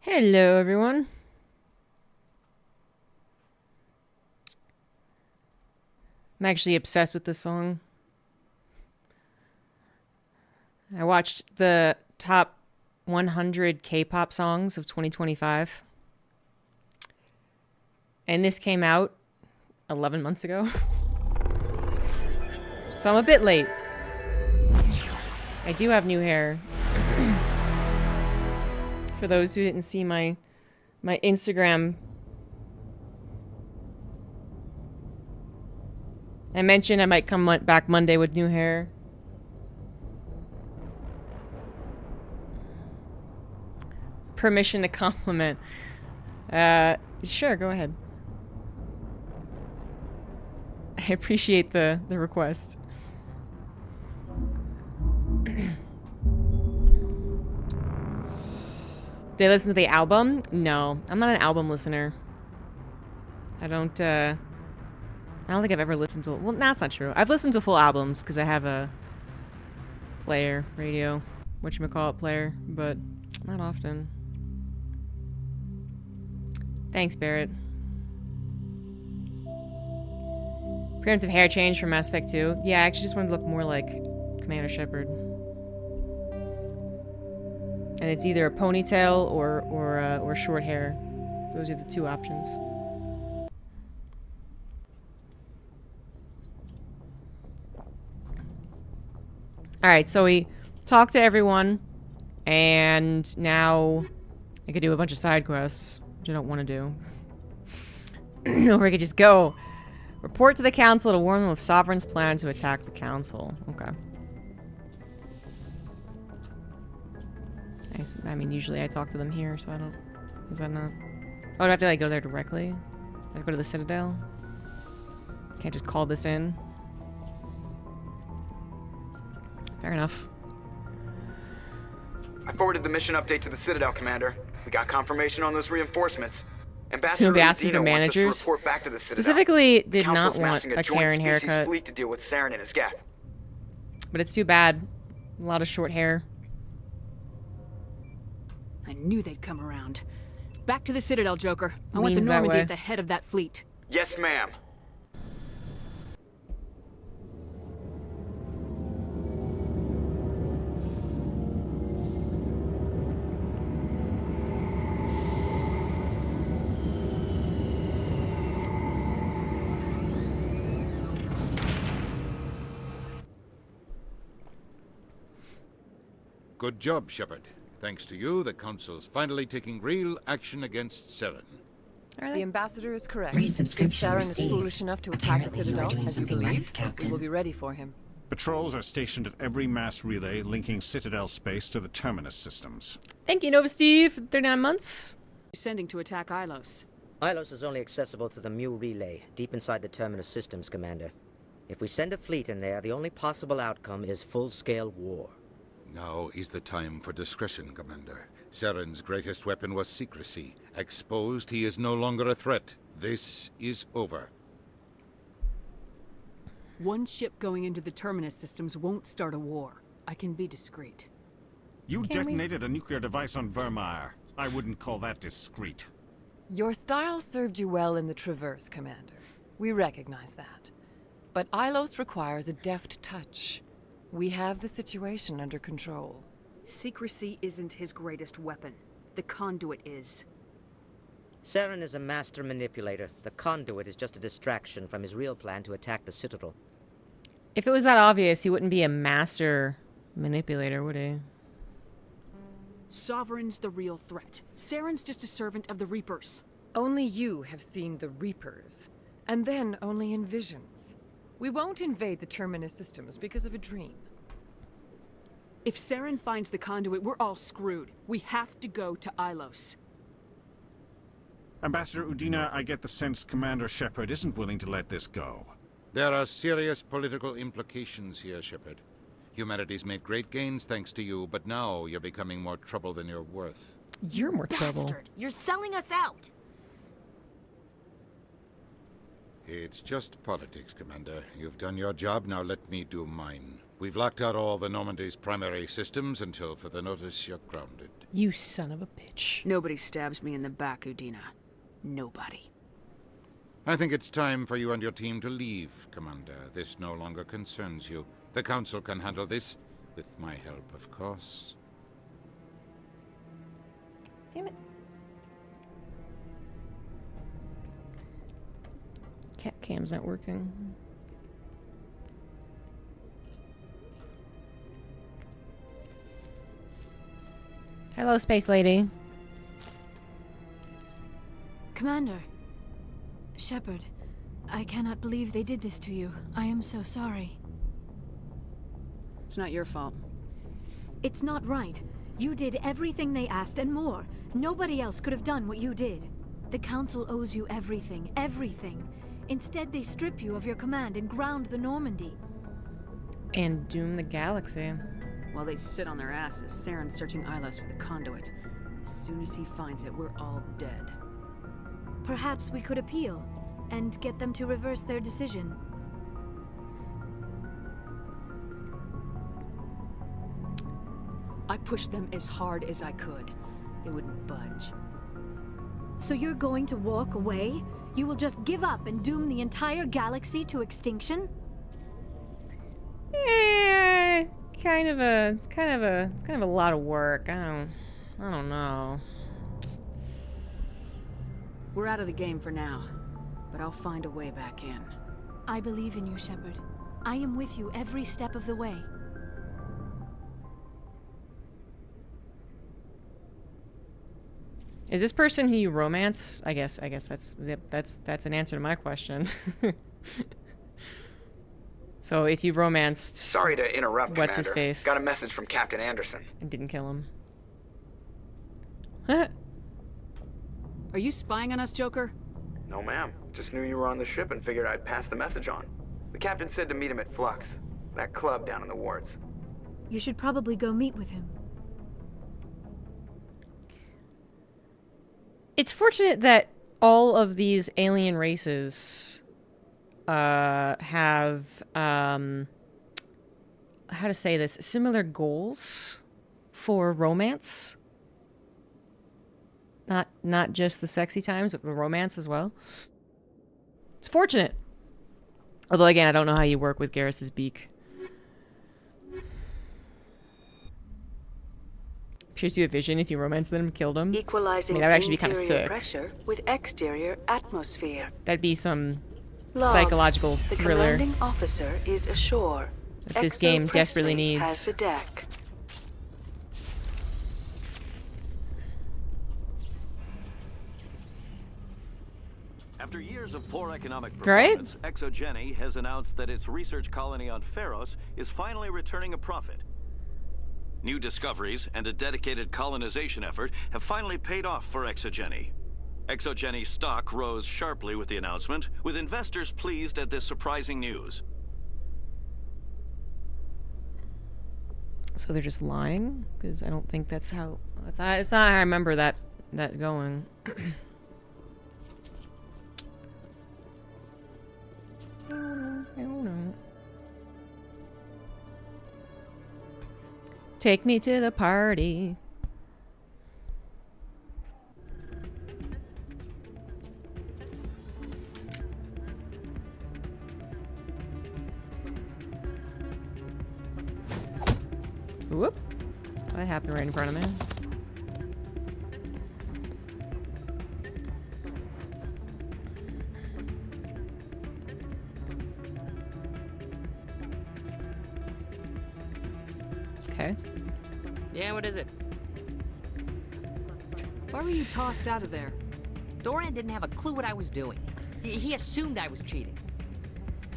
Hello, everyone. I'm actually obsessed with this song. I watched the top 100 K-pop songs of 2025. And this came out 11 months ago. So I'm a bit late. I do have new hair. For those who didn't see my Instagram, I mentioned I might come back Monday with new hair. Permission to compliment. Sure, go ahead. I appreciate the request. Did I listen to the album? No, I'm not an album listener. I don't think I've ever listened to it. Well, that's not true. I've listened to full albums because I have a player, radio, whatchamacallit player, but not often. Thanks, Barrett. Preemptive hair change from Mass Effect 2. Yeah, I actually just wanted to look more like Commander Shepard. And it's either a ponytail or short hair. Those are the two options. Alright, so we talked to everyone, and now I could do a bunch of side quests, which I don't want to do. Or we could just go. Report to the council to warn them of Sovereign's plan to attack the council. Okay. I mean, usually I talk to them here, so I don't... Is that not... Oh, do I have to, like, go there directly? Do I have to go to the Citadel? Can't just call this in? Fair enough. I forwarded the mission update to the Citadel, Commander. We got confirmation on those reinforcements. So we'll be asking for managers. Back to the Citadel. Specifically, did not want a Karen haircut. Fleet to deal with Saren and his Geth. But it's too bad. A lot of short hair. I knew they'd come around. Back to the Citadel, Joker. I want the Normandy at the head of that fleet. Yes, ma'am. Good job, Shepard. Thanks to you, the Council's finally taking real action against Saren. The ambassador is correct. If Saren is foolish enough to attack the Citadel, as you believe, we will be ready for him. Patrols are stationed at every mass relay linking Citadel space to the Terminus systems. Thank you, Nova Steve, for 39 months. Sending to attack Ilos. Ilos is only accessible to the Mu relay, deep inside the Terminus systems, Commander. If we send a fleet in there, the only possible outcome is full-scale war. Now is the time for discretion, Commander. Saren's greatest weapon was secrecy. Exposed, he is no longer a threat. This is over. One ship going into the Terminus systems won't start a war. I can be discreet. You detonated a nuclear device on Vermeer. I wouldn't call that discreet. Your style served you well in the Traverse, Commander. We recognize that. But Ilos requires a deft touch. We have the situation under control. Secrecy isn't his greatest weapon. The conduit is. Saren is a master manipulator. The conduit is just a distraction from his real plan to attack the Citadel. If it was that obvious, he wouldn't be a master manipulator, would he? Sovereign's the real threat. Saren's just a servant of the Reapers. Only you have seen the Reapers. And then only in visions. We won't invade the Terminus systems because of a dream. If Saren finds the conduit, we're all screwed. We have to go to Ilos. Ambassador Udina, I get the sense Commander Shepard isn't willing to let this go. There are serious political implications here, Shepard. Humanity's made great gains thanks to you, but now you're becoming more trouble than you're worth. You're more trouble. Bastard! You're selling us out! It's just politics, Commander. You've done your job, now let me do mine. We've locked out all the Normandy's primary systems until further notice you're grounded. You son of a bitch. Nobody stabs me in the back, Udina. Nobody. I think it's time for you and your team to leave, Commander. This no longer concerns you. The Council can handle this, with my help, of course. Damn it. Cat cam's not working. Hello, Space Lady. Commander. Shepard, I cannot believe they did this to you. I am so sorry. It's not your fault. It's not right. You did everything they asked and more. Nobody else could have done what you did. The Council owes you everything, everything. Instead, they strip you of your command and ground the Normandy. And doom the galaxy. While they sit on their asses, Saren's searching Ilos for the conduit. As soon as he finds it, we're all dead. Perhaps we could appeal and get them to reverse their decision. I pushed them as hard as I could. They wouldn't budge. So you're going to walk away? You will just give up and doom the entire galaxy to extinction? Yeah, it's kind of a lot of work. I don't know. We're out of the game for now, but I'll find a way back in. I believe in you, Shepard. I am with you every step of the way. Is this person who you romance? I guess that's an answer to my question. So if you romanced, Sorry to interrupt, what's Commander. his face? Got a message from Captain Anderson. And didn't kill him. Are you spying on us, Joker? No, ma'am. Just knew you were on the ship and figured I'd pass the message on. The captain said to meet him at Flux, that club down in the wards. You should probably go meet with him. It's fortunate that all of these alien races have how to say this, similar goals for romance. Not just the sexy times, but the romance as well. It's fortunate. Although again, I don't know how you work with Garrus's beak. Pierce you a vision if you romance them and killed them. Equalizing that would actually be kind of interior sick. pressure with exterior atmosphere. That'd be some Log. psychological The thriller commanding officer is ashore. that this game Exo desperately Presley needs. has the deck. After years of poor economic Right? performance, Exogeny has announced that its research colony on Pharos is finally returning a profit. New discoveries and a dedicated colonization effort have finally paid off for Exogeny. Exogeny's stock rose sharply with the announcement, with investors pleased at this surprising news. So they're just lying? Because I don't think that's how... It's not how I remember that going. I don't know. Take me to the party. Whoop. That happened right in front of me. Okay. Yeah, what is it? Why were you tossed out of there? Doran didn't have a clue what I was doing. He assumed I was cheating.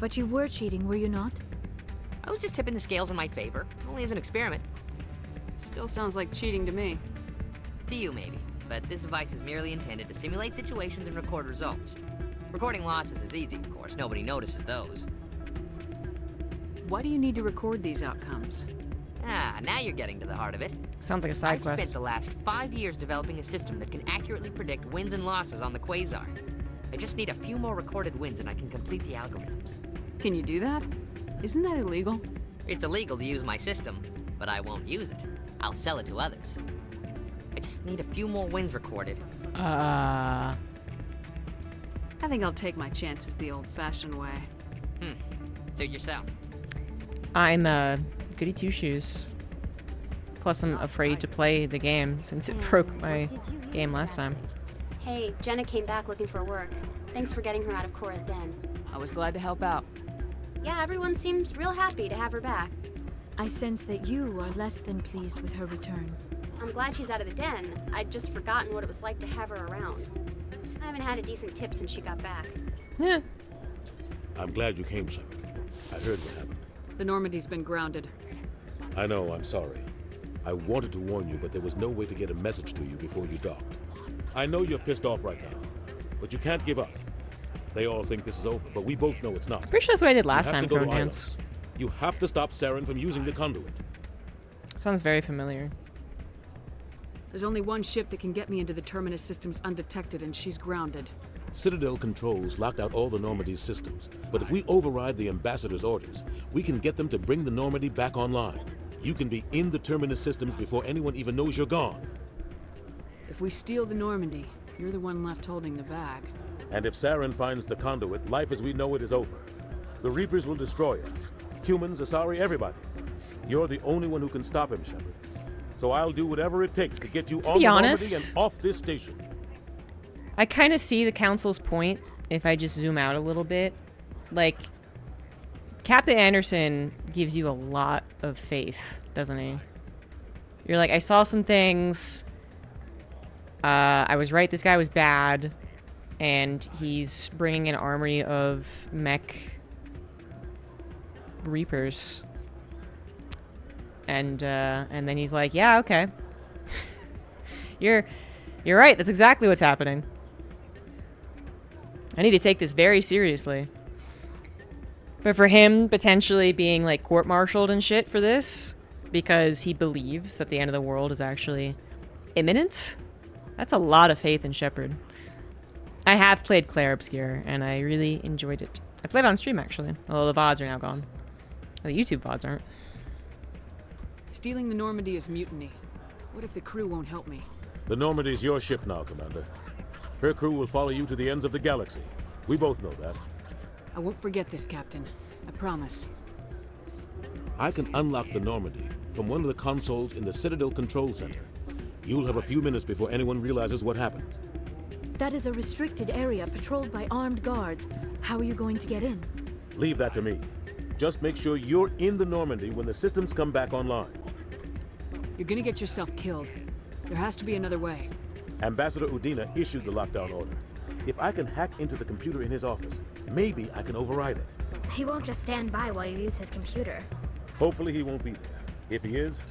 But you were cheating, were you not? I was just tipping the scales in my favor, only as an experiment. Still sounds like cheating to me. To you, maybe. But this device is merely intended to simulate situations and record results. Recording losses is easy, of course. Nobody notices those. Why do you need to record these outcomes? Ah, now you're getting to the heart of it. Sounds like a side I've quest. spent the last 5 years developing a system that can accurately predict wins and losses on the Quasar. I just need a few more recorded wins and I can complete the algorithms. Can you do that? Isn't that illegal? It's illegal to use my system, but I won't use it. I'll sell it to others. just need a few more wins recorded. I think I'll take my chances the old-fashioned way. Suit yourself. I'm goody two-shoes. Plus, I'm afraid to play the game since it broke my game last time. Hey, Jenna came back looking for work. Thanks for getting her out of Cora's den. I was glad to help out. Yeah, everyone seems real happy to have her back. I sense that you are less than pleased with her return. I'm glad she's out of the den. I'd just forgotten what it was like to have her around. I haven't had a decent tip since she got back. Yeah. I'm glad you came, Shepard. I heard what happened. The Normandy's been grounded. I know, I'm sorry. I wanted to warn you, but there was no way to get a message to you before you docked. I know you're pissed off right now, but you can't give up. They all think this is over, but we both know it's not. Pretty sure that's what I did last time, Cone Dance. You have to stop Saren from using the conduit. Sounds very familiar. There's only one ship that can get me into the Terminus systems undetected, and she's grounded. Citadel controls locked out all the Normandy's systems, but if we override the Ambassador's orders, we can get them to bring the Normandy back online. You can be in the Terminus systems before anyone even knows you're gone. If we steal the Normandy, you're the one left holding the bag. And if Saren finds the conduit, life as we know it is over. The Reapers will destroy us. Humans, Asari, everybody. You're the only one who can stop him, Shepard. So I'll do whatever it takes to get you on the Normandy and off this station. I kind of see the Council's point if I just zoom out a little bit. Like, Captain Anderson gives you a lot of faith, doesn't he? You're like, I saw some things. I was right, this guy was bad. And he's bringing an army of mech Reapers. And then he's like, yeah, okay. You're right, that's exactly what's happening. I need to take this very seriously. But for him potentially being like court-martialed and shit for this, because he believes that the end of the world is actually imminent, that's a lot of faith in Shepard. I have played Claire Obscure, and I really enjoyed it. I played on stream, actually. Although the VODs are now gone. The YouTube VODs aren't. Stealing the Normandy is mutiny. What if the crew won't help me? The Normandy's your ship now, Commander. Her crew will follow you to the ends of the galaxy. We both know that. I won't forget this, Captain. I promise. I can unlock the Normandy from one of the consoles in the Citadel Control Center. You'll have a few minutes before anyone realizes what happened. That is a restricted area patrolled by armed guards. How are you going to get in? Leave that to me. Just make sure you're in the Normandy when the systems come back online. You're gonna get yourself killed. There has to be another way. Ambassador Udina issued the lockdown order. If I can hack into the computer in his office, maybe I can override it. He won't just stand by while you use his computer. Hopefully he won't be there. If he is,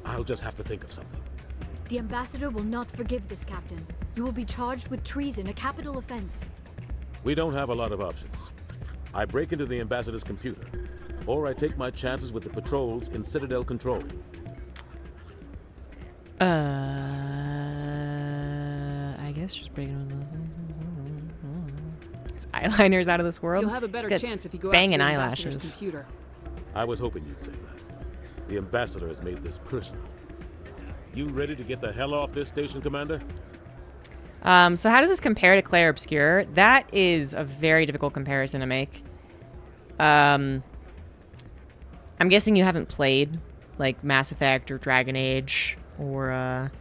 I'll just have to think of something. The Ambassador will not forgive this, Captain. You will be charged with treason, a capital offense. We don't have a lot of options. I break into the Ambassador's computer, or I take my chances with the patrols in Citadel Control. I guess just breaking his eyeliner's out of this world. You'll have a better Good. chance if you go banging after the eyelashes. Ambassador's computer. I was hoping you'd say that. The Ambassador has made this personal. You ready to get the hell off this station, Commander? So how does this compare to Claire Obscure? That is a very difficult comparison to make. I'm guessing you haven't played like Mass Effect or Dragon Age or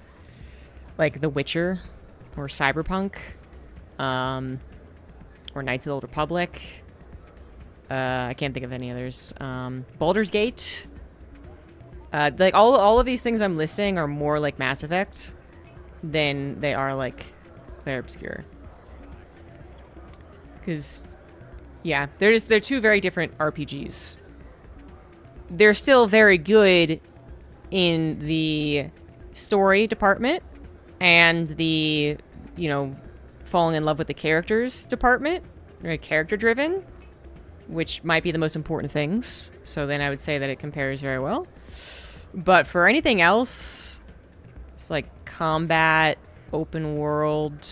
like The Witcher or Cyberpunk or Knights of the Old Republic. I can't think of any others. Baldur's Gate. Like all of these things I'm listing are more like Mass Effect than they are like Claire Obscure. Because, yeah, they're two very different RPGs. They're still very good in the story department and the, you know, falling in love with the characters department. Very character driven, which might be the most important things. So then I would say that it compares very well. But for anything else, it's like combat, open world,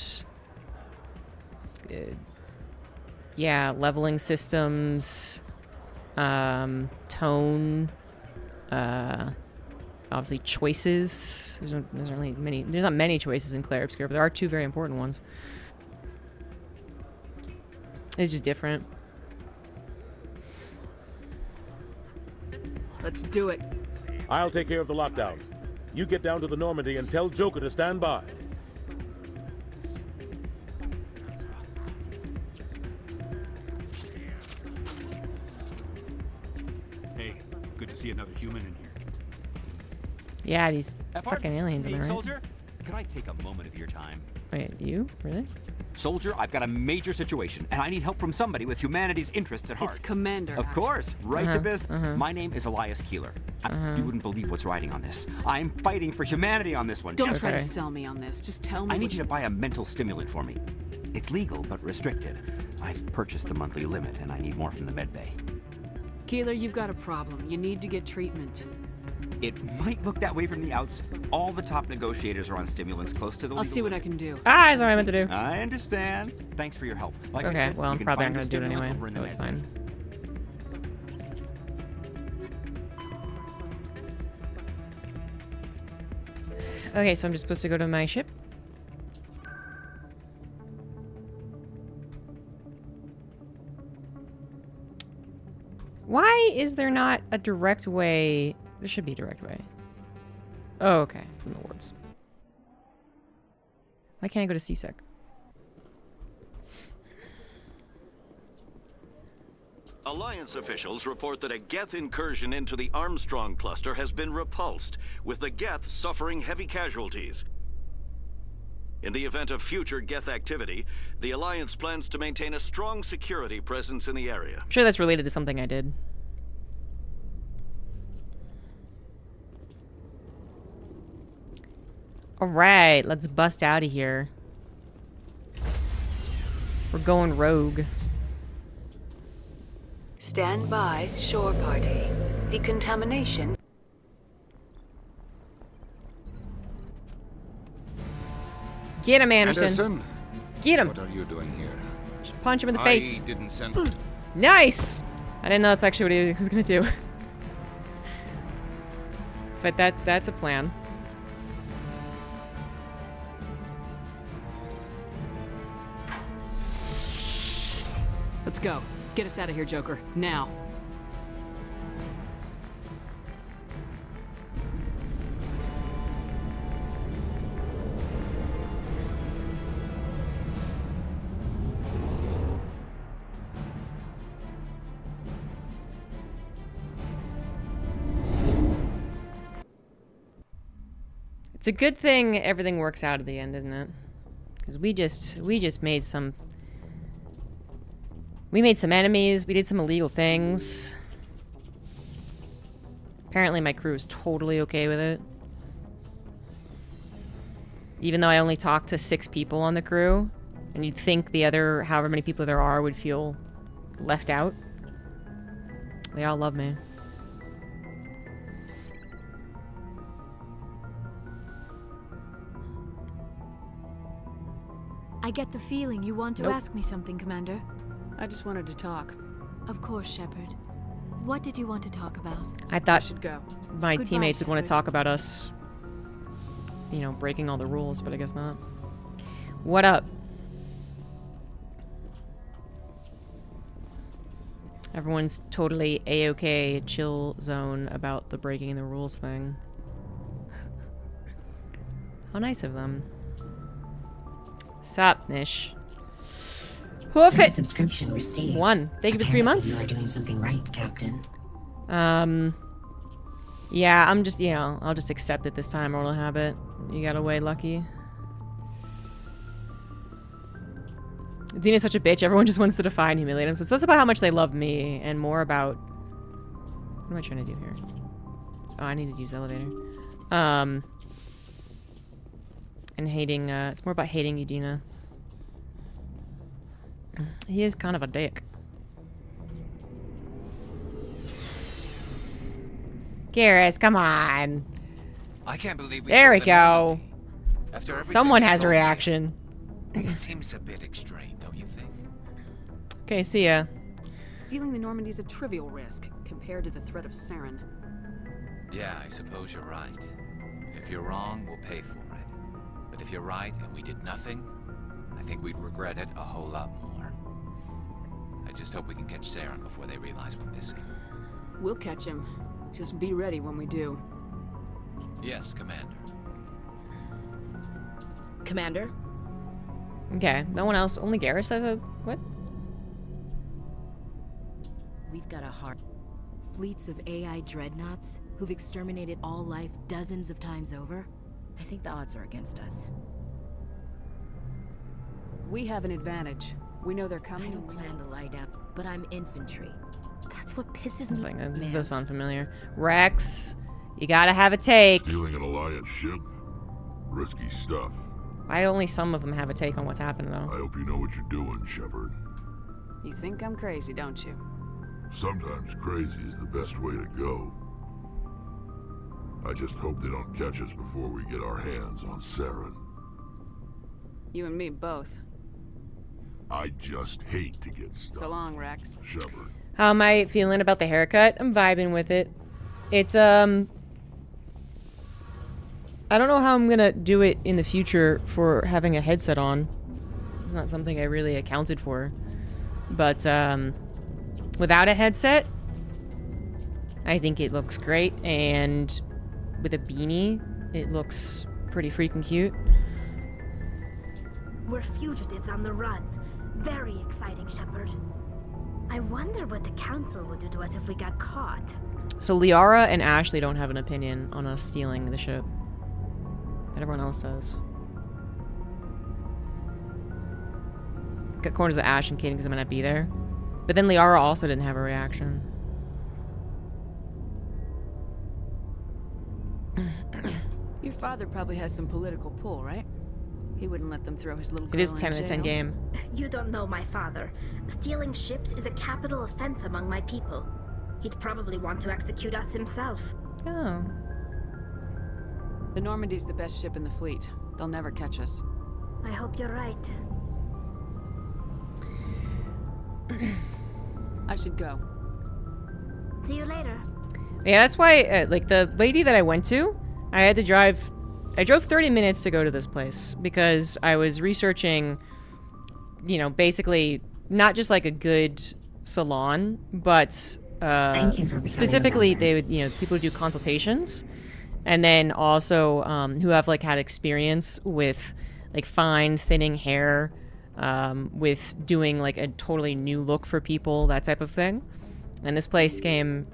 yeah, leveling systems, tone, obviously choices. There's not many choices in Clair Obscur, but there are two very important ones. It's just different. Let's do it. I'll take care of the lockdown. You get down to the Normandy and tell Joker to stand by. Hey, good to see another human in here. Yeah, these fucking aliens in there, right? Soldier, could I take a moment of your time? Wait, you? Really? Soldier, I've got a major situation, and I need help from somebody with humanity's interests at heart. It's Commander. Of course, right to business. My name is Elias Keeler. You wouldn't believe what's riding on this. I'm fighting for humanity on this one. Don't try to sell me on this. Just tell me. I need you to buy a mental stimulant for me. It's legal, but restricted. I've purchased the monthly limit, and I need more from the med bay. Keeler, you've got a problem. You need to get treatment. It might look that way from the outside. All the top negotiators are on stimulants close to the I'll see what I can do. Ah, that's what I meant to do. I understand. Thanks for your help. Like I Okay, said, well, you I'm can probably find not the gonna do it stimulant anyway, over in so the it's med fine. Okay, so I'm just supposed to go to my ship? Why is there not a direct way? There should be a direct way. Oh, okay. It's in the wards. Why can't I go to CSEC? Alliance officials report that a Geth incursion into the Armstrong cluster has been repulsed, with the Geth suffering heavy casualties. In the event of future Geth activity, the Alliance plans to maintain a strong security presence in the area. I'm sure that's related to something I did. Alright, let's bust out of here. We're going rogue. Stand by, shore party. Decontamination. Get him, Anderson. Get him. What are you doing here? Just punch him in the face. I didn't send. Nice! I didn't know that's actually what he was gonna do. But that's a plan. Let's go. Get us out of here, Joker. Now. It's a good thing everything works out at the end, isn't it? Because we just made some... We made some enemies, we did some illegal things. Apparently my crew is totally okay with it. Even though I only talked to 6 people on the crew, and you'd think the other however many people there are would feel left out. They all love me. I get the feeling you want to Nope. ask me something, Commander. I just wanted to talk. Of course, Shepard. What did you want to talk about? I thought should go. my Goodbye, teammates would want to Shepard. talk about us, you know, breaking all the rules, but I guess not. What up? Everyone's totally a-okay, chill zone about the breaking the rules thing. How nice of them. Sup, Nish? Hoof it! Subscription received. 1. Thank you for 3 months. You are doing something right, Captain. Yeah, I'm just, you know, I'll just accept it this time, Mortal Habit. You got away lucky. Dina's such a bitch, everyone just wants to defy and humiliate him, so it's less about how much they love me, and more about... What am I trying to do here? Oh, I need to use the elevator. And hating, it's more about hating you, Dina. He is kind of a dick. Garrus, come on. I can't believe we There we stole the go. Normandy. After everything Someone we has a told you. reaction. It seems a bit extreme, don't you think? Okay, see ya. Stealing the Normandy is a trivial risk compared to the threat of Saren. Yeah, I suppose you're right. If you're wrong, we'll pay for it. But if you're right and we did nothing, I think we'd regret it a whole lot more. I just hope we can catch Saren before they realize we're missing. We'll catch him. Just be ready when we do. Yes, Commander. Commander? Okay, no one else. Only Garrus has a... what? We've got a hard... Fleets of AI dreadnoughts who've exterminated all life dozens of times over. I think the odds are against us. We have an advantage. We know they're coming. I don't plan to lie down, but I'm infantry. That's what pisses me off. This does sound familiar. Rex, you gotta have a take. Stealing an Alliance ship? Risky stuff. Why only some of them have a take on what's happened, though? I hope you know what you're doing, Shepard. You think I'm crazy, don't you? Sometimes crazy is the best way to go. I just hope they don't catch us before we get our hands on Saren. You and me both. I just hate to get stuck. So long, Rex. Shepard. How am I feeling about the haircut? I'm vibing with it. It's, I don't know how I'm gonna do it in the future for having a headset on. It's not something I really accounted for. But, without a headset, I think it looks great, and with a beanie, it looks pretty freaking cute. We're fugitives on the run. Very exciting, Shepard. I wonder what the Council would do to us if we got caught. So Liara and Ashley don't have an opinion on us stealing the ship. But everyone else does. Got corners of Ash and Kaden because I might not be there. But then Liara also didn't have a reaction. Your father probably has some political pull, right? He wouldn't let them throw his little girl It is in 10 out of 10 jail. game. You don't know my father. Stealing ships is a capital offense among my people. He'd probably want to execute us himself. Oh. The Normandy's the best ship in the fleet. They'll never catch us. I hope you're right. I should go. See you later. Yeah, that's why, like, the lady that I went to, I had to drive... I drove 30 minutes to go to this place because I was researching, you know, basically not just like a good salon, but specifically they would, you know, people who do consultations, and then also who have like had experience with like fine thinning hair, with doing like a totally new look for people, that type of thing. And this place came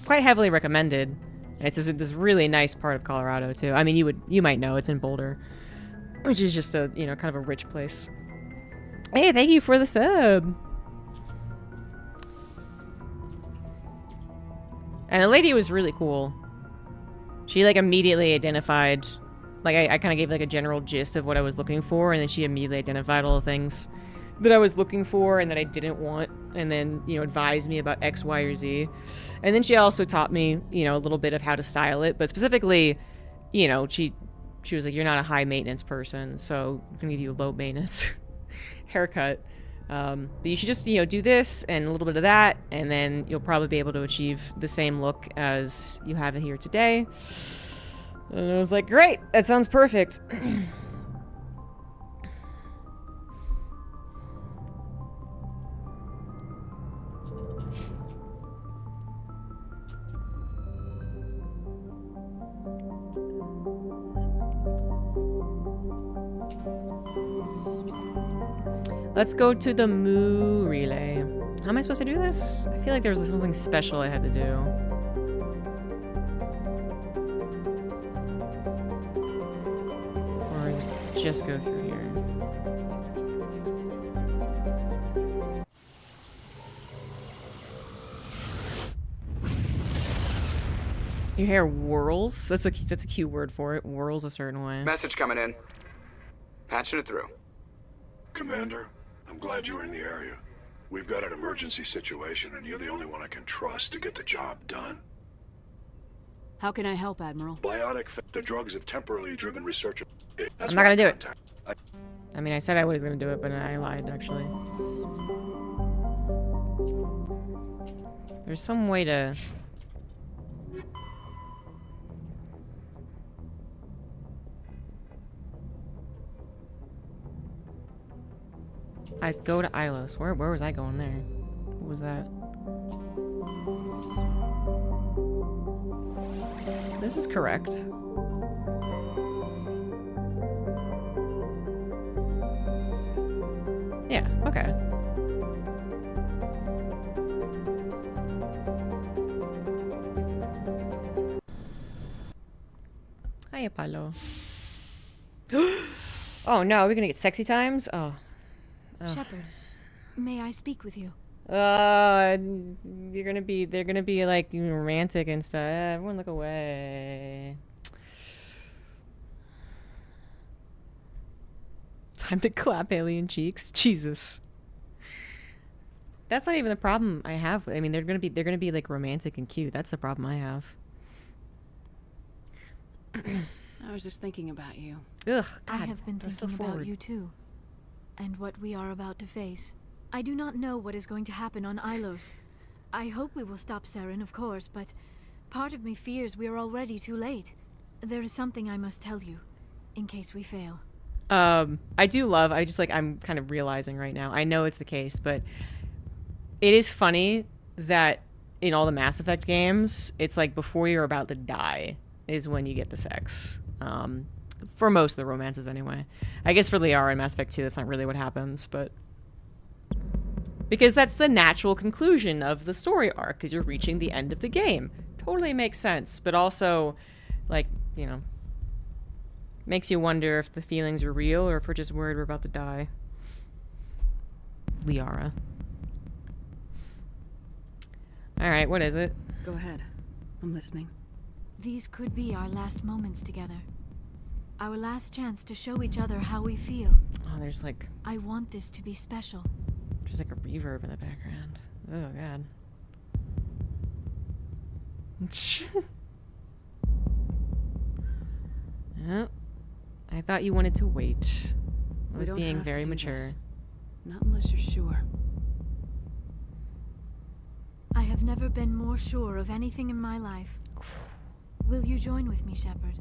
quite heavily recommended. And it's this really nice part of Colorado too. I mean, you might know it's in Boulder, which is just a, you know, kind of a rich place. Hey, thank you for the sub. And the lady was really cool. She like immediately identified, like I kind of gave like a general gist of what I was looking for, and then she immediately identified all the things that I was looking for and that I didn't want, and then, you know, advised me about X, Y, or Z. And then she also taught me, you know, a little bit of how to style it, but specifically, you know, she was like, you're not a high maintenance person, so I'm gonna give you a low maintenance haircut. But you should just, you know, do this and a little bit of that, and then you'll probably be able to achieve the same look as you have it here today. And I was like, great, that sounds perfect. Let's go to the Moo Relay. How am I supposed to do this? I feel like there was something special I had to do. Or just go through here. Your hair whirls? That's a cute word for it. Whirls a certain way. Message coming in. Patching it through. Commander, I'm glad you were in the area. We've got an emergency situation, and you're the only one I can trust to get the job done. How can I help, Admiral? Biotic, the drugs have temporarily driven research. I'm not gonna do it. I mean, I said I was gonna do it, but I lied, actually. There's some way to... I go to Ilos. Where was I going there? What was that? This is correct. Yeah, okay. Hi, Apollo. Oh no, we're gonna get sexy times? Oh. Shepard, may I speak with you? They're gonna be like romantic and stuff. Everyone look away. Time to clap alien cheeks. Jesus. That's not even the problem I have. I mean, they're gonna be like romantic and cute. That's the problem I have. I was just thinking about you. Ugh, I have been thinking about you too, and what we are about to face. I do not know what is going to happen on Ilos. I hope we will stop Saren, of course, but part of me fears we are already too late. There is something I must tell you, in case we fail. I'm kind of realizing right now. I know it's the case, but it is funny that in all the Mass Effect games, it's like before you're about to die is when you get the sex. For most of the romances anyway. I guess for Liara and Mass Effect 2, that's not really what happens, but because that's the natural conclusion of the story arc, because you're reaching the end of the game. Totally makes sense, but also, like, you know, makes you wonder if the feelings are real or if we're just worried we're about to die. Liara. Alright, what is it? Go ahead. I'm listening. These could be our last moments together. Our last chance to show each other how we feel. Oh, there's like... I want this to be special. There's like a reverb in the background. Oh, God. Oh, I thought you wanted to wait. I was being very mature. Not unless you're sure. I have never been more sure of anything in my life. Will you join with me, Shepard?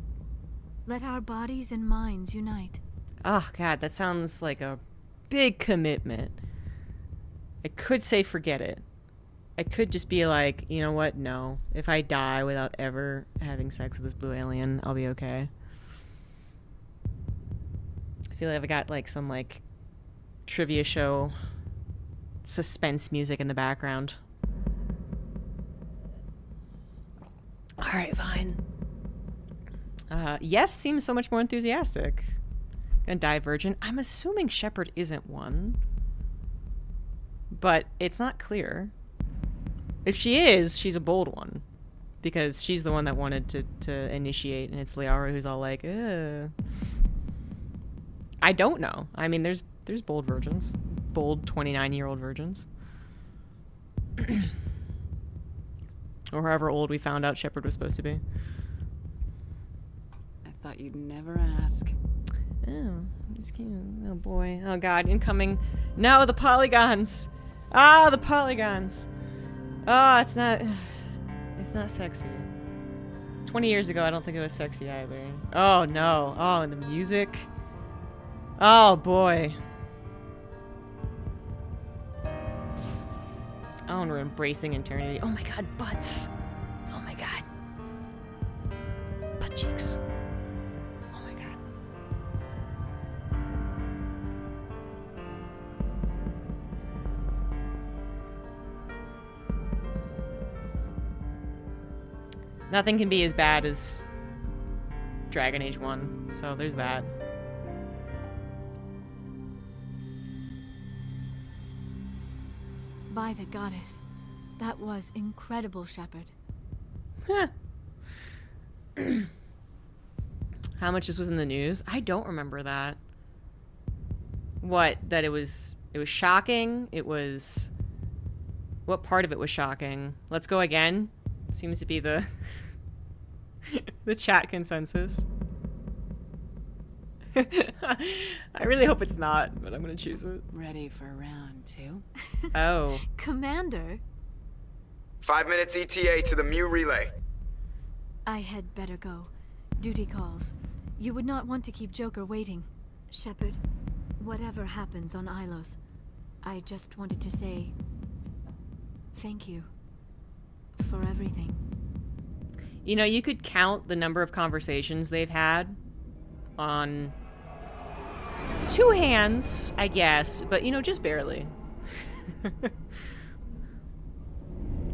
Let our bodies and minds unite. Oh, God, that sounds like a big commitment. I could say forget it. I could just be like, you know what? No. If I die without ever having sex with this blue alien, I'll be okay. I feel like I've got like some like trivia show suspense music in the background. Alright, fine. Yes seems so much more enthusiastic. Gonna die virgin. I'm assuming Shepard isn't one. But it's not clear. If she is, she's a bold one. Because she's the one that wanted to initiate, and it's Liara who's all like, ugh. I don't know. I mean, there's bold virgins. Bold 29-year-old virgins. Or however old we found out Shepard was supposed to be. I thought you'd never ask. Oh, it's cute. Oh boy. Oh God, incoming. No, the polygons. Ah, the polygons. Oh, it's not sexy. 20 years ago, I don't think it was sexy either. Oh no. Oh, and the music. Oh boy. Oh, and we're embracing eternity. Oh my God, butts. Oh my God. Butt cheeks. Oh my God. Nothing can be as bad as Dragon Age 1, so there's that. By the goddess. That was incredible, Shepard. How much this was in the news? I don't remember that. What? That it was shocking? It was... What part of it was shocking? Let's go again? Seems to be the... the chat consensus. I really hope it's not, but I'm gonna choose it. Ready for round 2? Oh. Commander? 5 minutes ETA to the Mu relay. I had better go. Duty calls. You would not want to keep Joker waiting. Shepard, whatever happens on Ilos, I just wanted to say thank you for everything. You know, you could count the number of conversations they've had on 2 hands, I guess, but, you know, just barely.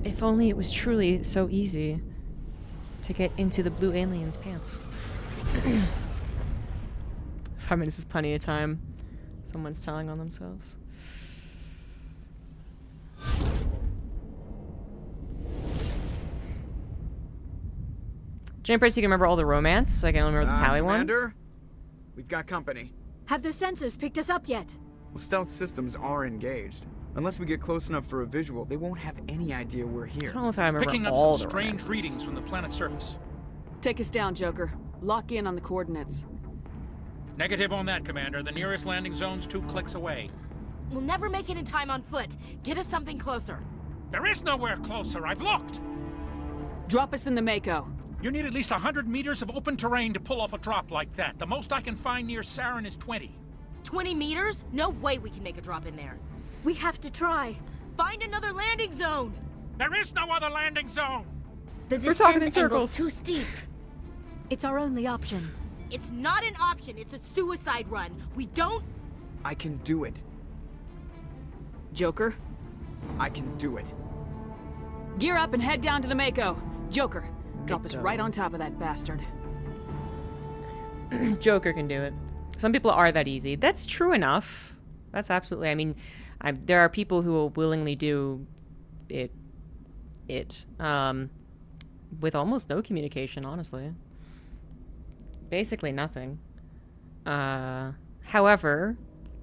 If only it was truly so easy to get into the blue alien's pants. 5 minutes is plenty of time. Someone's telling on themselves. Impressed you can remember all the romance. I can only remember the tally Commander? We've got company. Have their sensors picked us up yet? Well, stealth systems are engaged. Unless we get close enough for a visual, they won't have any idea we're here. I don't know if I remember Picking up all some the strange romances. readings from the planet's surface. Take us down, Joker. Lock in on the coordinates. Negative on that, Commander. The nearest landing zone's 2 clicks away. We'll never make it in time on foot. Get us something closer. There is nowhere closer. I've looked. Drop us in the Mako. You need at least 100 meters of open terrain to pull off a drop like that. The most I can find near Saren is 20. 20 meters? No way we can make a drop in there. We have to try. Find another landing zone. There is no other landing zone. The We're talking in descent angle's circles. too steep. It's our only option. It's not an option. It's a suicide run. We don't... I can do it. Joker, I can do it. gear up and head down to the Mako. Joker, drop us Mako. right on top of that bastard. Joker can do it. Some people are that easy. That's true enough. That's absolutely. I mean, there are people who will willingly do it with almost no communication, honestly. Basically nothing. However,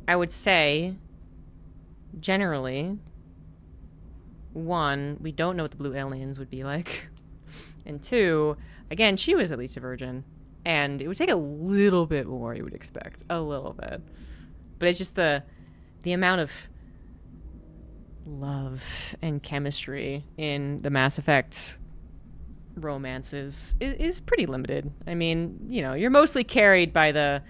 I would say, generally, 1, we don't know what the blue aliens would be like. And 2, again, she was at least a virgin. And it would take a little bit more, you would expect. A little bit. But it's just the amount of love and chemistry in the Mass Effect romances is pretty limited. I mean, you know, you're mostly carried by the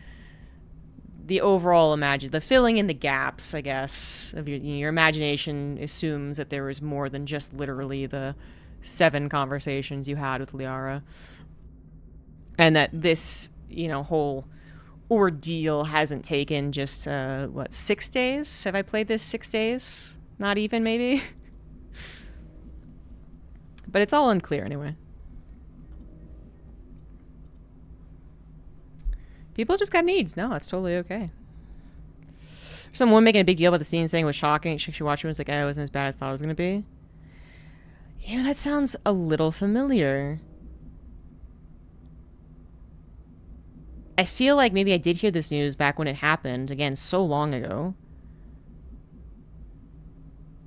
overall the filling in the gaps, I guess, of your imagination assumes that there was more than just literally the 7 conversations you had with Liara. And that this, you know, whole ordeal hasn't taken just, 6 days? Have I played this 6 days? Not even, maybe? But it's all unclear anyway. People just got needs. No, that's totally okay. Someone making a big deal about the scene saying it was shocking. She watched it and was like, oh, it wasn't as bad as I thought it was going to be. Yeah, that sounds a little familiar. I feel like maybe I did hear this news back when it happened, again, so long ago.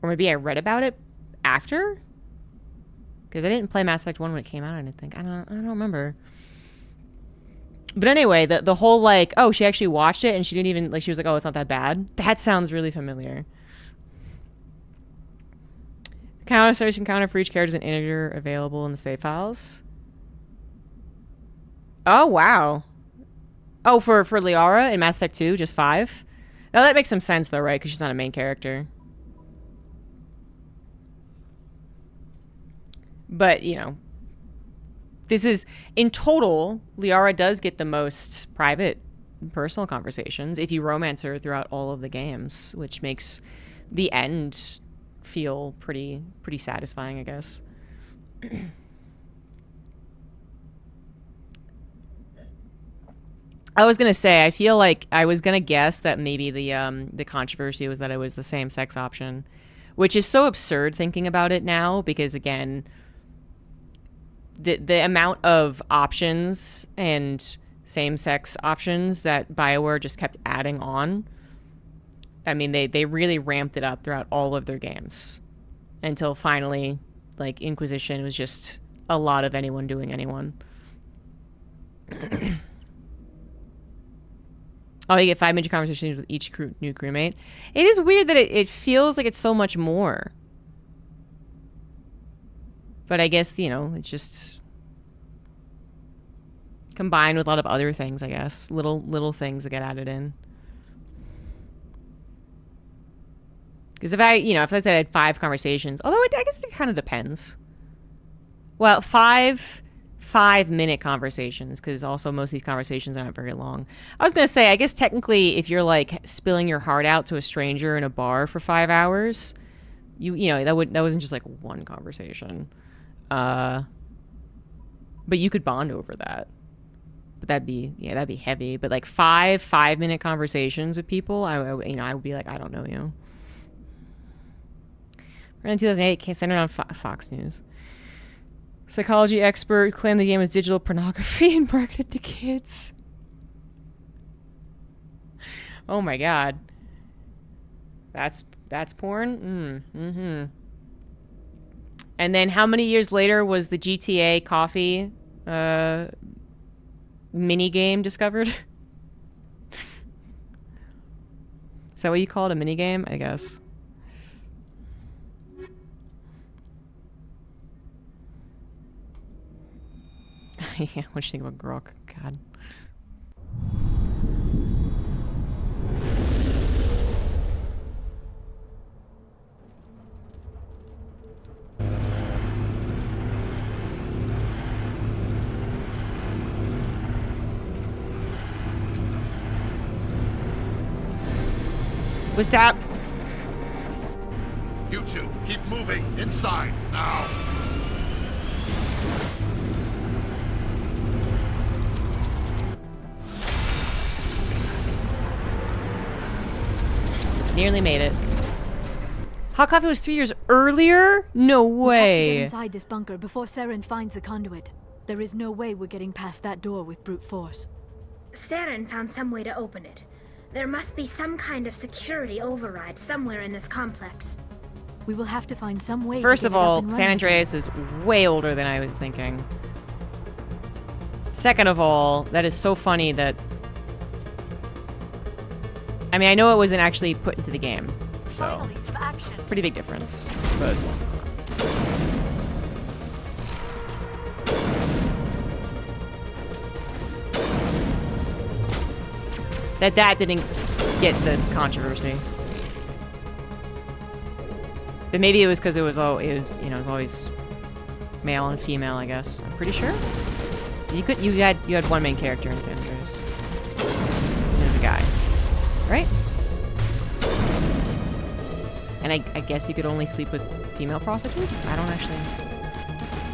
Or maybe I read about it after? Because I didn't play Mass Effect 1 when it came out, I didn't think. I don't remember. But anyway, the whole, like, oh, she actually watched it and she didn't even, like, she was like, oh, it's not that bad. That sounds really familiar. Counter for each character is an integer available in the save files. Oh, wow. Oh, for Liara in Mass Effect 2, just 5? Now that makes some sense though, right? Because she's not a main character. But, you know, this is, in total, Liara does get the most private, personal conversations if you romance her throughout all of the games, which makes the end feel pretty satisfying, I guess. I was gonna say, I feel like I was gonna guess that maybe the controversy was that it was the same-sex option, which is so absurd thinking about it now, because again, the amount of options and same-sex options that BioWare just kept adding on, I mean, they really ramped it up throughout all of their games until finally, like, Inquisition was just a lot of anyone doing anyone. Oh, you get 5 major conversations with each new crewmate. It is weird that it feels like it's so much more. But I guess, you know, it's just combined with a lot of other things, I guess. Little things that get added in. Because if I said I had 5 conversations, although I guess it kind of depends. Well, 5-minute conversations, because also most of these conversations are not very long. I was going to say, I guess technically if you're like spilling your heart out to a stranger in a bar for 5 hours, you know, that wasn't just like one conversation. But you could bond over that. But that'd be heavy. But like 5-minute conversations with people, I would be like, I don't know you. Around 2008, centered on Fox News. Psychology expert claimed the game was digital pornography and marketed to kids. Oh my god. That's porn? Mm-hmm. And then how many years later was the GTA coffee mini game discovered? Is that what you call it, a mini game? I guess. Yeah, what do you think about Grok? God. What's up? You two, keep moving inside now. Nearly made it. Hot Coffee was 3 years earlier? No way. We have to get inside this bunker before Saren finds the conduit. There is no way we're getting past that door with brute force. Saren found some way to open it. There must be some kind of security override somewhere in this complex. We will have to find some way. First to of get it up all, and San running. Andreas is way older than I was thinking. Second of all, that is so funny that... I mean, I know it wasn't actually put into the game, so... Pretty big difference, but... That didn't get the controversy. But maybe it was because it was always male and female, I guess. I'm pretty sure. You had one main character in San Andreas. There's a guy. Right? And I guess you could only sleep with female prostitutes? I don't actually...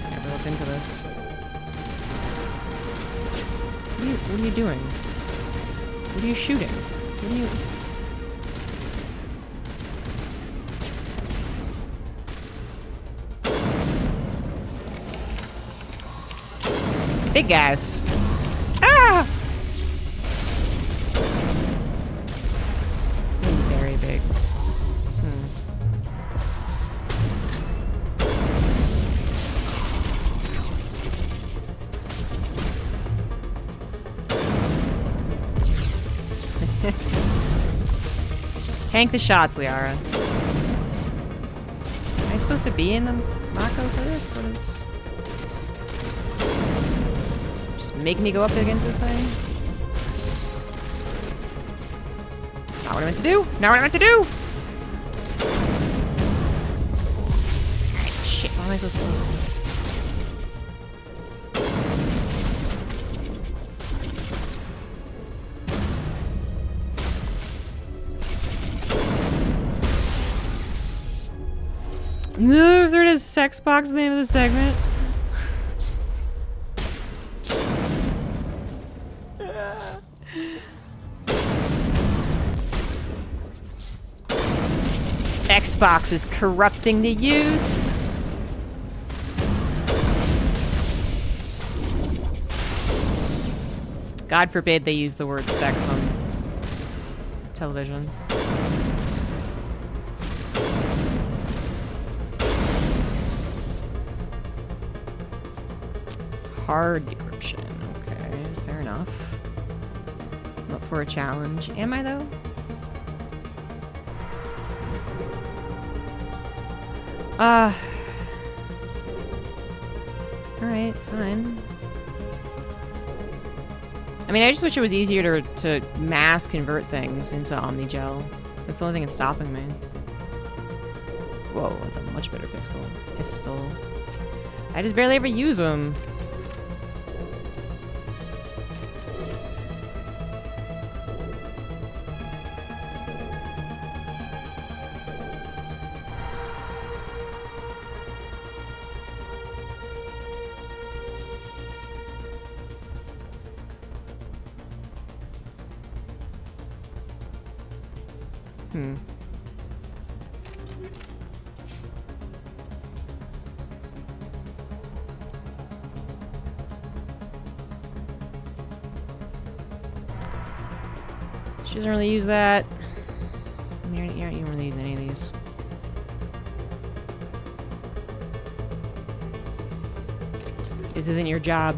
I never looked into this. What are you doing? What are you shooting? What are you... Big guys. Ah! Very big. Tank the shots, Liara. Am I supposed to be in the Mako for this? What is... Just make me go up against this thing? Not what I meant to do! Not what I meant to do! Alright, shit, why am I so slow? No, there it is. Sex box, the name of the segment. Xbox is corrupting the youth. God forbid they use the word sex on television. Hard decryption. Okay, fair enough. I'm up for a challenge. Am I, though? Alright, fine. I mean, I just wish it was easier to mass convert things into Omnigel. That's the only thing that's stopping me. Whoa, that's a much better pistol. I just barely ever use them. She doesn't really use that. You aren't even really using any of these. This isn't your job.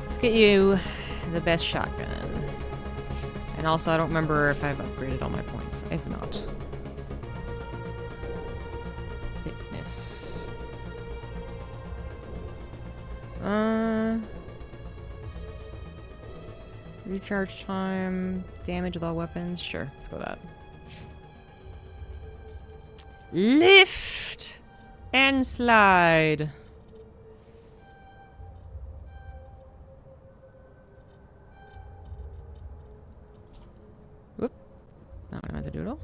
Let's get you the best shotgun. And also, I don't remember if I've upgraded all my points. I have not. Fitness. Recharge time. Damage with all weapons. Sure, let's go with that. Lift and slide. Whoop. Not what I meant to do at all.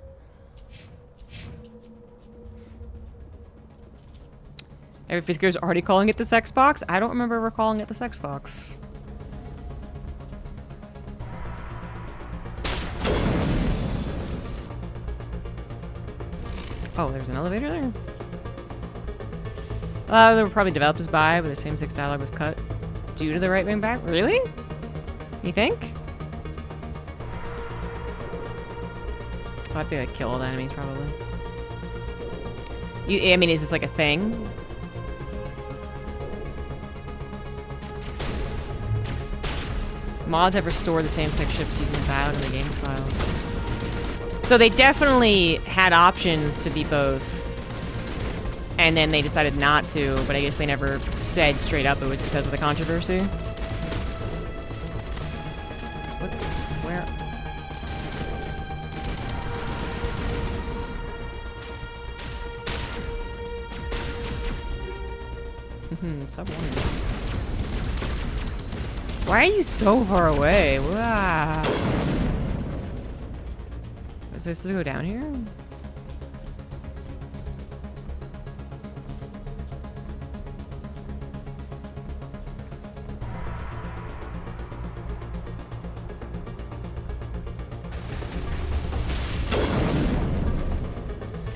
Every fifth grader's already calling it the sex box? I don't remember ever calling it the sex box. Oh, there's an elevator there? They were probably developed as bi, but the same-sex dialogue was cut due to the right-wing back. Really? You think? Oh, I think I kill all the enemies, probably. I mean, is this like a thing? Mods have restored the same-sex ships using the dialogue in the game's files. So they definitely had options to be both, and then they decided not to, but I guess they never said straight up it was because of the controversy. What? Where? Stop wondering. Why are you so far away? Wow. Is this to go down here?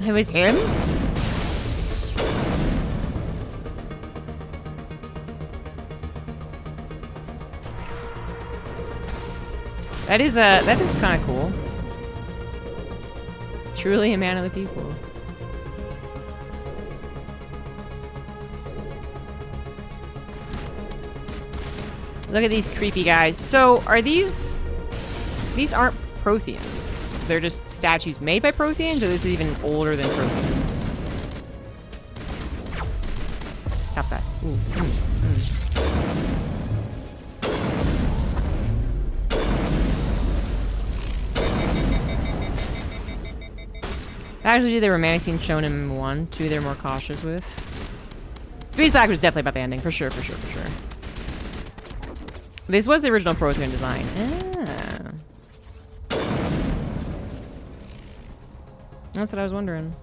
It was him? That is kind of cool. Truly a man of the people. Look at these creepy guys. So, are these aren't Protheans. They're just statues made by Protheans, or this is even older than Protheans? Stop that. Ooh, Actually, the romantic scene shown in 1. 2, they're more cautious with. 3's Black was definitely about the ending, for sure. This was the original Prothean design. Ah. That's what I was wondering.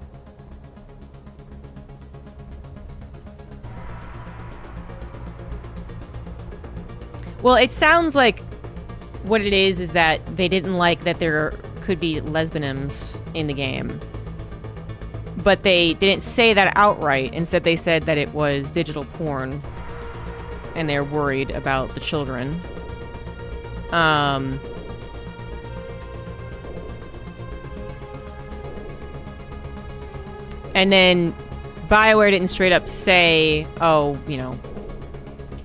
Well, it sounds like what it is that they didn't like that there could be lesbianisms in the game. But they didn't say that outright. Instead, they said that it was digital porn. And they're worried about the children. And then BioWare didn't straight up say, oh, you know,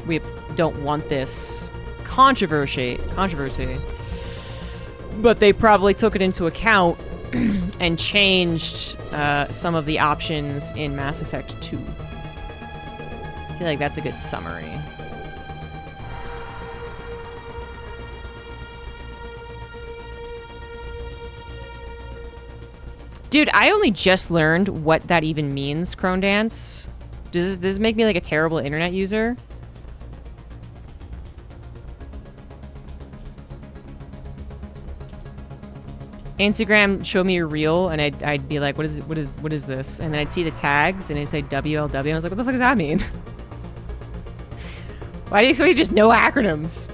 we don't want this controversy. But they probably took it into account and changed some of the options in Mass Effect 2. feel like that's a good summary. Dude, I only just learned what that even means, Crone Dance. Does this make me like a terrible internet user? Instagram showed me a reel, and I'd be like, what is this? And then I'd see the tags, and it'd say WLW, and I was like, what the fuck does that mean? Why do you expect me to just know acronyms?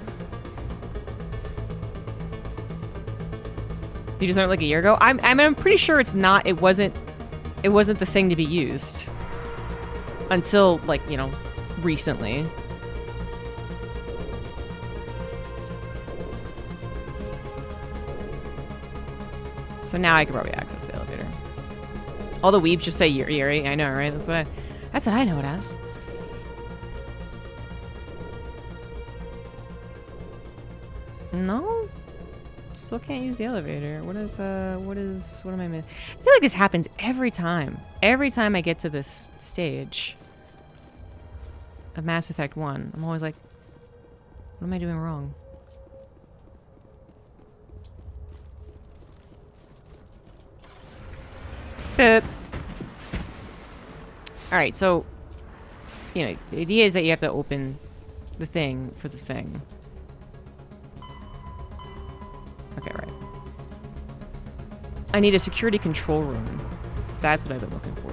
You just learned like a year ago? I'm pretty sure it's not. It wasn't the thing to be used until, like, you know, recently. So now I could probably access the elevator. All the weebs just say Yuri. I know, right? That's what I know it as. No? Still can't use the elevator. What am I missing? I feel like this happens every time. Every time I get to this stage of Mass Effect 1, I'm always like, what am I doing wrong? Boop. Alright, so, you know, the idea is that you have to open the thing for the thing. Okay, right. I need a security control room. That's what I've been looking for.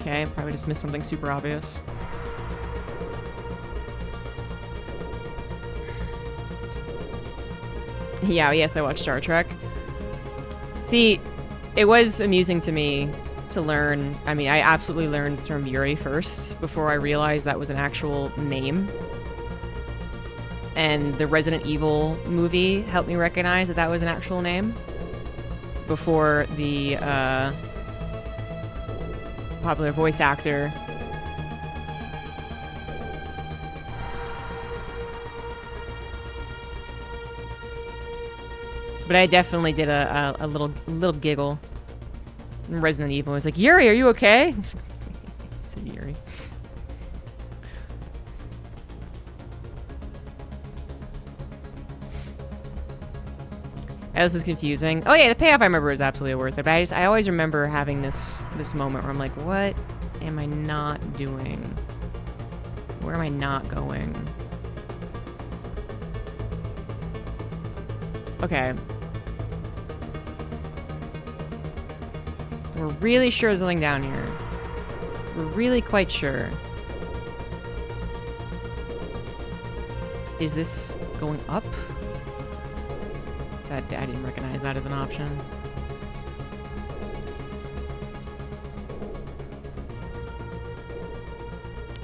Okay, probably just missed something super obvious. Yeah, yes, I watched Star Trek. See, it was amusing to me to learn. I mean, I absolutely learned the term Yuri first before I realized that was an actual name. And the Resident Evil movie helped me recognize that that was an actual name before the popular voice actor but I definitely did a little giggle. Resident Evil was like, Yuri, are you okay? I said Yuri. This is confusing. Oh yeah, the payoff I remember is absolutely worth it. But I always remember having this moment where I'm like, what am I not doing? Where am I not going? Okay. We're really sure there's something down here. We're really quite sure. Is this going up? That I didn't recognize that as an option.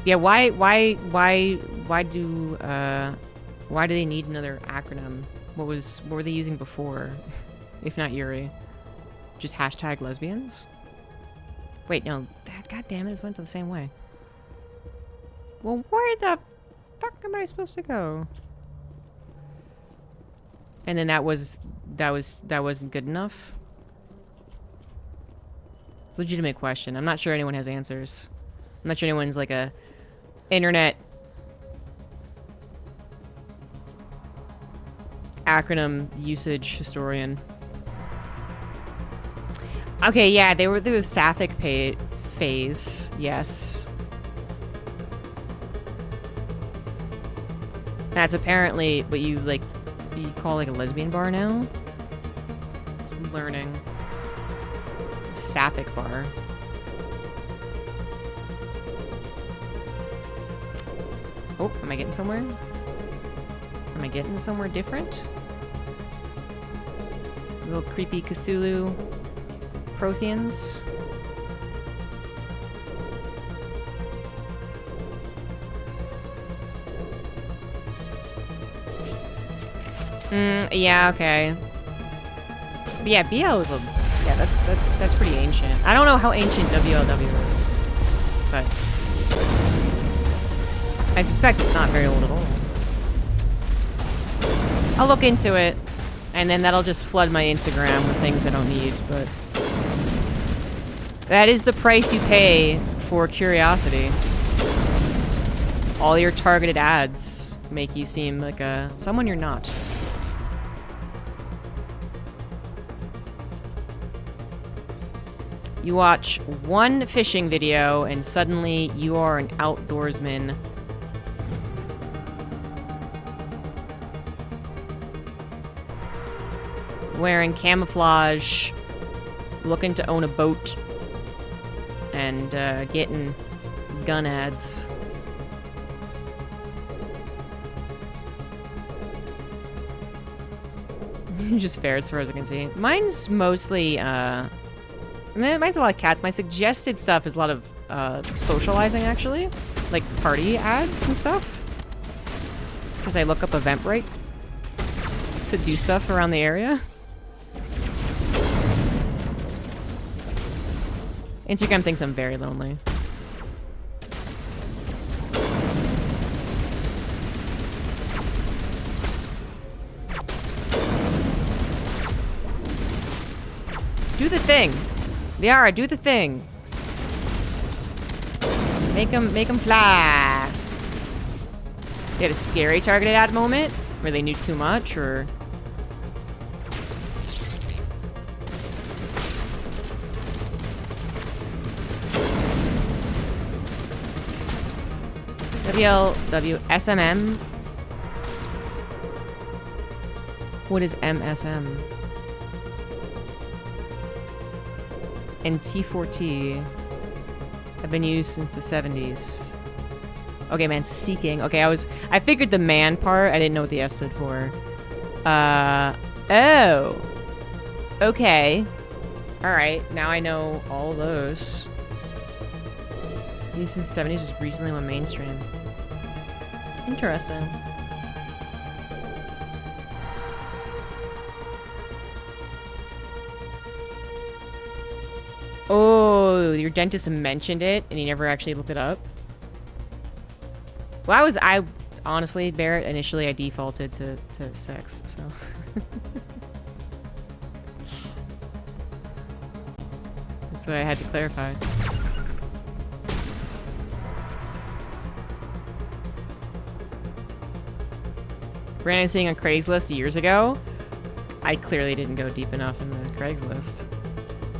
Yeah, why do they need another acronym? What were they using before? If not Yuri. Just hashtag lesbians? Wait, no. God damn it, this went the same way. Well, where the fuck am I supposed to go? And then that wasn't good enough? It's a legitimate question. I'm not sure anyone has answers. I'm not sure anyone's like a internet acronym usage historian. Okay, yeah, they were the sapphic phase, yes. That's apparently what you call like a lesbian bar now? I'm learning. Sapphic bar. Oh, am I getting somewhere? Am I getting somewhere different? Little creepy Cthulhu Protheans. Yeah, okay. But yeah, BL is that's pretty ancient. I don't know how ancient WLW is, but I suspect it's not very old at all. I'll look into it, and then that'll just flood my Instagram with things I don't need, but... that is the price you pay for curiosity. All your targeted ads make you seem like someone you're not. You watch one fishing video and suddenly you are an outdoorsman. Wearing camouflage, looking to own a boat, and getting gun ads. Just fair as far as I can see. Mine's mostly, mine's a lot of cats. My suggested stuff is a lot of socializing, actually. Like party ads and stuff. Because I look up Eventbrite to do stuff around the area. Instagram thinks I'm very lonely. Do the thing. Liara, do the thing. Make them fly. They had a scary targeted ad moment where they knew too much, or... WLWSMM. What is MSM? And T4T have been used since the 70s. Okay, man, seeking. Okay, I figured the man part. I didn't know what the S stood for. Oh. Okay. Alright, now I know all those. Used since the 70s, just recently went mainstream. Interesting. Oh, your dentist mentioned it and he never actually looked it up. Well, I honestly, Barrett, initially I defaulted to sex, so. That's what I had to clarify. Brandon seeing on Craigslist years ago. I clearly didn't go deep enough into Craigslist.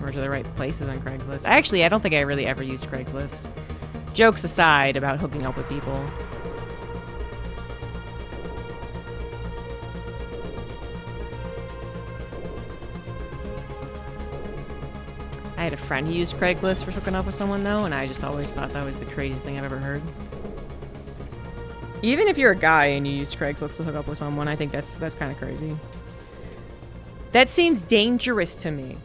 Or to the right places on Craigslist. Actually, I don't think I really ever used Craigslist. Jokes aside about hooking up with people. I had a friend who used Craigslist for hooking up with someone, though, and I just always thought that was the craziest thing I've ever heard. Even if you're a guy and you use Craigslist to hook up with someone, I think that's kind of crazy. That seems dangerous to me.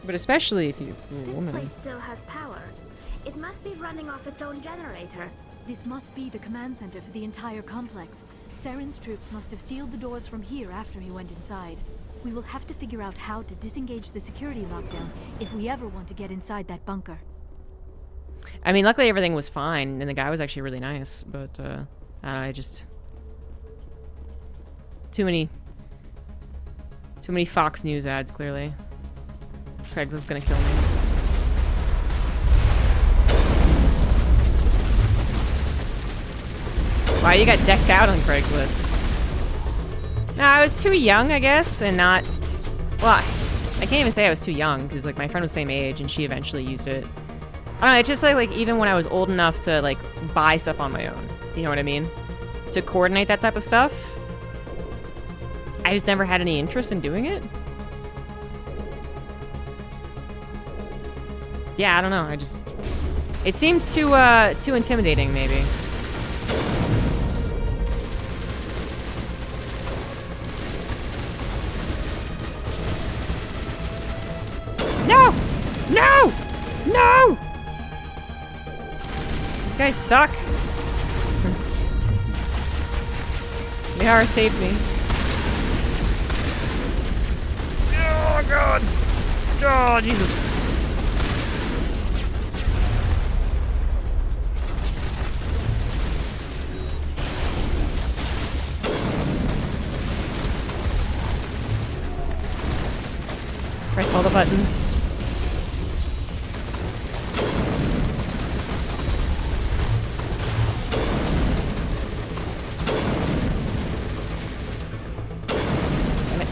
But especially if you're a woman. This place still has power. It must be running off its own generator. This must be the command center for the entire complex. Saren's troops must have sealed the doors from here after he went inside. We will have to figure out how to disengage the security lockdown if we ever want to get inside that bunker. I mean, luckily everything was fine, and the guy was actually really nice, but, I just... Too many Fox News ads, clearly. Craigslist's gonna kill me. Wow, you got decked out on Craigslist. No, I was too young, I guess, and not... Well, I can't even say I was too young, because, like, my friend was the same age, and she eventually used it. I don't know, it's just like, even when I was old enough to, like, buy stuff on my own. You know what I mean? To coordinate that type of stuff. I just never had any interest in doing it. Yeah, I don't know. I just... It seems too intimidating, maybe. No! No! No! These guys suck. Liara saved me. Oh, God. Oh, Jesus. Press all the buttons. Damn it.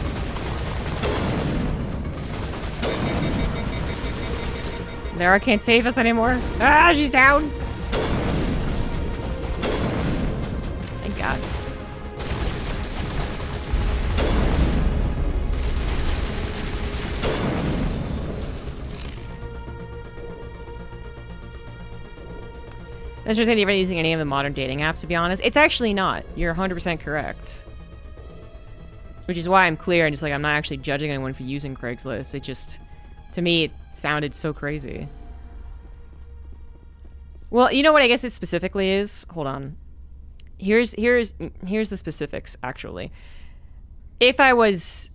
Lara can't save us anymore. Ah, she's down. Thank God. That's just even using any of the modern dating apps, to be honest. It's actually not. You're 100% correct. Which is why I'm clear and just like, I'm not actually judging anyone for using Craigslist. It just, to me, it sounded so crazy. Well, you know what I guess it specifically is? Hold on. Here's the specifics, actually. If I was,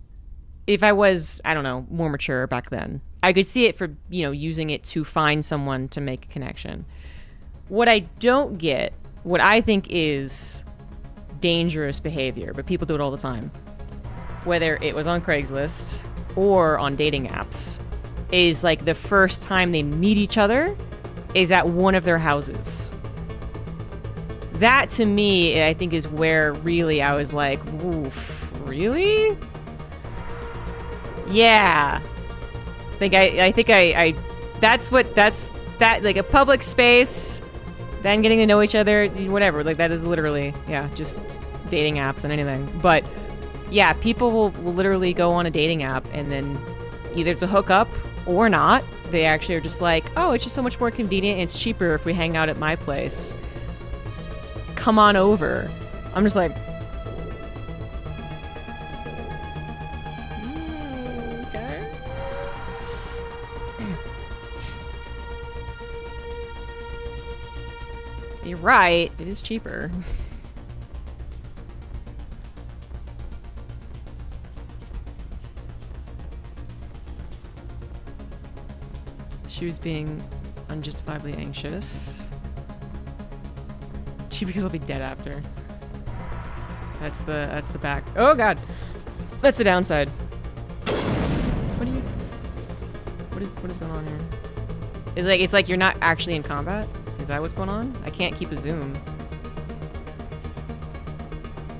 I don't know, more mature back then, I could see it for, you know, using it to find someone to make a connection. What I don't get, what I think is dangerous behavior, but people do it all the time, whether it was on Craigslist or on dating apps, is like the first time they meet each other is at one of their houses. That to me, I think, is where really I was like, oof, really? Yeah. I think that's that, like a public space, then getting to know each other, whatever. Like that is literally, yeah, just dating apps and anything. But yeah, people will literally go on a dating app and then either to hook up or not. They actually are just like, oh, it's just so much more convenient and it's cheaper if we hang out at my place. Come on over. I'm just like, okay. You're right, it is cheaper. She was being unjustifiably anxious. Because I'll be dead after. That's the back. Oh god, that's the downside. What is going on here? It's like you're not actually in combat. Is that what's going on? I can't keep a zoom.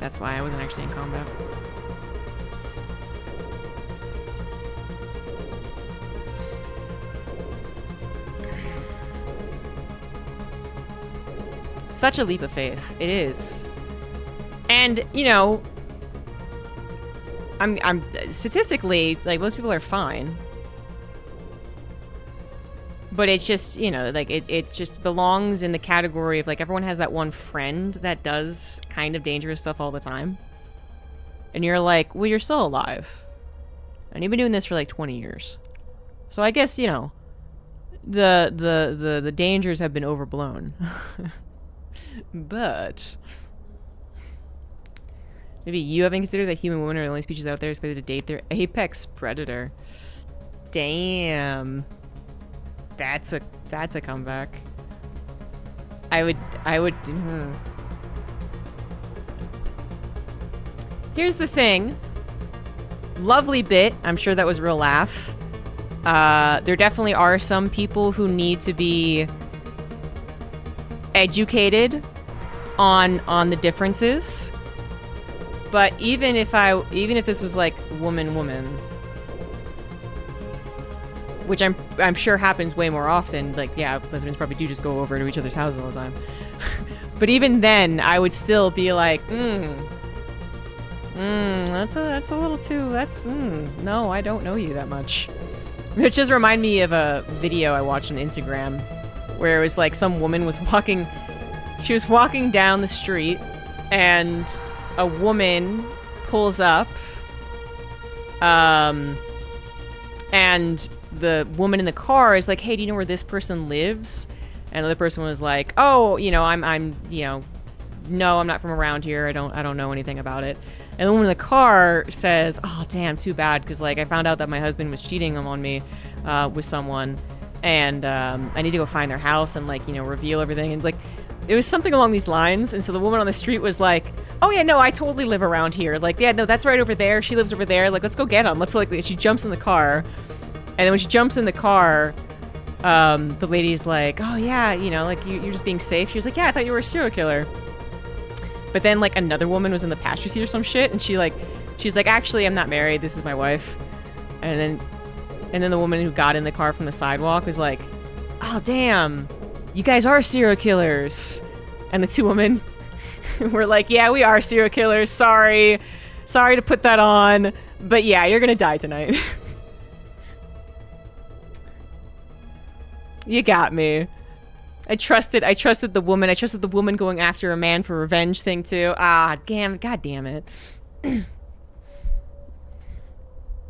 That's why I wasn't actually in combat. Such a leap of faith. It is. And, you know, I'm statistically, like, most people are fine. But it's just, you know, like, it just belongs in the category of, like, everyone has that one friend that does kind of dangerous stuff all the time. And you're like, well, you're still alive. And you've been doing this for, like, 20 years. So I guess, you know, the dangers have been overblown. But maybe you haven't considered that human women are the only species out there expected to date their apex predator. Damn. That's a comeback. I would Here's the thing. Lovely bit. I'm sure that was a real laugh. There definitely are some people who need to be educated on the differences, but even if this was like woman, which I'm sure happens way more often, like yeah, lesbians probably do just go over to each other's houses all the time. But even then, I would still be like, that's a little too. No, I don't know you that much. It just reminded me of a video I watched on Instagram, where it was like some woman was walking. She was walking down the street, and a woman pulls up, and the woman in the car is like, "Hey, do you know where this person lives?" And the other person was like, "Oh, you know, I'm, you know, no, I'm not from around here. I don't know anything about it." And the woman in the car says, "Oh, damn, too bad, because like I found out that my husband was cheating on me with someone, and I need to go find their house and like, you know, reveal everything." And like, it was something along these lines. And so the woman on the street was like, "Oh yeah, no, I totally live around here. Like, yeah, no, that's right over there. She lives over there. Like, let's go get him. Let's like." She jumps in the car, And then when she jumps in the car, the lady's like, oh yeah, you know, like you're just being safe. She was like, yeah, I thought you were a serial killer. But then like another woman was in the passenger seat or some shit, and she's like, actually, I'm not married. This is my wife. And then the woman who got in the car from the sidewalk was like, oh damn, you guys are serial killers. And the two women were like, yeah, we are serial killers. Sorry to put that on, but yeah, you're gonna die tonight. You got me. I trusted the woman. I trusted the woman going after a man for revenge thing too. Ah, god damn it. What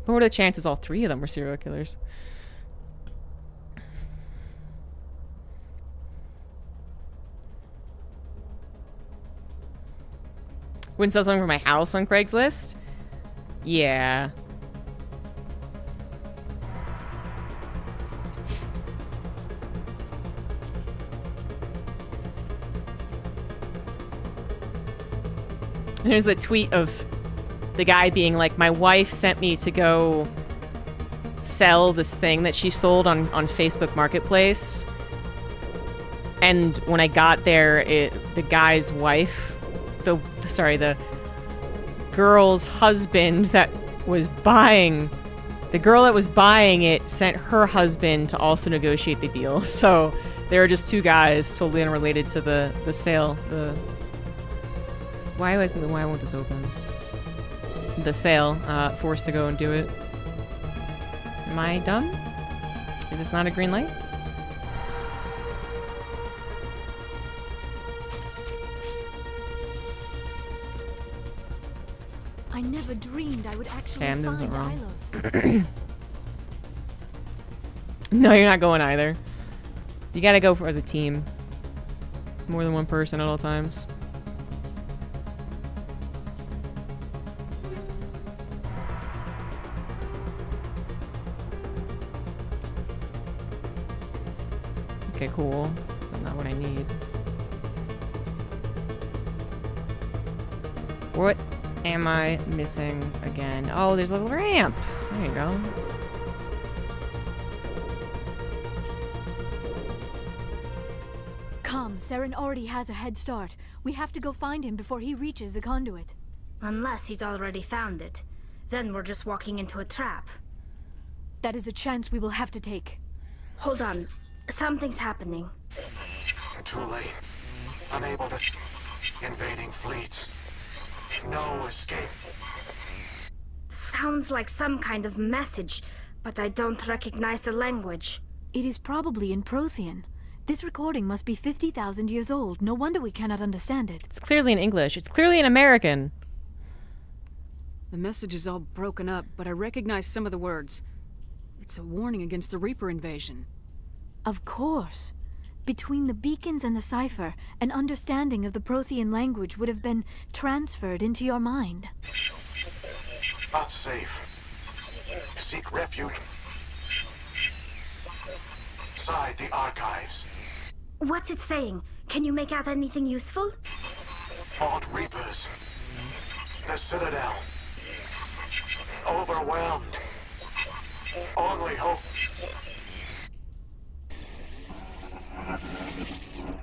were the chances all three of them were serial killers? Wouldn't sell something for my house on Craigslist? Yeah. Here's the tweet of the guy being like, my wife sent me to go sell this thing that she sold on Facebook Marketplace. And when I got there, the guy's wife, the girl's husband that was buying, the girl that was buying it sent her husband to also negotiate the deal. So there were just two guys totally unrelated to the sale. Why won't this open? The sale, forced to go and do it. Am I dumb? Is this not a green light? I never dreamed I would actually I'm doing find something wrong. Ilos. No, you're not going either. You gotta go as a team. More than one person at all times. Okay, cool. That's not what I need. What am I missing again? Oh, there's a little ramp. There you go. Come, Saren already has a head start. We have to go find him before he reaches the conduit. Unless he's already found it. Then we're just walking into a trap. That is a chance we will have to take. Hold on. Something's happening. Too late. Unable to... Invading fleets. No escape. Sounds like some kind of message, but I don't recognize the language. It is probably in Prothean. This recording must be 50,000 years old. No wonder we cannot understand it. It's clearly in English. It's clearly in American. The message is all broken up, but I recognize some of the words. It's a warning against the Reaper invasion. Of course. Between the beacons and the cipher, an understanding of the Prothean language would have been transferred into your mind. Not safe. Seek refuge inside the archives. What's it saying? Can you make out anything useful? Fought Reapers. The Citadel. Overwhelmed. Only hope.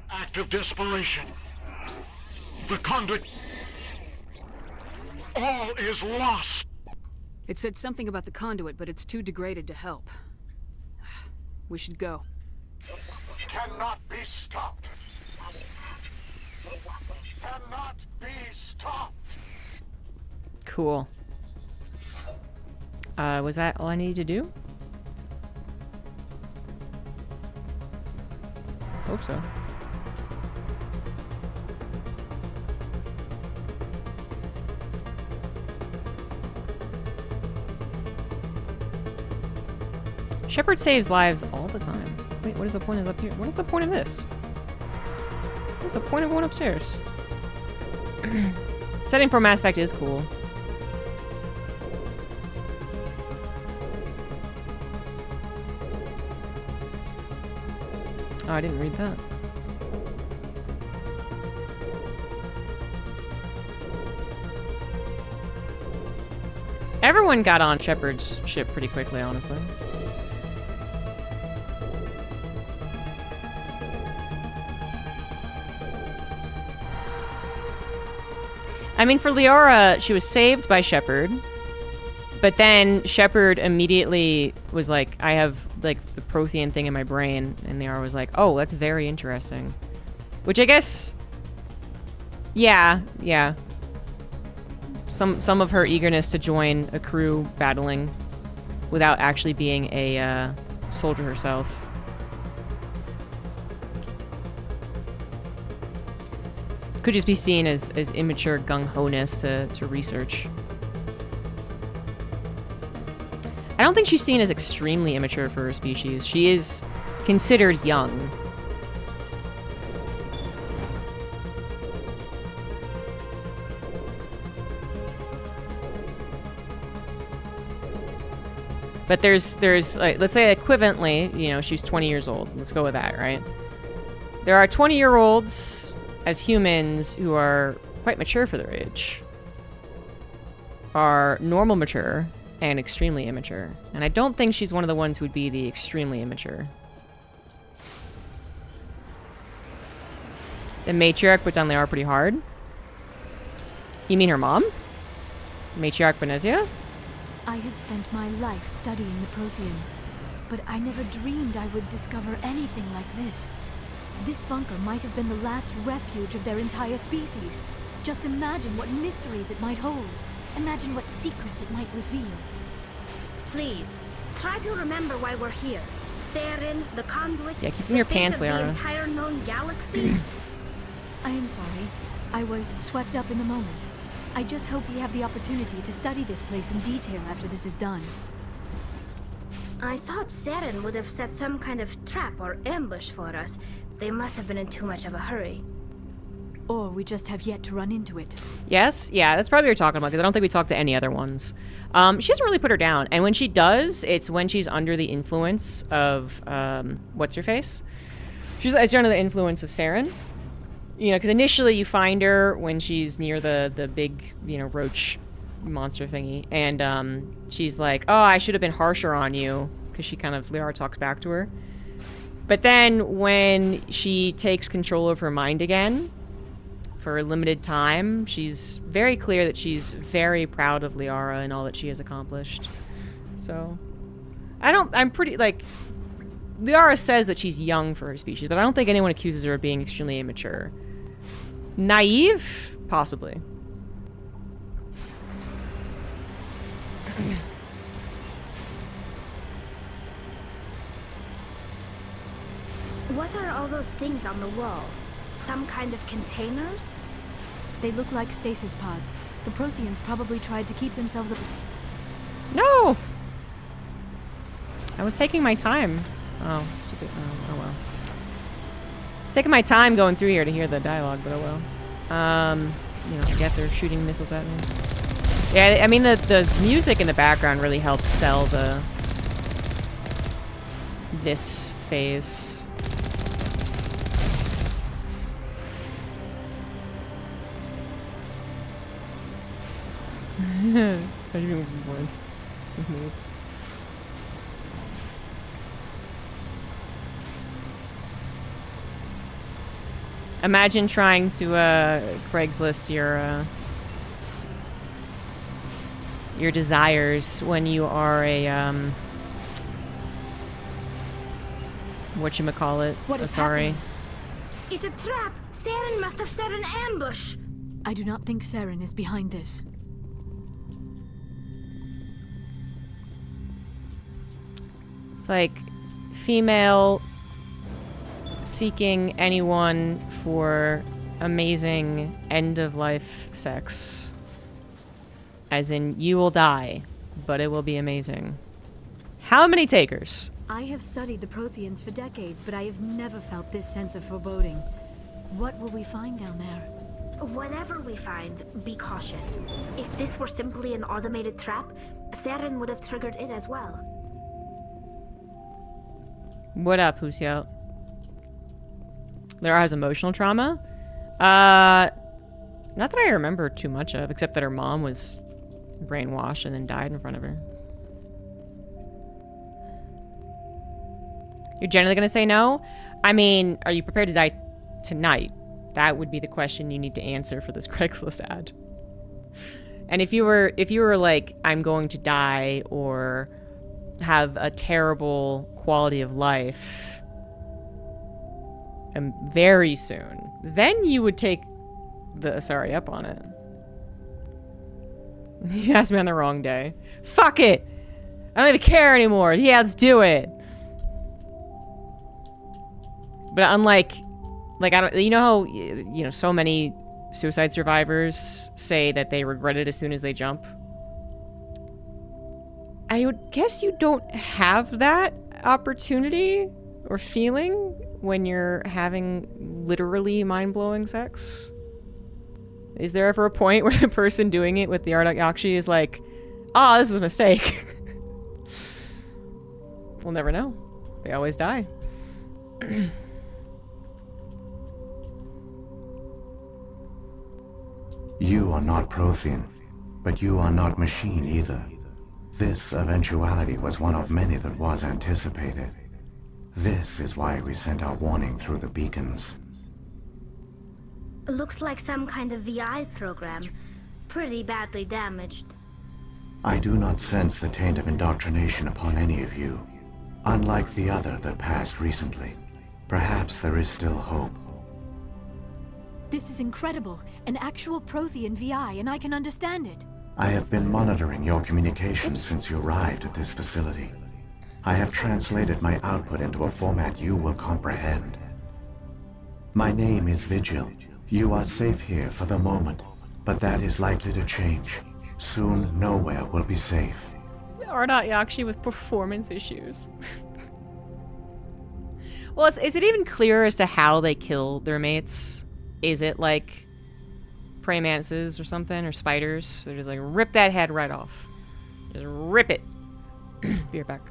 Act of desperation. The conduit. All is lost. It said something about the conduit, but it's too degraded to help. We should go. Cannot be stopped. Cannot be stopped. Cool. Was that all I needed to do? Hope so. Shepard saves lives all the time. Wait, what is the point of up here? What is the point of this? What's the point of going upstairs? Setting for Mass Effect is cool. Oh, I didn't read that. Everyone got on Shepard's ship pretty quickly, honestly. I mean, for Liara, she was saved by Shepard. But then Shepard immediately was like, I have, like, the Prothean thing in my brain. And Liara was like, oh, that's very interesting. Which I guess... Yeah. Some of her eagerness to join a crew battling without actually being a soldier herself. Could just be seen as immature gung-ho-ness to research. I don't think she's seen as extremely immature for her species. She is considered young. But there's like, let's say equivalently, you know, she's 20 years old. Let's go with that, right? There are 20-year-olds as humans who are quite mature for their age. Are normal mature and extremely immature. And I don't think she's one of the ones who would be the extremely immature. The matriarch put down Liara pretty hard. You mean her mom? Matriarch Benezia? I have spent my life studying the Protheans, but I never dreamed I would discover anything like this. This bunker might have been the last refuge of their entire species. Just imagine what mysteries it might hold. Imagine what secrets it might reveal. Please, try to remember why we're here. Saren, the conduit, yeah, keep in your pants, the Liara. entire known galaxy. I am sorry. I was swept up in the moment. I just hope we have the opportunity to study this place in detail after this is done. I thought Saren would have set some kind of trap or ambush for us. They must have been in too much of a hurry. Or we just have yet to run into it. Yes, yeah, that's probably what you're talking about, because I don't think we talked to any other ones. She doesn't really put her down, and when she does, it's when she's under the influence of, what's-her-face? She's under the influence of Saren. You know, because initially you find her when she's near the big, you know, roach monster thingy, and she's like, oh, I should have been harsher on you, because she kind of, Liara talks back to her. But then when she takes control of her mind again, for a limited time, she's very clear that she's very proud of Liara and all that she has accomplished. So, I'm pretty, like, Liara says that she's young for her species, but I don't think anyone accuses her of being extremely immature. Naive? Possibly. What are all those things on the wall? Some kind of containers? They look like stasis pods. The Protheans probably tried to keep themselves up. No! I was taking my time. Oh, stupid. Oh well. I was taking my time going through here to hear the dialogue, but oh well. You know, get they're shooting missiles at me. Yeah, I mean, the music in the background really helps sell this phase. How do you move words with moods? Imagine trying to Craigslist your desires when you are a whatchamacallit? What is sorry. happening? It's a trap! Saren must have set an ambush! I do not think Saren is behind this. It's like female seeking anyone for amazing end-of-life sex. As in, you will die, but it will be amazing. How many takers? I have studied the Protheans for decades, but I have never felt this sense of foreboding. What will we find down there? Whatever we find, be cautious. If this were simply an automated trap, Saren would have triggered it as well. What up, Husio? Liara has emotional trauma? Not that I remember too much of, except that her mom was brainwashed and then died in front of her. You're generally gonna say no? I mean, are you prepared to die tonight? That would be the question you need to answer for this Craigslist ad. And if you were like, I'm going to die or have a terrible quality of life very soon, then you would take the Asari up on it. You asked me on the wrong day. Fuck it! I don't even care anymore. Yeah, let's do it. But unlike, I don't, you know how, you know, so many suicide survivors say that they regret it as soon as they jump? I would guess you don't have that opportunity or feeling when you're having literally mind-blowing sex. Is there ever a point where the person doing it with the Artakyashi is like, oh, this was a mistake? We'll never know. They always die. You are not Prothean, but you are not machine either. This eventuality was one of many that was anticipated. This is why we sent our warning through the beacons. Looks like some kind of VI program. Pretty badly damaged. I do not sense the taint of indoctrination upon any of you. Unlike the other that passed recently. Perhaps there is still hope. This is incredible. An actual Prothean VI, and I can understand it. I have been monitoring your communications since you arrived at this facility. I have translated my output into a format you will comprehend. My name is Vigil. You are safe here for the moment, but that is likely to change. Soon, nowhere will be safe. Artakyashi with performance issues. Well, is it even clear as to how they kill their mates? Is it like praying mantises or something, or spiders? They're just like, rip that head right off. Just rip it. Be right back.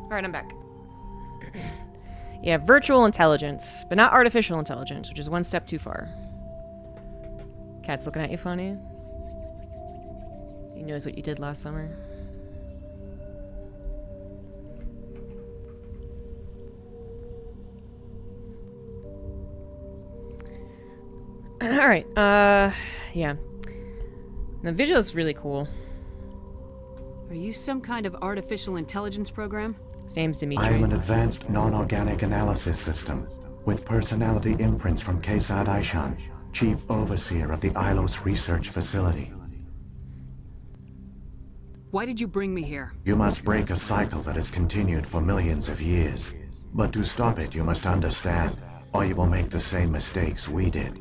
Alright, I'm back. Yeah, virtual intelligence, but not artificial intelligence, which is one step too far. Cat's looking at you funny. He knows what you did last summer. Alright, yeah. The visual is really cool. Are you some kind of artificial intelligence program? His name's Dimitri. I am an advanced non-organic analysis system with personality imprints from Kesad Aishan, Chief Overseer of the Ilos Research Facility. Why did you bring me here? You must break a cycle that has continued for millions of years. But to stop it, you must understand, or you will make the same mistakes we did.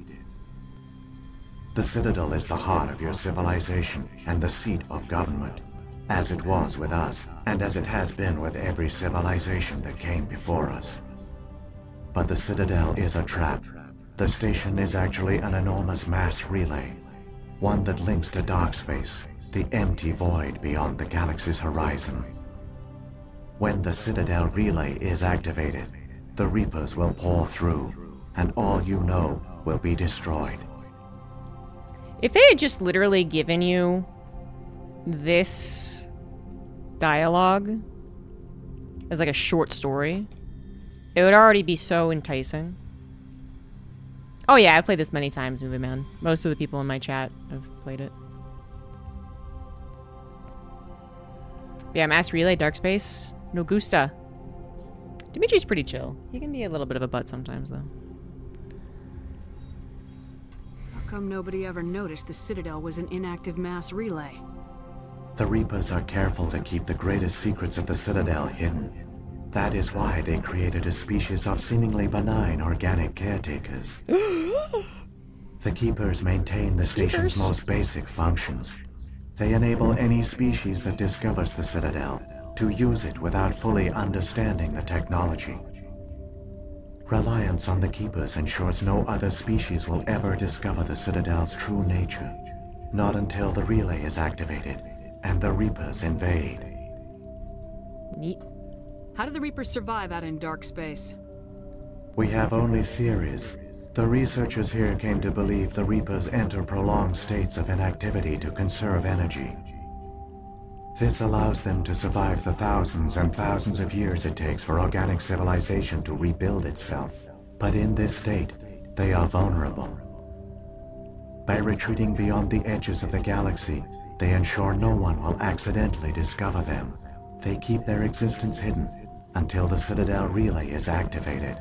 The Citadel is the heart of your civilization and the seat of government. As it was with us, and as it has been with every civilization that came before us. But the Citadel is a trap. The station is actually an enormous mass relay, one that links to dark space, the empty void beyond the galaxy's horizon. When the Citadel relay is activated, the Reapers will pour through, and all you know will be destroyed. If they had just literally given you this dialogue as like a short story, it would already be so enticing. Oh yeah, I've played this many times, Movie Man. Most of the people in my chat have played it. Yeah, Mass Relay, Dark Space, no gusta. Dimitri's pretty chill. He can be a little bit of a butt sometimes, though. How come nobody ever noticed the Citadel was an inactive mass relay? The Reapers are careful to keep the greatest secrets of the Citadel hidden. That is why they created a species of seemingly benign organic caretakers. The Keepers maintain the station's most basic functions. They enable any species that discovers the Citadel to use it without fully understanding the technology. Reliance on the Keepers ensures no other species will ever discover the Citadel's true nature. Not until the relay is activated and the Reapers invade. Neat. How do the Reapers survive out in dark space? We have only theories. The researchers here came to believe the Reapers enter prolonged states of inactivity to conserve energy. This allows them to survive the thousands and thousands of years it takes for organic civilization to rebuild itself. But in this state, they are vulnerable. By retreating beyond the edges of the galaxy, they ensure no one will accidentally discover them. They keep their existence hidden until the Citadel relay is activated.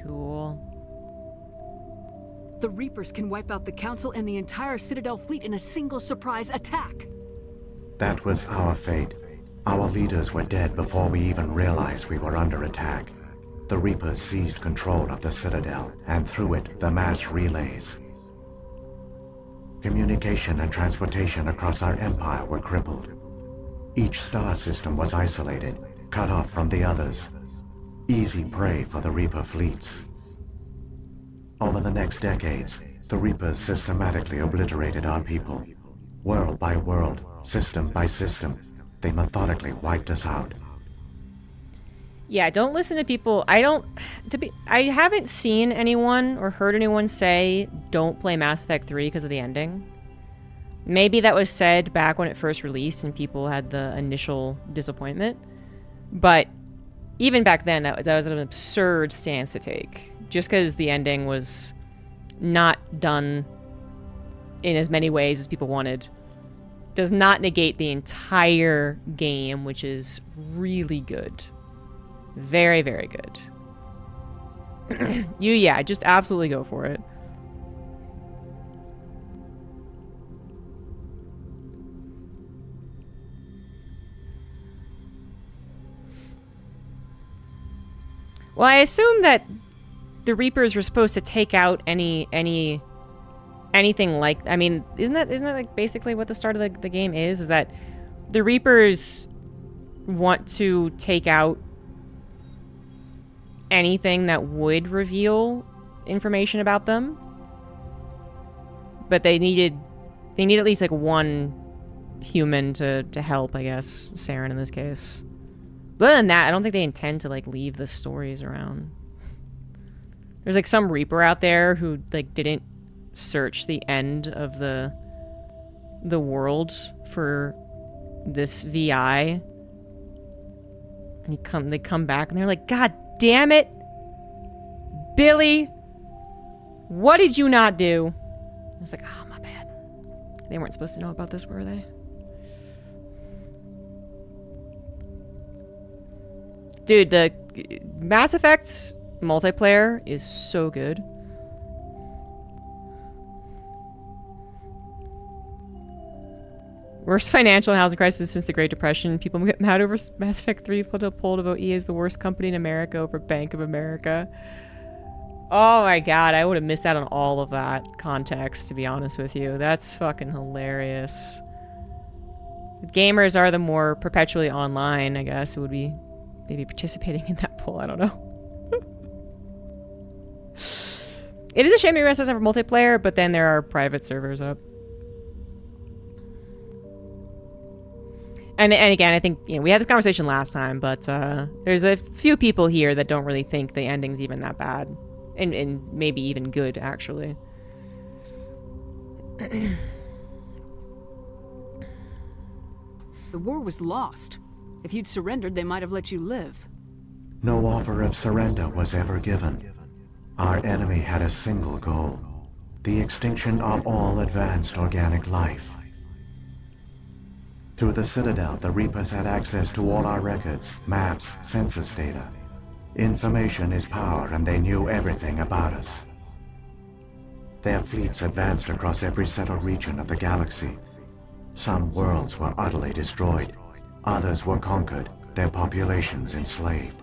Cool. The Reapers can wipe out the Council and the entire Citadel fleet in a single surprise attack. That was our fate. Our leaders were dead before we even realized we were under attack. The Reapers seized control of the Citadel, and through it, the mass relays. Communication and transportation across our empire were crippled. Each star system was isolated, cut off from the others. Easy prey for the Reaper fleets. Over the next decades, the Reapers systematically obliterated our people. World by world, system by system, they methodically wiped us out. Yeah, don't listen to people. I haven't seen anyone or heard anyone say don't play Mass Effect 3 because of the ending. Maybe that was said back when it first released and people had the initial disappointment. But even back then, that was an absurd stance to take. Just because the ending was not done in as many ways as people wanted does not negate the entire game, which is really good. Very, very good. Yeah, just absolutely go for it. Well, I assume that the Reapers were supposed to take out anything like... I mean, isn't that like basically what the start of the game is? Is that the Reapers want to take out anything that would reveal information about them, but they need at least like one human to help, I guess, Saren in this case. But other than that, I don't think they intend to like leave the stories around. There's like some Reaper out there who like didn't search the end of the world for this VI, and they come back and they're like, God damn it, Billy, what did you not do? I was like, oh, my bad. They weren't supposed to know about this, were they? Dude, the Mass Effect multiplayer is so good. Worst financial and housing crisis since the Great Depression. People get mad over Mass Effect 3 flipped a poll to vote EA as the worst company in America over Bank of America. Oh my god, I would have missed out on all of that context, to be honest with you. That's fucking hilarious. Gamers are the more perpetually online, I guess, who would be maybe participating in that poll. I don't know. It is a shame US doesn't have multiplayer, but then there are private servers up. And again, I think, you know, we had this conversation last time, but there's a few people here that don't really think the ending's even that bad. And maybe even good, actually. The war was lost. If you'd surrendered, they might have let you live. No offer of surrender was ever given. Our enemy had a single goal: the extinction of all advanced organic life. Through the Citadel, the Reapers had access to all our records, maps, census data. Information is power, and they knew everything about us. Their fleets advanced across every settled region of the galaxy. Some worlds were utterly destroyed. Others were conquered, their populations enslaved.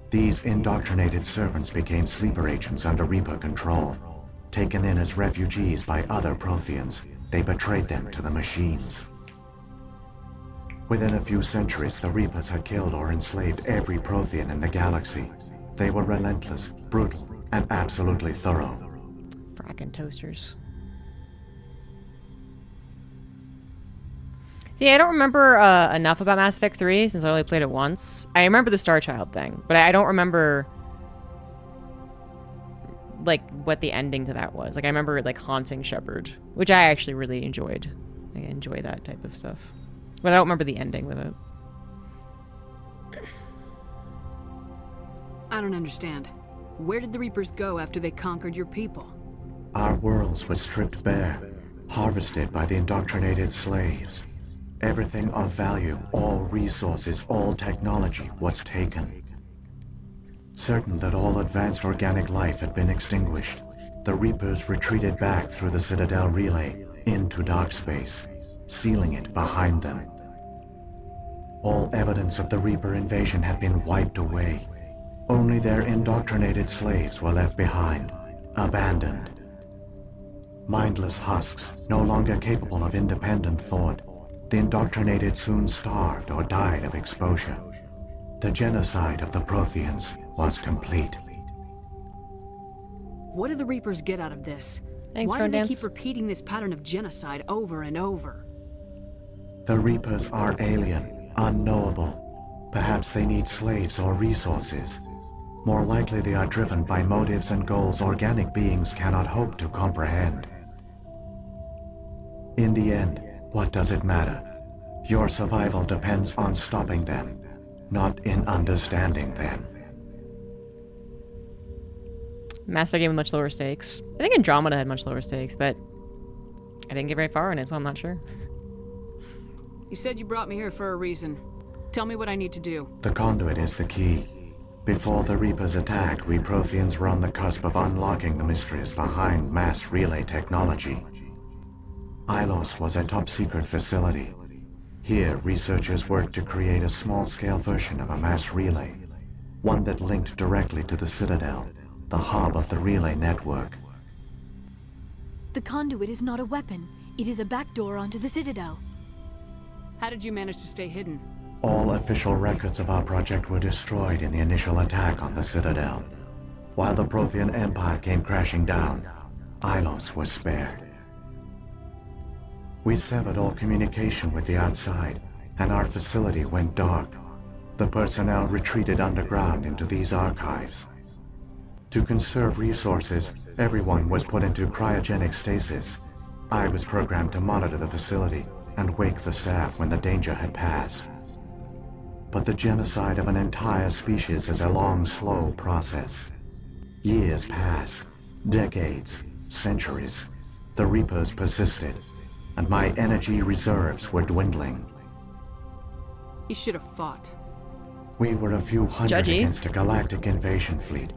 These indoctrinated servants became sleeper agents under Reaper control. Taken in as refugees by other Protheans, they betrayed them to the machines. Within a few centuries, the Reapers had killed or enslaved every Prothean in the galaxy. They were relentless, brutal, and absolutely thorough. Fracking toasters. See, I don't remember enough about Mass Effect 3 since I only played it once. I remember the Star Child thing, but I don't remember like what the ending to that was. Like I remember like haunting Shepard, which I actually really enjoyed. I enjoy that type of stuff, but I don't remember the ending with it. I don't understand. Where did the Reapers go after they conquered your people? Our worlds were stripped bare, harvested by the indoctrinated slaves. Everything of value, all resources, all technology was taken. Certain that all advanced organic life had been extinguished, the Reapers retreated back through the Citadel relay into dark space, sealing it behind them. All evidence of the Reaper invasion had been wiped away. Only their indoctrinated slaves were left behind, abandoned. Mindless husks, no longer capable of independent thought, the indoctrinated soon starved or died of exposure. The genocide of the Protheans was complete. What do the Reapers get out of this? Thanks, Why do they Dance. keep repeating this pattern of genocide over and over? The Reapers are alien, unknowable. Perhaps they need slaves or resources. More likely they are driven by motives and goals organic beings cannot hope to comprehend. In the end, what does it matter? Your survival depends on stopping them, not in understanding them. Mass Effect game with much lower stakes. I think Andromeda had much lower stakes, but I didn't get very far in it, so I'm not sure. You said you brought me here for a reason. Tell me what I need to do. The conduit is the key. Before the Reapers attacked, we Protheans were on the cusp of unlocking the mysteries behind mass relay technology. Ilos was a top-secret facility. Here, researchers worked to create a small-scale version of a mass relay, one that linked directly to the Citadel, the hub of the relay network. The conduit is not a weapon. It is a backdoor onto the Citadel. How did you manage to stay hidden? All official records of our project were destroyed in the initial attack on the Citadel. While the Prothean Empire came crashing down, Ilos was spared. We severed all communication with the outside, and our facility went dark. The personnel retreated underground into these archives. To conserve resources, everyone was put into cryogenic stasis. I was programmed to monitor the facility and wake the staff when the danger had passed. But the genocide of an entire species is a long, slow process. Years passed, decades, centuries. The Reapers persisted, and my energy reserves were dwindling. You should have fought. We were a few hundred Judgy. against a galactic invasion fleet.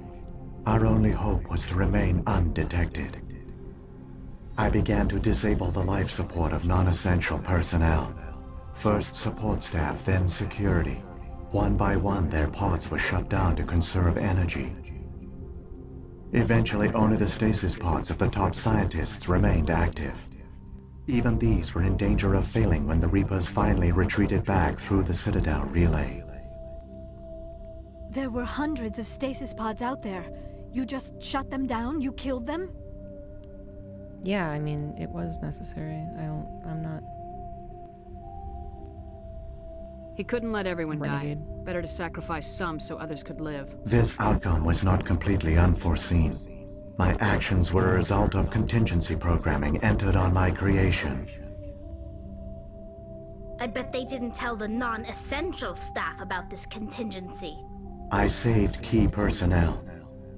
Our only hope was to remain undetected. I began to disable the life support of non-essential personnel. First support staff, then security. One by one, their pods were shut down to conserve energy. Eventually, only the stasis pods of the top scientists remained active. Even these were in danger of failing when the Reapers finally retreated back through the Citadel relay. There were hundreds of stasis pods out there. You just shut them down? You killed them? Yeah, I mean, it was necessary. I'm not... He couldn't let everyone Renegade. die. Better to sacrifice some so others could live. This outcome was not completely unforeseen. My actions were a result of contingency programming entered on my creation. I bet they didn't tell the non-essential staff about this contingency. I saved key personnel.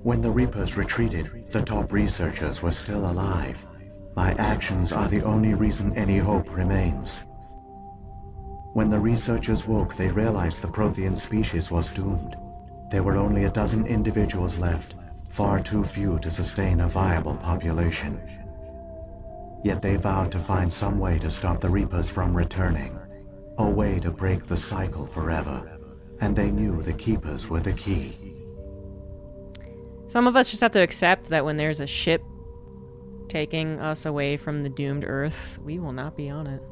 When the Reapers retreated, the top researchers were still alive. My actions are the only reason any hope remains. When the researchers woke, they realized the Prothean species was doomed. There were only a dozen individuals left, far too few to sustain a viable population. Yet they vowed to find some way to stop the Reapers from returning, a way to break the cycle forever. And they knew the Keepers were the key. Some of us just have to accept that when there's a ship taking us away from the doomed Earth, we will not be on it.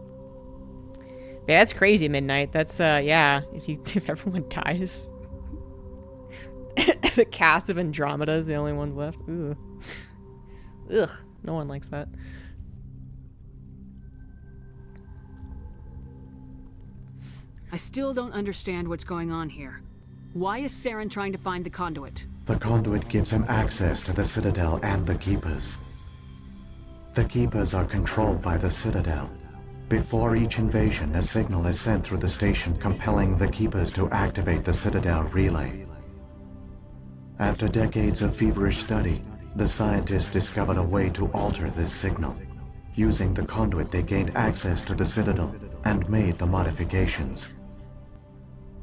But yeah, that's crazy, Midnight. That's, yeah, if everyone dies. The cast of Andromeda is the only ones left. Ugh. Ugh, no one likes that. I still don't understand what's going on here. Why is Saren trying to find the conduit? The conduit gives him access to the Citadel and the Keepers. The Keepers are controlled by the Citadel. Before each invasion, a signal is sent through the station compelling the Keepers to activate the Citadel relay. After decades of feverish study, the scientists discovered a way to alter this signal. Using the conduit, they gained access to the Citadel and made the modifications.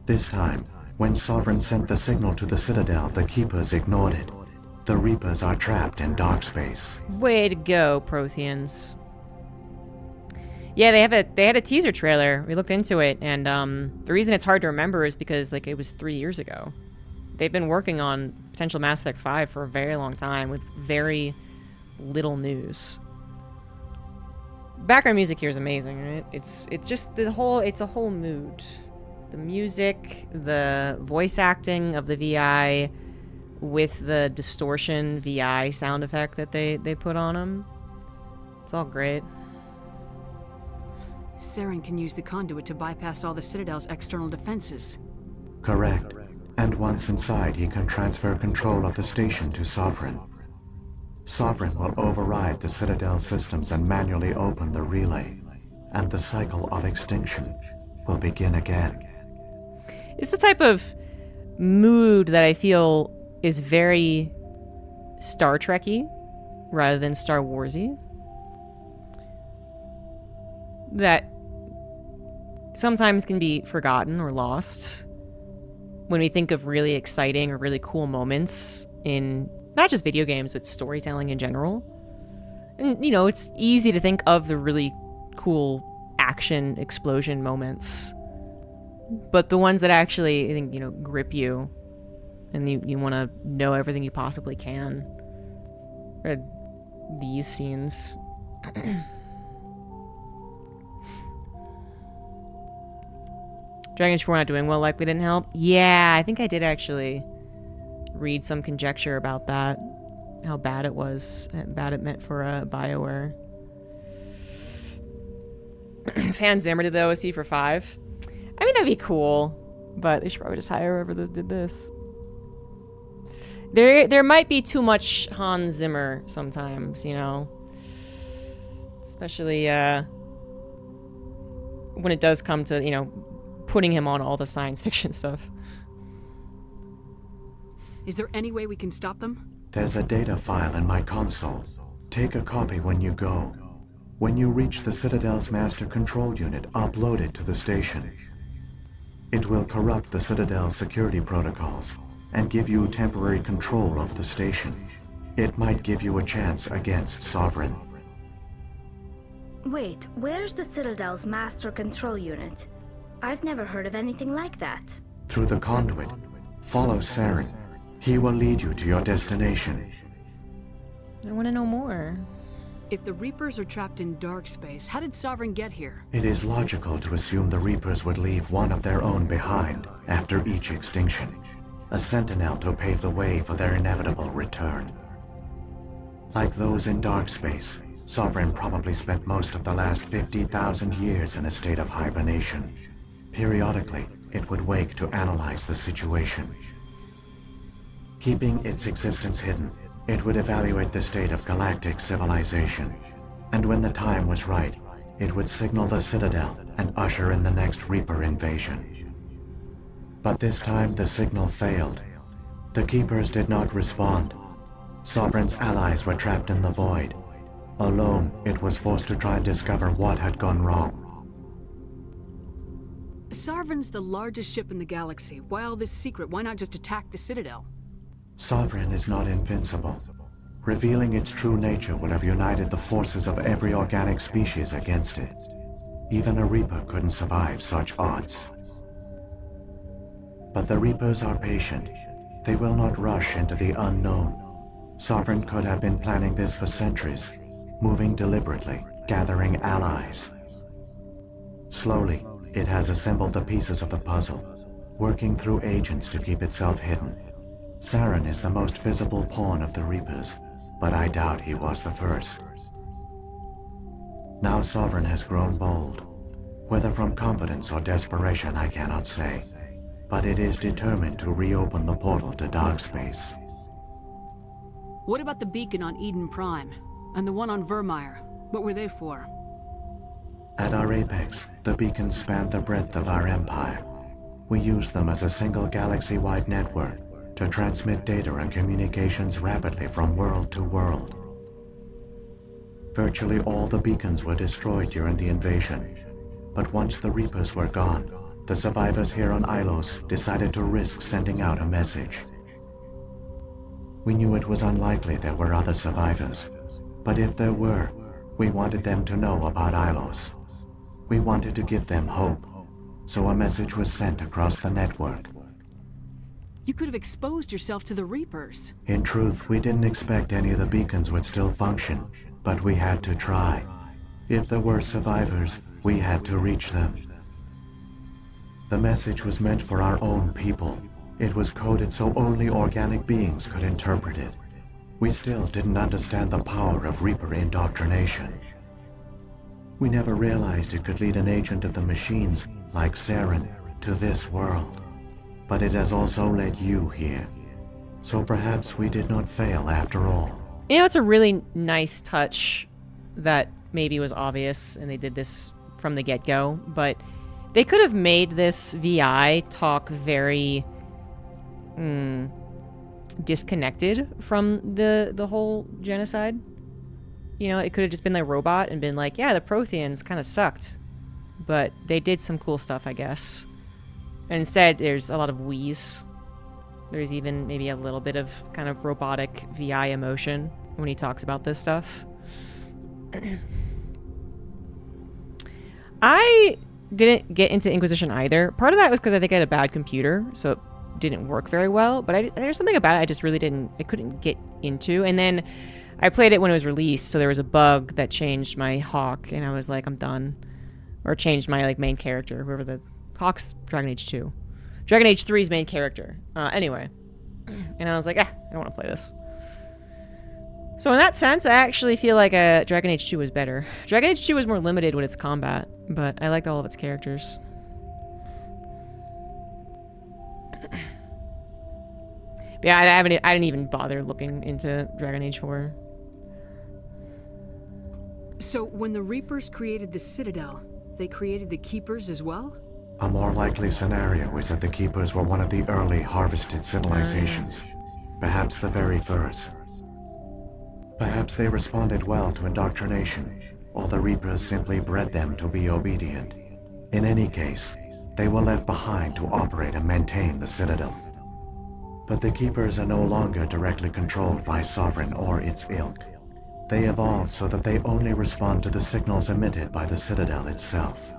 This time, when Sovereign sent the signal to the Citadel, the Keepers ignored it. The Reapers are trapped in dark space. Way to go, Protheans. Yeah, they had a teaser trailer. We looked into it, and the reason it's hard to remember is because like it was 3 years ago. They've been working on potential Mass Effect 5 for a very long time with very little news. Background music here is amazing, right? It's just it's a whole mood. The music, the voice acting of the VI with the distortion VI sound effect that they put on them. It's all great. Saren can use the conduit to bypass all the Citadel's external defenses. Correct. And once inside, he can transfer control of the station to Sovereign. Sovereign will override the Citadel systems and manually open the relay, and the cycle of extinction will begin again. It's the type of mood that I feel is very Star Trek-y rather than Star Wars-y. That sometimes can be forgotten or lost when we think of really exciting or really cool moments in not just video games, but storytelling in general. And, you know, it's easy to think of the really cool action explosion moments. But the ones that actually, I think, you know, grip you and you want to know everything you possibly can are these scenes. Dragon's 4 not doing well likely didn't help. Yeah, I think I did actually read some conjecture about that. How bad it was. How bad it meant for BioWare. Fan Zimmer did the OST for 5. I mean, that'd be cool, but they should probably just hire whoever did this. There might be too much Hans Zimmer sometimes, you know? Especially when it does come to, you know, putting him on all the science fiction stuff. Is there any way we can stop them? There's a data file in my console. Take a copy when you go. When you reach the Citadel's master control unit, upload it to the station. It will corrupt the Citadel's security protocols and give you temporary control of the station. It might give you a chance against Sovereign. Wait, where's the Citadel's master control unit? I've never heard of anything like that. Through the conduit, follow Saren. He will lead you to your destination. I want to know more. If the Reapers are trapped in dark space, how did Sovereign get here? It is logical to assume the Reapers would leave one of their own behind after each extinction. A sentinel to pave the way for their inevitable return. Like those in dark space, Sovereign probably spent most of the last 50,000 years in a state of hibernation. Periodically, it would wake to analyze the situation. Keeping its existence hidden, it would evaluate the state of galactic civilization. And when the time was right, it would signal the Citadel and usher in the next Reaper invasion. But this time the signal failed. The Keepers did not respond, Sovereign's allies were trapped in the void. Alone, it was forced to try and discover what had gone wrong. Sovereign's the largest ship in the galaxy. Why all this secret? Why not just attack the Citadel? Sovereign is not invincible. Revealing its true nature would have united the forces of every organic species against it. Even a Reaper couldn't survive such odds. But the Reapers are patient. They will not rush into the unknown. Sovereign could have been planning this for centuries, moving deliberately, gathering allies. Slowly, it has assembled the pieces of the puzzle, working through agents to keep itself hidden. Saren is the most visible pawn of the Reapers, but I doubt he was the first. Now Sovereign has grown bold. Whether from confidence or desperation, I cannot say. But it is determined to reopen the portal to dark space. What about the beacon on Eden Prime? And the one on Vermeer? What were they for? At our apex, the beacons span the breadth of our empire. We use them as a single galaxy-wide network to transmit data and communications rapidly from world to world. Virtually all the beacons were destroyed during the invasion, but once the Reapers were gone, the survivors here on Ilos decided to risk sending out a message. We knew it was unlikely there were other survivors, but if there were, we wanted them to know about Ilos. We wanted to give them hope, so a message was sent across the network. You could have exposed yourself to the Reapers. In truth, we didn't expect any of the beacons would still function, but we had to try. If there were survivors, we had to reach them. The message was meant for our own people. It was coded so only organic beings could interpret it. We still didn't understand the power of Reaper indoctrination. We never realized it could lead an agent of the machines, like Saren, to this world. But it has also led you here. So perhaps we did not fail after all. You know, it's a really nice touch that maybe was obvious, and they did this from the get-go, but they could have made this VI talk very disconnected from the whole genocide. You know, it could have just been like robot and been like, yeah, the Protheans kind of sucked, but they did some cool stuff, I guess. And instead, there's a lot of wheeze. There's even maybe a little bit of kind of robotic VI emotion when he talks about this stuff. I didn't get into Inquisition either. Part of that was because I think I had a bad computer, so it didn't work very well. But there's something about it I just really I couldn't get into. And then I played it when it was released, so there was a bug that changed my Hawk, and I was like, I'm done. Or changed my like main character, whoever the Hawk's Dragon Age 2. Dragon Age 3's main character. Anyway. And I was like, I don't want to play this. So in that sense, I actually feel like Dragon Age 2 was better. Dragon Age 2 was more limited with its combat, but I liked all of its characters. But yeah, I didn't even bother looking into Dragon Age 4. So when the Reapers created the Citadel, they created the Keepers as well? A more likely scenario is that the Keepers were one of the early harvested civilizations, perhaps the very first. Perhaps they responded well to indoctrination, or the Reapers simply bred them to be obedient. In any case, they were left behind to operate and maintain the Citadel. But the Keepers are no longer directly controlled by Sovereign or its ilk. They evolved so that they only respond to the signals emitted by the Citadel itself.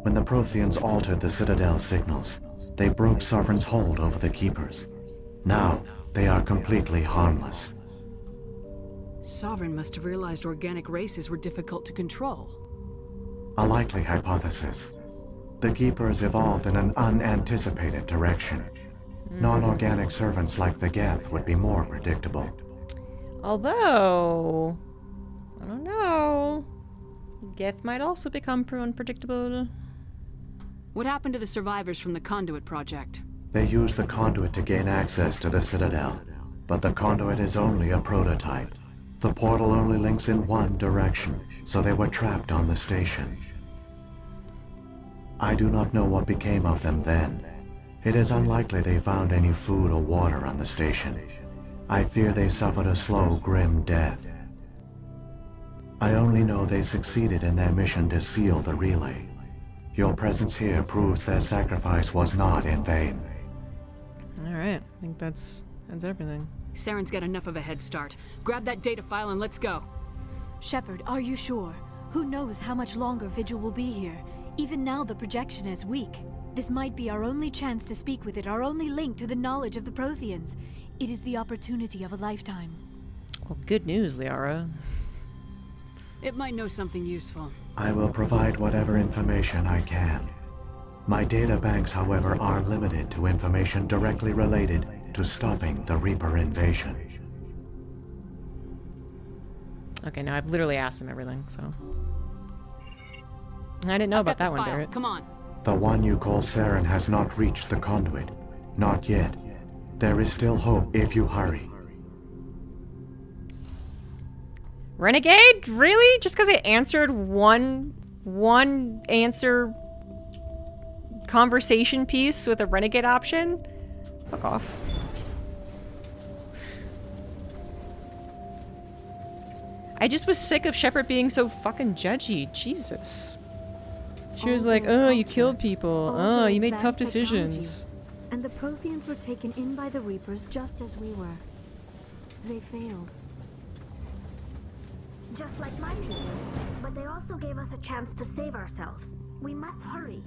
When the Protheans altered the Citadel's signals, they broke Sovereign's hold over the Keepers. Now, they are completely harmless. Sovereign must have realized organic races were difficult to control. A likely hypothesis. The Keepers evolved in an unanticipated direction. Non-organic servants like the Geth would be more predictable. Although, I don't know. Geth might also become unpredictable. What happened to the survivors from the Conduit project? They used the Conduit to gain access to the Citadel, but the Conduit is only a prototype. The portal only links in one direction, so they were trapped on the station. I do not know what became of them then. It is unlikely they found any food or water on the station. I fear they suffered a slow, grim death. I only know they succeeded in their mission to seal the relay. Your presence here proves their sacrifice was not in vain. Alright, I think that's everything. Saren's got enough of a head start. Grab that data file and let's go. Shepard, are you sure? Who knows how much longer Vigil will be here? Even now the projection is weak. This might be our only chance to speak with it, our only link to the knowledge of the Protheans. It is the opportunity of a lifetime. Well, good news, Liara. It might know something useful. I will provide whatever information I can. My data banks, however, are limited to information directly related to stopping the Reaper invasion. Okay, now I've literally asked him everything, so... I didn't know about that one, Barrett. Come on. The one you call Saren has not reached the conduit. Not yet. There is still hope if you hurry. Renegade? Really? Just because it answered one answer conversation piece with a renegade option? Fuck off. I just was sick of Shepard being so fucking judgy. Jesus. She was like, oh, you killed people. Oh, you made tough decisions. And the Protheans were taken in by the Reapers just as we were. They failed. Just like my people. But they also gave us a chance to save ourselves. We must hurry.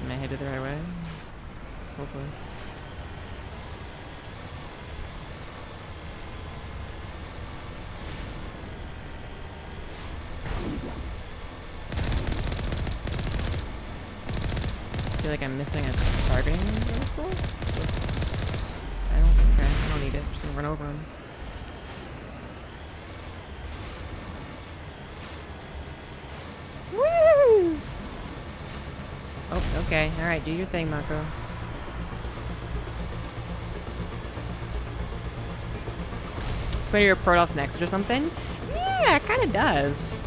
Am I headed the right way? Hopefully. I feel like I'm missing a targeting rifle. I don't need it. I'm just gonna run over him. Woo! Oh, okay. Alright, do your thing, Mako. So your Protoss Nexus or something? Yeah, it kinda does.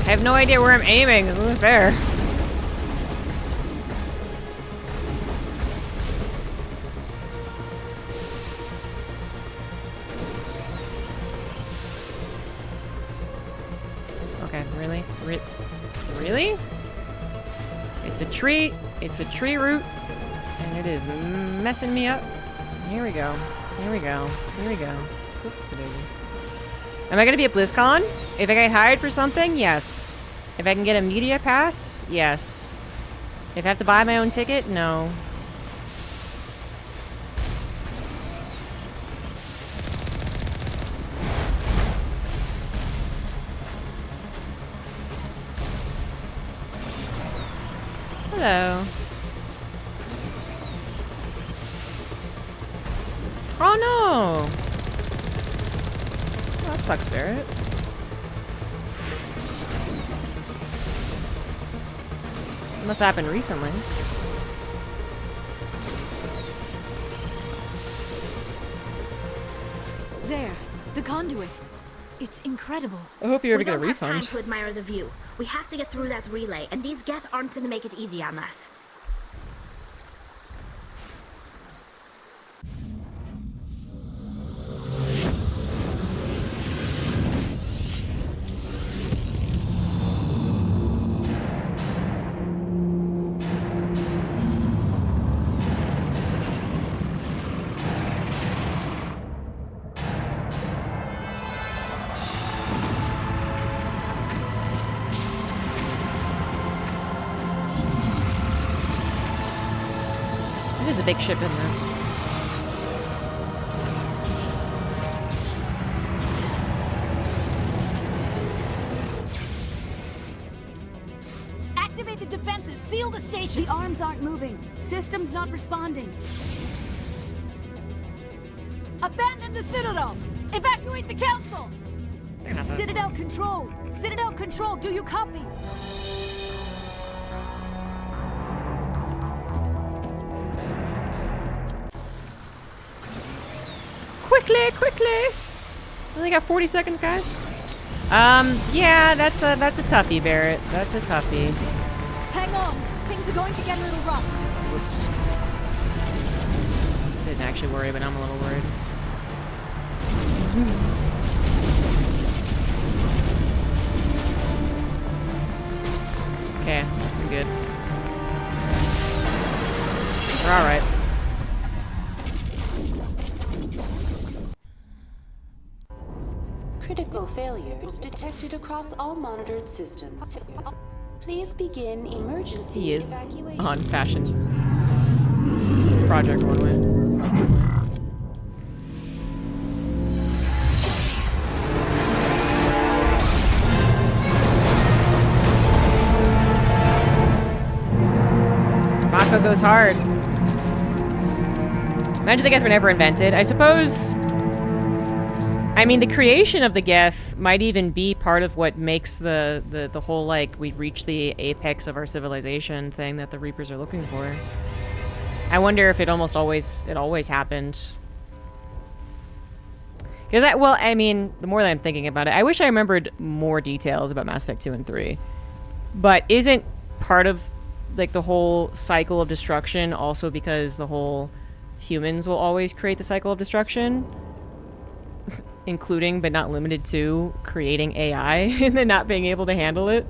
I have no idea where I'm aiming. This isn't fair. Okay, really? Really? It's a tree. It's a tree root. And it is messing me up. Here we go. Here we go. Here we go. Oops, baby. Am I gonna be at BlizzCon? If I get hired for something, yes. If I can get a media pass, yes. If I have to buy my own ticket, no. Hello. Oh no! Oh, that sucks, Barrett. It must have happened recently. There, the conduit. It's incredible. I hope you ever get a We don't have refund. time to admire the view. We have to get through that relay, and these Geth aren't going to make it easy on us. There's a big ship in there. Activate the defenses! Seal the station! The arms aren't moving. Systems not responding. Abandon the Citadel! Evacuate the Council! Citadel Control! Citadel Control, do you copy? Quickly, quickly! We only got 40 seconds, guys. Yeah, that's a toughie, Barrett. That's a toughie. Hang on. Things are going to get a little rough. Whoops. Didn't actually worry, but I'm a little worried. Okay, we're good. We're alright. Critical failures detected across all monitored systems. Please begin emergency He is evacuation. on fashion. Project Runway. Mako goes hard. Imagine the Geth were never invented. I suppose... I mean, the creation of the Geth might even be part of what makes the whole, like, we've reached the apex of our civilization thing that the Reapers are looking for. I wonder if it always happened. Because, well, I mean, the more that I'm thinking about it, I wish I remembered more details about Mass Effect 2 and 3. But isn't part of, like, the whole cycle of destruction also because the whole humans will always create the cycle of destruction? Including, but not limited to, creating AI and then not being able to handle it.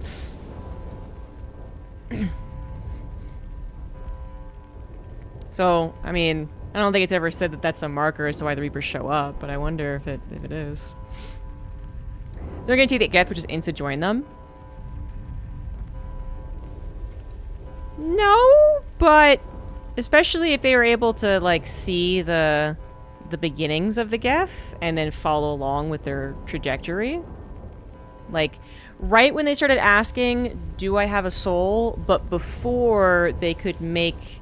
So, I mean, I don't think it's ever said that that's a marker as to why the Reapers show up, but I wonder if it is. So we're going to take the Geth, which is in to join them. No, but especially if they were able to, like, see the beginnings of the Geth and then follow along with their trajectory. Like, right when they started asking, do I have a soul? But before they could make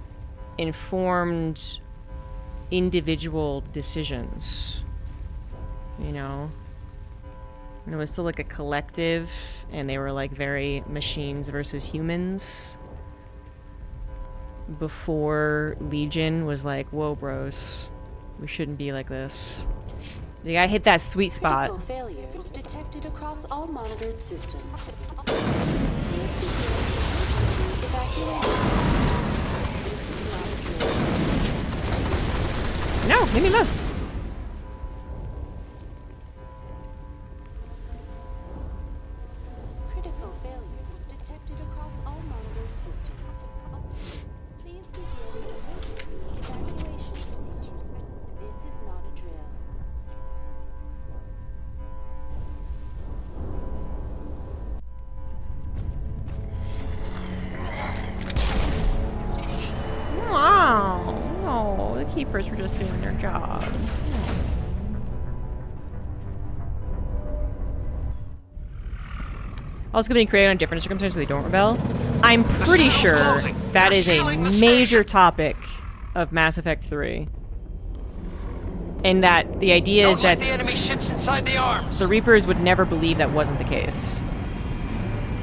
informed individual decisions. You know? And it was still like a collective, and they were like very machines versus humans. Before Legion was like, whoa, bros. We shouldn't be like this. You gotta hit that sweet spot. Critical failures detected across all monitored systems. No, leave me alone. Critical failures detected across all monitored systems. Please begin emergency evacuation procedures. This is not a drill. Wow. No, the Keepers were just doing their job. Also being created under different circumstances where they don't rebel. I'm pretty sure that is a major topic of Mass Effect 3. And that the idea is that the enemy ships inside the arms. the Reapers would never believe that wasn't the case.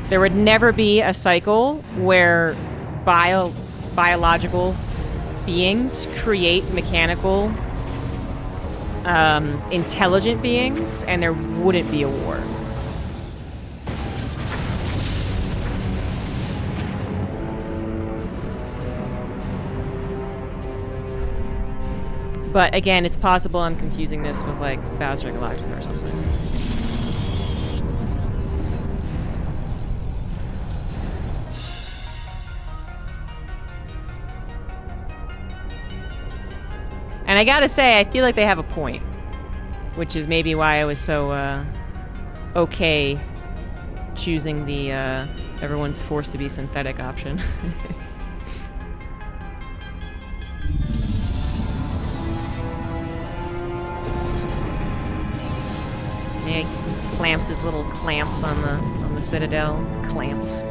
There would never be a cycle where biological beings create mechanical, intelligent beings, and there wouldn't be a war. But again, it's possible I'm confusing this with like Battlestar Galactica or something. And I gotta say, I feel like they have a point. Which is maybe why I was so, okay choosing the, everyone's forced to be synthetic option. Yeah, he clamps his little clamps on the Citadel. Clamps.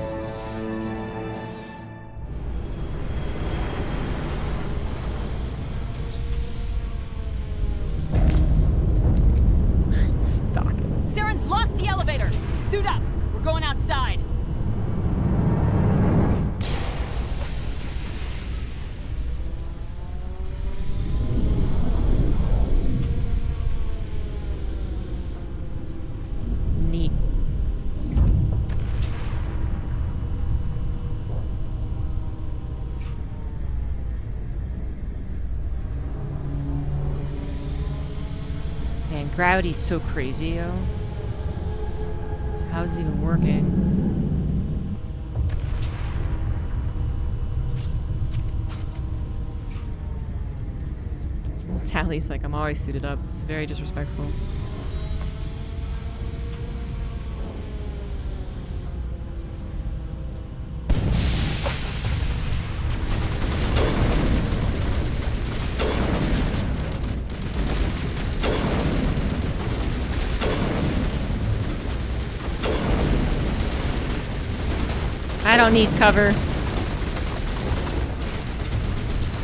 Saren's locked the elevator! Suit up! We're going outside! Gravity's so crazy, yo. How's it even working? Tally's like, I'm always suited up. It's very disrespectful. I don't need cover.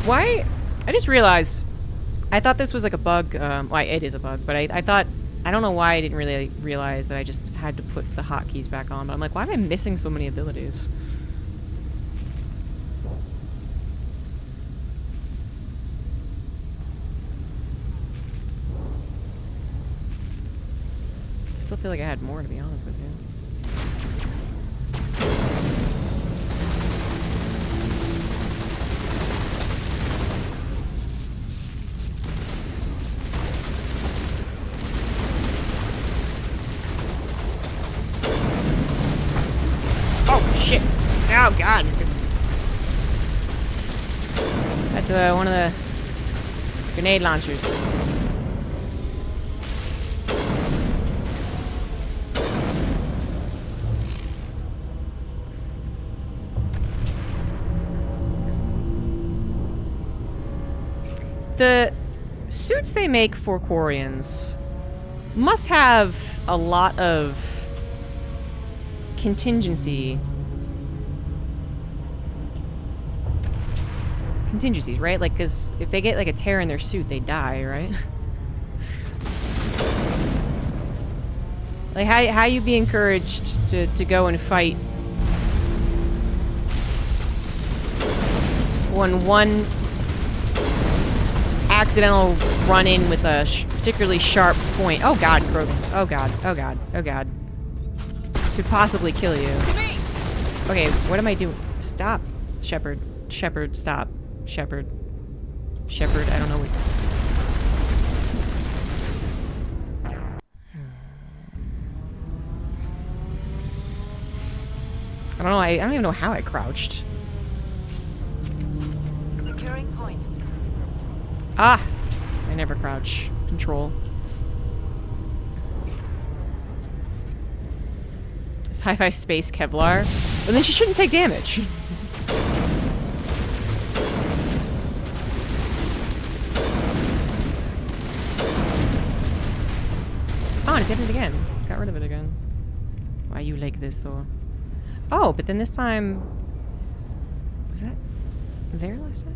Why? I just realized. I thought this was like a bug. Well, it is a bug, but I thought... I don't know why I didn't really realize that I just had to put the hotkeys back on. But I'm like, why am I missing so many abilities? I still feel like I had more, to be honest with you. Shit. Oh, God. That's one of the grenade launchers. The suits they make for Quarians must have a lot of contingencies, right? Like, because if they get like a tear in their suit, they die, right? Like, how you be encouraged to go and fight when one accidental run-in with a particularly sharp point. Oh God, Krogans. Oh God, oh God, oh God. Could possibly kill you. Okay, what am I doing? Stop, Shepard. Shepard, stop. Shepard. Shepard, I don't know what... I don't know, I don't even know how I crouched. Securing point. Ah! I never crouch. Control. Sci-fi space Kevlar. But then she shouldn't take damage. Oh, I did it again. Got rid of it again. Why you like this, though? Oh, but then this time... Was that there last time?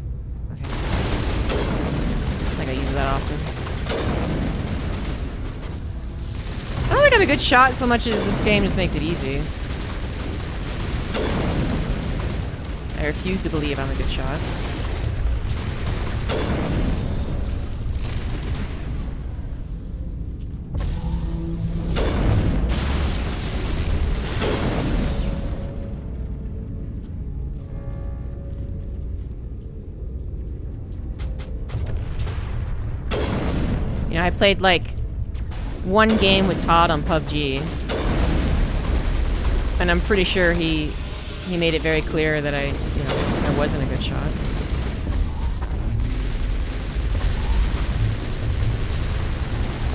Okay. I think I use that often. I don't think I'm a good shot so much as this game just makes it easy. I refuse to believe I'm a good shot. You know, I played like one game with Todd on PUBG, and I'm pretty sure he made it very clear that I wasn't a good shot.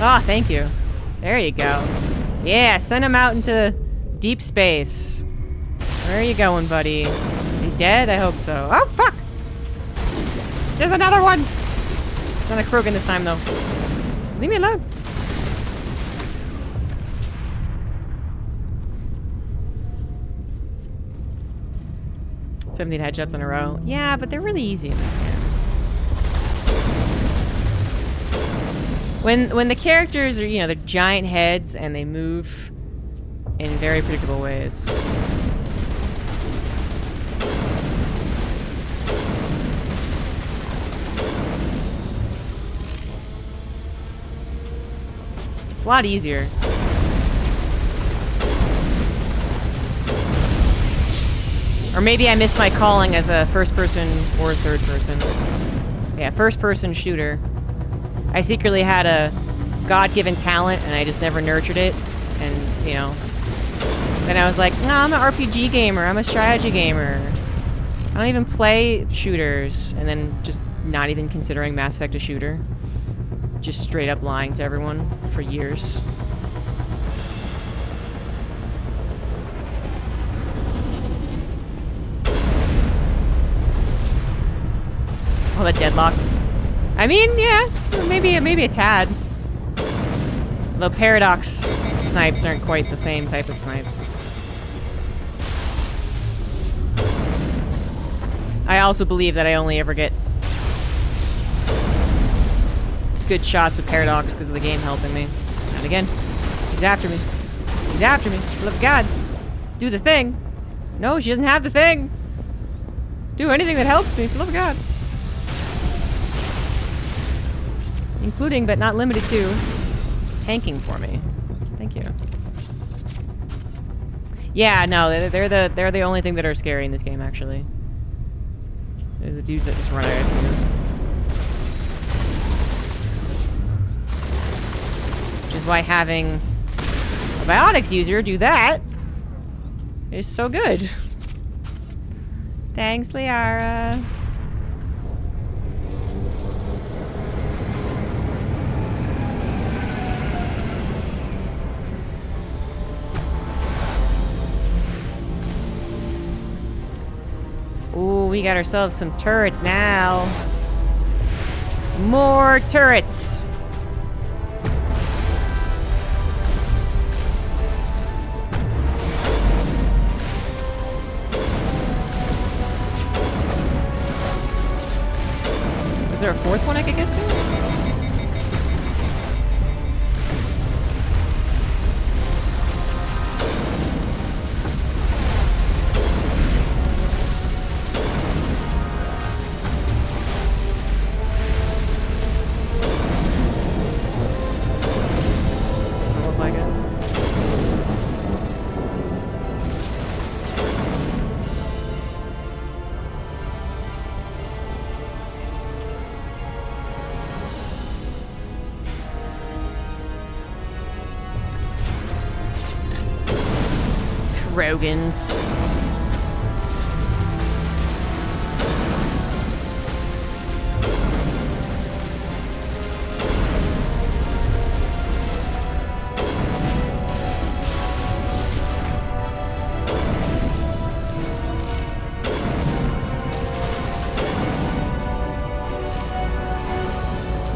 Ah, thank you. There you go. Yeah, send him out into deep space. Where are you going, buddy? Is he dead? I hope so. Oh, fuck! There's another one! It's not a Krogan this time, though. Leave me alone. "17 headshots in a row." Yeah, but they're really easy in this game. When the characters are, you know, they're giant heads and they move in very predictable ways. It's a lot easier. Or maybe I missed my calling as a first person or third person. Yeah, first person shooter. I secretly had a God-given talent, and I just never nurtured it. And, you know, then I was like, nah, I'm an RPG gamer. I'm a strategy gamer. I don't even play shooters. And then just not even considering Mass Effect a shooter. Just straight up lying to everyone for years. Oh, the deadlock. I mean, yeah, maybe a tad. Though Paradox snipes aren't quite the same type of snipes. I also believe that I only ever get good shots with Paradox because of the game helping me. And again, he's after me. He's after me. For the love of God. Do the thing. No, she doesn't have the thing. Do anything that helps me. For the love of God. Including, but not limited to, tanking for me. Thank you. Yeah, no, they're the only thing that are scary in this game, actually. They're the dudes that just run at you. Which is why having a biotics user do that is so good. Thanks, Liara. Ooh, we got ourselves some turrets now. More turrets. Is there a fourth one I could get to? Rogans.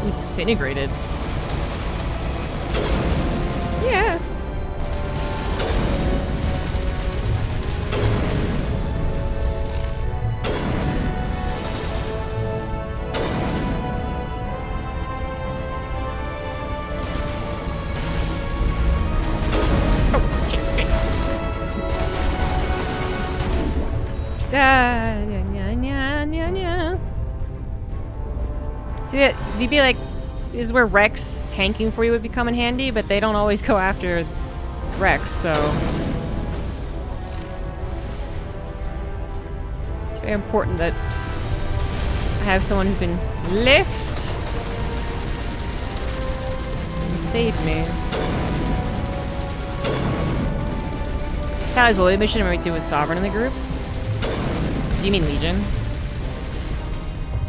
We disintegrated. Yeah. See, you'd be like, this is where Rex tanking for you would become in handy, but they don't always go after Rex, so it's very important that I have someone who can lift and save me. Tally's loaded mission number 2 was Sovereign in the group. Do you mean Legion?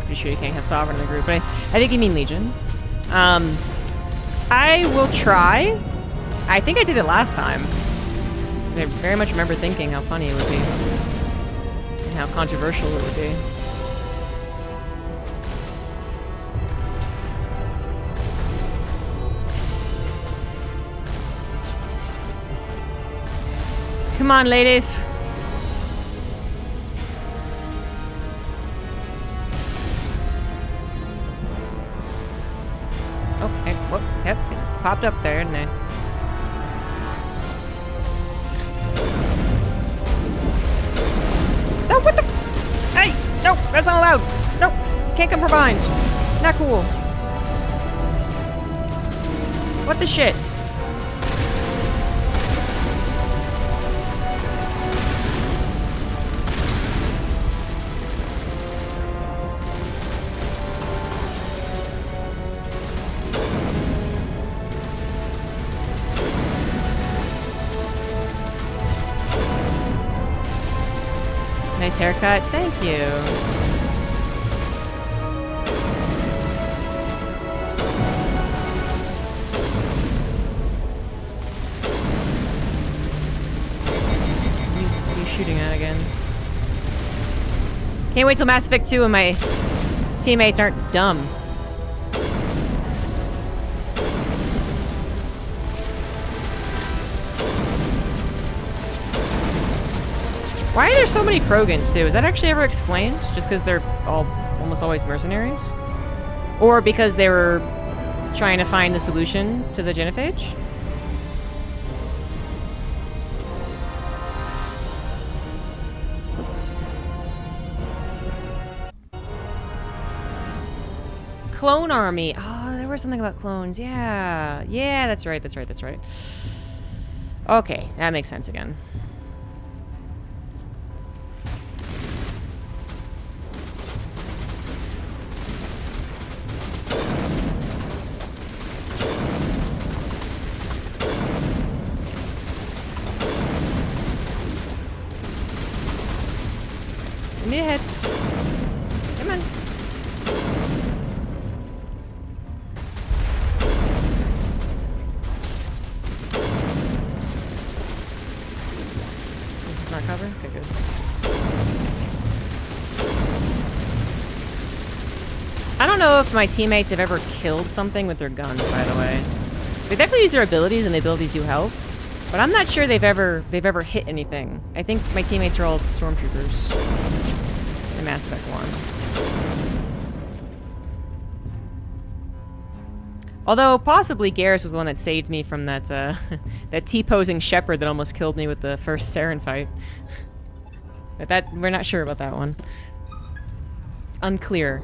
Pretty sure you can't have Sovereign in the group, but I think you mean Legion. I will try. I think I did it last time. I very much remember thinking how funny it would be. And how controversial it would be. Come on, ladies. Oh, hey, whoop, yep, it's popped up there, didn't it? No, what the? Hey, no, that's not allowed. Nope, can't come from behind. Not cool. What the shit? Nice haircut. Thank you. What are you shooting at again? Can't wait till Mass Effect 2 and my teammates aren't dumb. Why are there so many Krogans, too? Is that actually ever explained? Just because they're almost always mercenaries? Or because they were trying to find the solution to the genophage? Clone army. Oh, there was something about clones. Yeah. Yeah, that's right, that's right, that's right. Okay, that makes sense again. Give me a hit. Come on. This is not cover? Okay, good. I don't know if my teammates have ever killed something with their guns, by the way. They definitely use their abilities, and the abilities do help. But I'm not sure they've ever hit anything. I think my teammates are all stormtroopers in Mass Effect 1. Although possibly Garrus was the one that saved me from that that T-posing Shepard that almost killed me with the first Saren fight. But that we're not sure about that one. It's unclear.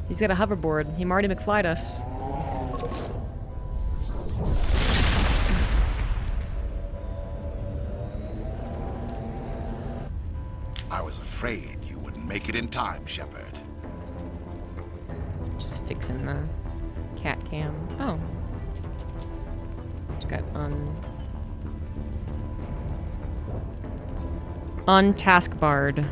He's got a hoverboard. He Marty McFly'd us. I was afraid you wouldn't make it in time, Shepard. Just fixing the cat cam. Oh. Just got untaskbarred.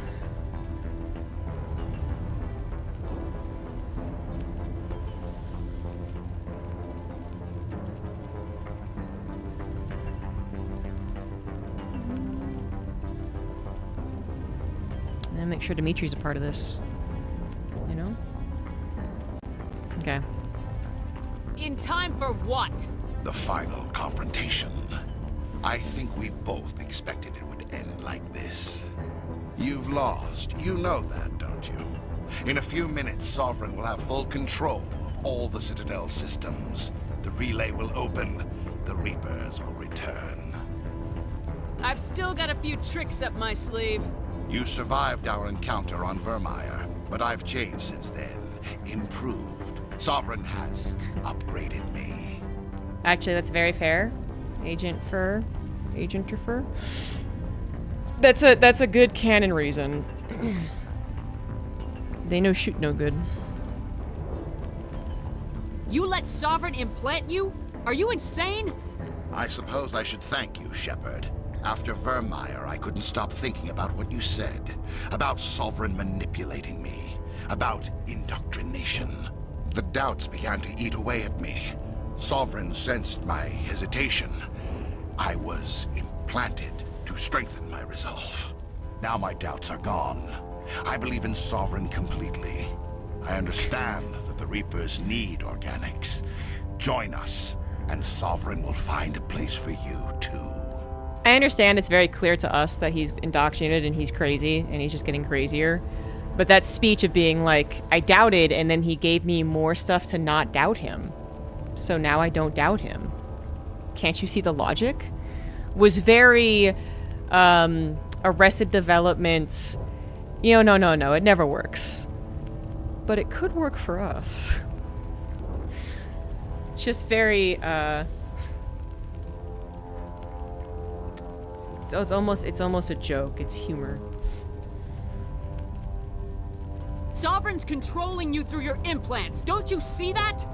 And make sure Dimitri's a part of this. You know? Okay. In time for what? The final confrontation. I think we both expected it would end like this. You've lost. You know that, don't you? In a few minutes, Sovereign will have full control of all the Citadel systems. The relay will open. The Reapers will return. I've still got a few tricks up my sleeve. You survived our encounter on Vermeer, but I've changed since then. Improved. Sovereign has upgraded me. Actually, that's very fair. Agent Fur. That's a good canon reason. They know shoot no good. You let Sovereign implant you? Are you insane? I suppose I should thank you, Shepard. After Vermeer, I couldn't stop thinking about what you said. About Sovereign manipulating me. About indoctrination. The doubts began to eat away at me. Sovereign sensed my hesitation. I was implanted to strengthen my resolve. Now my doubts are gone. I believe in Sovereign completely. I understand that the Reapers need organics. Join us, and Sovereign will find a place for you, too. I understand it's very clear to us that he's indoctrinated and he's crazy and he's just getting crazier. But that speech of being like, I doubted and then he gave me more stuff to not doubt him. So now I don't doubt him. Can't you see the logic? Was very Arrested Development. You know, no, it never works. But it could work for us. Just very So it's almost a joke. It's humor. Sovereign's controlling you through your implants. Don't you see that?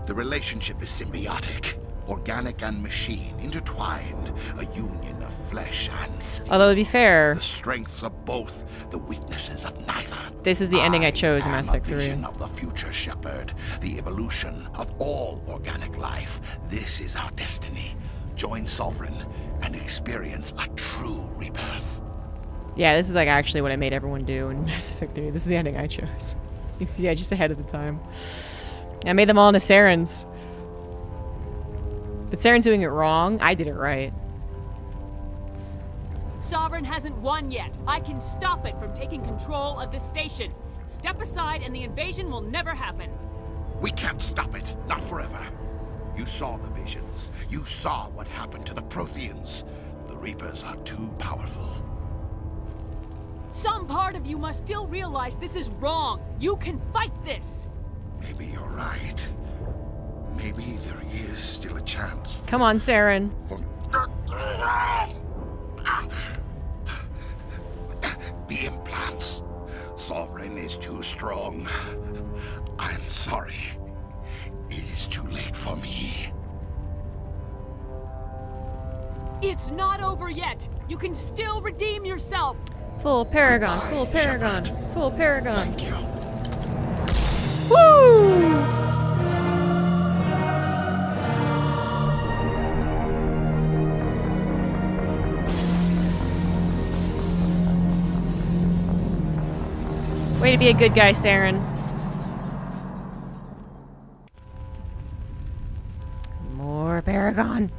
The relationship is symbiotic. Organic and machine, intertwined. A union of flesh and skin. Although, to be fair, the strengths of both, the weaknesses of neither. This is the ending I chose in Mass Effect 3. The vision of the future, Shepard. The evolution of all organic life. This is our destiny. Join Sovereign and experience a true rebirth. Yeah, this is like actually what I made everyone do in Mass Effect 3. This is the ending I chose. Yeah, just ahead of the time. I made them all into Sarens. But Saren's doing it wrong. I did it right. Sovereign hasn't won yet. I can stop it from taking control of the station. Step aside and the invasion will never happen. We can't stop it. Not forever. You saw the visions. You saw what happened to the Protheans. The Reapers are too powerful. Some part of you must still realize this is wrong. You can fight this. Maybe you're right. Maybe there is still a chance. Come on, Saren. The implants. Sovereign is too strong. I'm sorry. It is too late for me. It's not over yet. You can still redeem yourself. Full Paragon, Goodbye, full Paragon, Shepard. full Paragon. Thank you. Woo! Way to be a good guy, Saren. More Paragon.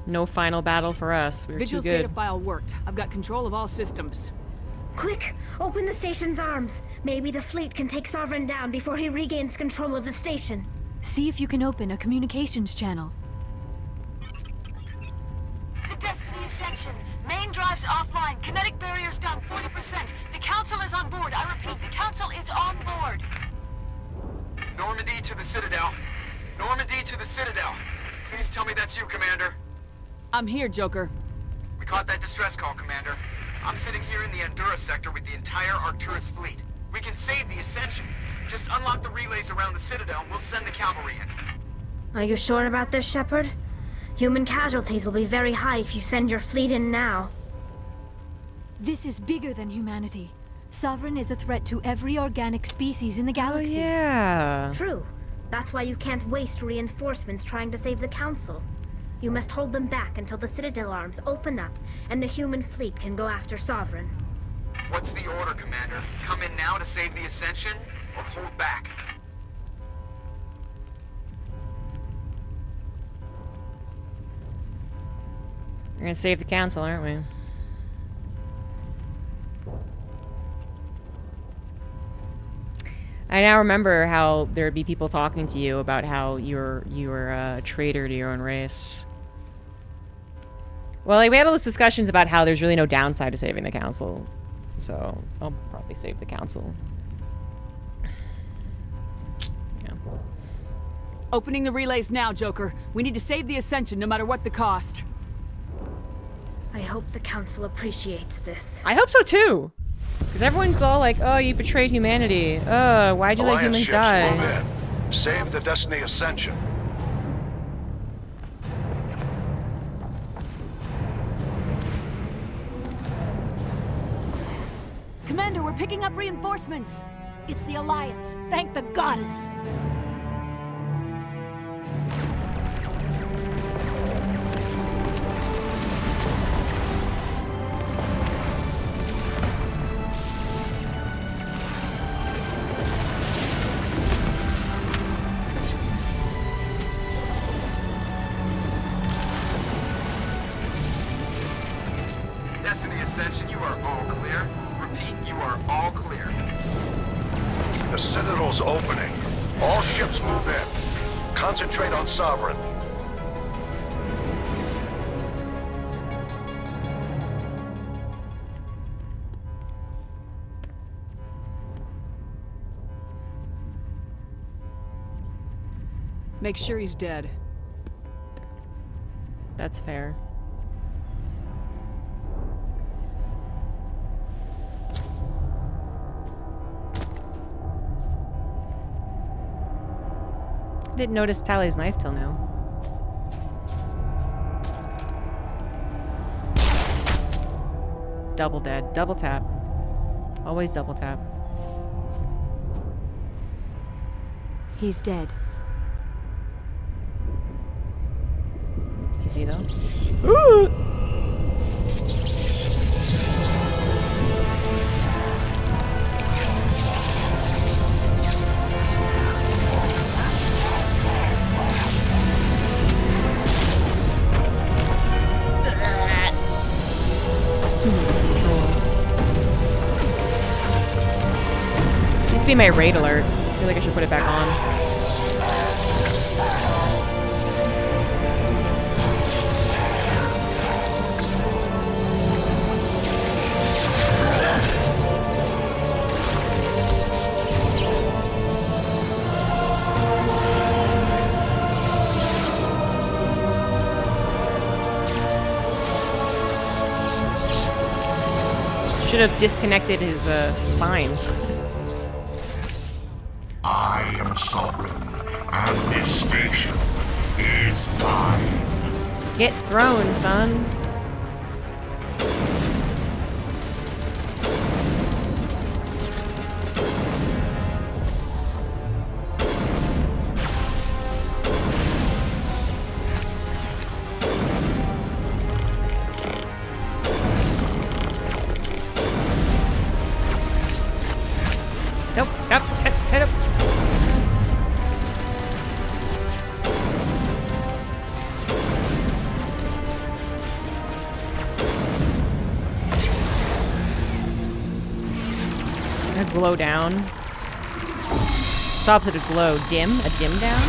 No final battle for us. We were Vigil's too good. data file worked. I've got control of all systems. Quick! Open the station's arms. Maybe the fleet can take Sovereign down before he regains control of the station. See if you can open a communications channel. The Destiny Ascension. Main drives offline. Kinetic barriers down 40%. The Council is on board. I repeat, the Council is on board. Normandy to the Citadel. Normandy to the Citadel. Please tell me that's you, Commander. I'm here, Joker. We caught that distress call, Commander. I'm sitting here in the Endura sector with the entire Arcturus fleet. We can save the Ascension. Just unlock the relays around the Citadel and we'll send the cavalry in. Are you sure about this, Shepard? Human casualties will be very high if you send your fleet in now. This is bigger than humanity. Sovereign is a threat to every organic species in the galaxy. Oh, yeah. True. That's why you can't waste reinforcements trying to save the Council. You must hold them back until the Citadel arms open up and the human fleet can go after Sovereign. What's the order, Commander? Come in now to save the Ascension, or hold back? We're gonna save the Council, aren't we? I now remember how there would be people talking to you about how you were a traitor to your own race. Well, like, we had all those discussions about how there's really no downside to saving the Council. So, I'll probably save the Council. Yeah. Opening the relays now, Joker. We need to save the Ascension no matter what the cost. I hope the Council appreciates this. I hope so too! Because everyone's all like, oh, you betrayed humanity. Why'd you let Alliance humans ships die? move in. Save the Destiny Ascension. Commander, we're picking up reinforcements. It's the Alliance. Thank the goddess. Destiny Ascension, you are all clear. Repeat, you are all clear. The Citadel's opening. All ships move in. Concentrate on Sovereign. Make sure he's dead. That's fair. I didn't notice Tally's knife till now. Double dead. Double tap. Always double tap. He's dead. Is he though? Ooh! Used to be my raid alert. I feel like I should put it back on. Should have disconnected his spine. I am sovereign, and this station is mine. Get thrown, son. Nope, yep, head up. A glow down. It's opposite of glow. Dim? A dim down?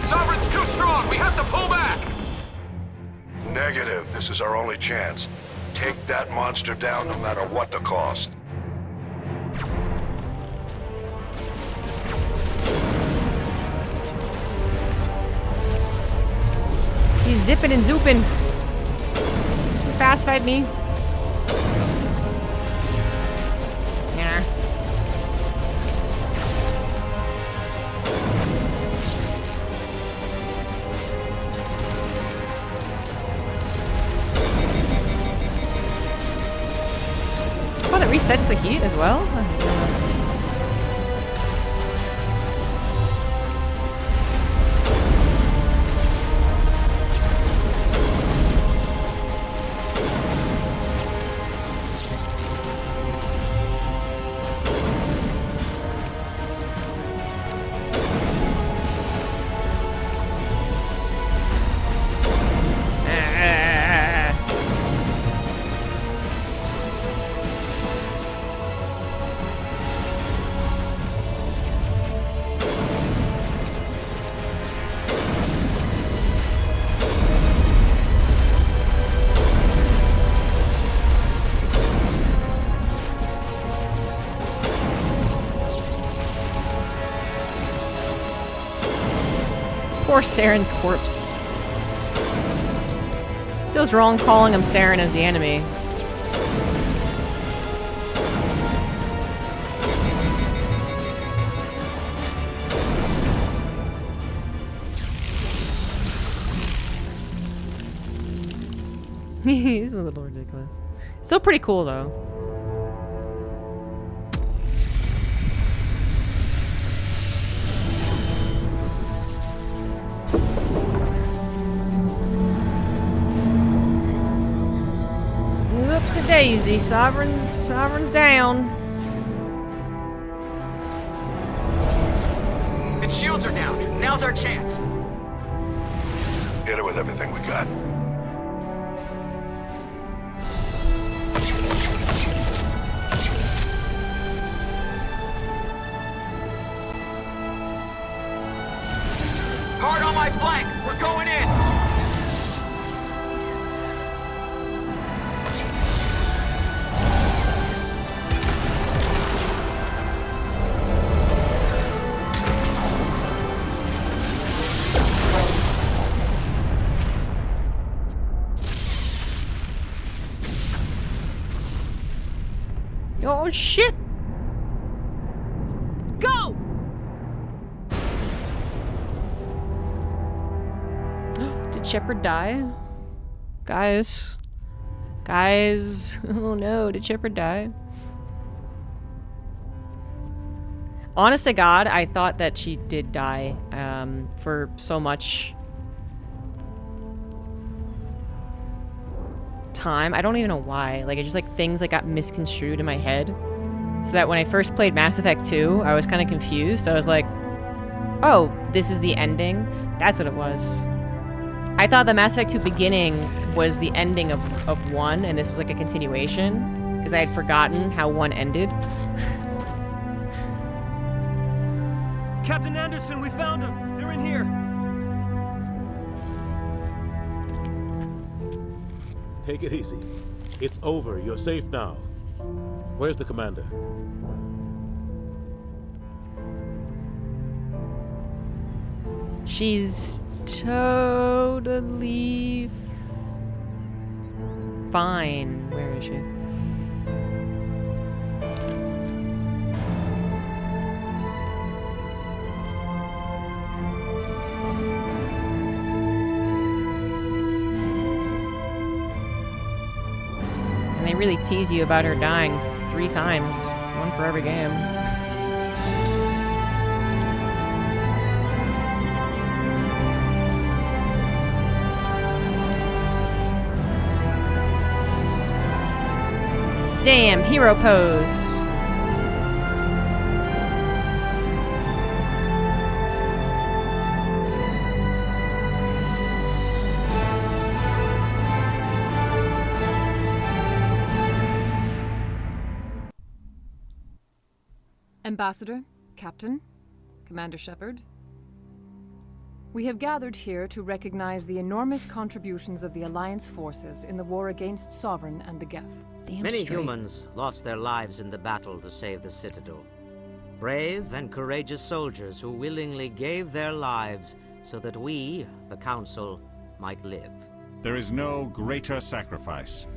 Sovereign's too strong! We have to pull back! Negative. This is our only chance. Take that monster down no matter what the cost. He's zipping and zooping. Fast fight me. Nah. Oh, that resets the heat as well? Poor Saren's corpse. Feels wrong calling him Saren as the enemy. He's a little ridiculous. Still pretty cool though. Whoopsie-daisy, Sovereign's down. Its shields are down. Now's our chance. Hit it with everything we got. Hard on my flank. We're going in. Oh, shit! Go! Did Shepard die? Guys. Guys. Oh no, did Shepard die? Honest to God, I thought that she did die for so much time. I don't even know why. Like, it just like things like got misconstrued in my head. So that when I first played Mass Effect 2, I was kind of confused. I was like, oh, this is the ending? That's what it was. I thought the Mass Effect 2 beginning was the ending of 1, and this was like a continuation, because I had forgotten how 1 ended. Captain Anderson, we found them! They're in here! Take it easy. It's over. You're safe now. Where's the commander? She's totally fine. Where is she? And they really tease you about her dying 3 times. 1 for every game. Damn, hero pose. Ambassador, Captain, Commander Shepard. We have gathered here to recognize the enormous contributions of the Alliance forces in the war against Sovereign and the Geth. Many humans lost their lives in the battle to save the Citadel. Brave and courageous soldiers who willingly gave their lives so that we, the Council, might live. There is no greater sacrifice,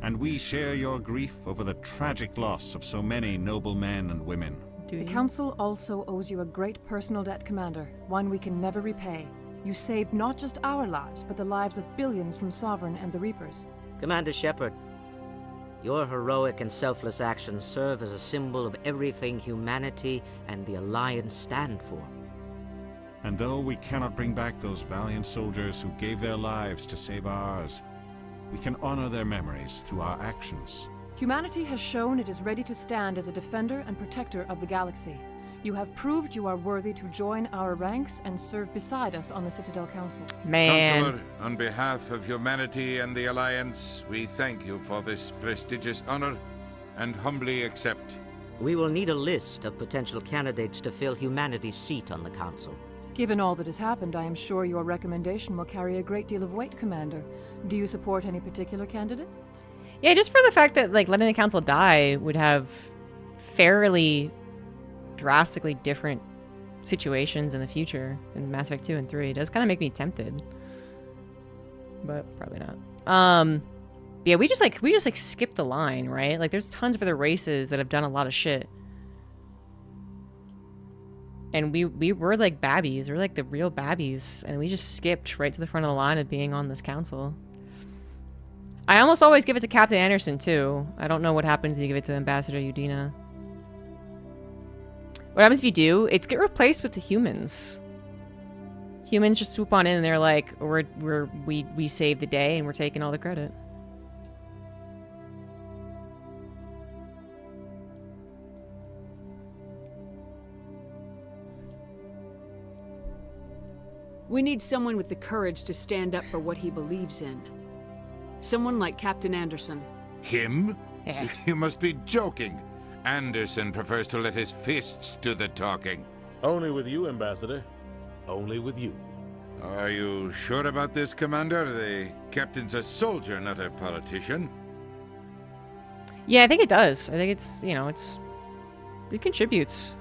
and we share your grief over the tragic loss of so many noble men and women. The Council also owes you a great personal debt, Commander, one we can never repay. You saved not just our lives, but the lives of billions from Sovereign and the Reapers. Commander Shepard, your heroic and selfless actions serve as a symbol of everything humanity and the Alliance stand for. And though we cannot bring back those valiant soldiers who gave their lives to save ours, we can honor their memories through our actions. Humanity has shown it is ready to stand as a defender and protector of the galaxy. You have proved you are worthy to join our ranks and serve beside us on the Citadel Council. Man. Counselor, on behalf of humanity and the Alliance, we thank you for this prestigious honor and humbly accept. We will need a list of potential candidates to fill humanity's seat on the Council. Given all that has happened, I am sure your recommendation will carry a great deal of weight, Commander. Do you support any particular candidate? Yeah, just for the fact that, like, letting the Council die would have fairly drastically different situations in the future in Mass Effect 2 and 3. It does kind of make me tempted. But probably not. Yeah, we just skipped the line, right? Like, there's tons of other races that have done a lot of shit. And we were like babbies. We're like the real babbies. And we just skipped right to the front of the line of being on this council. I almost always give it to Captain Anderson, too. I don't know what happens when you give it to Ambassador Udina. What happens if you do? It's get replaced with the humans. Humans just swoop on in and they're like, we saved the day and we're taking all the credit. We need someone with the courage to stand up for what he believes in. Someone like Captain Anderson. Him? Yeah. You must be joking. Anderson prefers to let his fists do the talking. Only with you, Ambassador. Only with you. Are you sure about this, Commander? The captain's a soldier, not a politician. Yeah, I think it does. I think it's, you know, it contributes.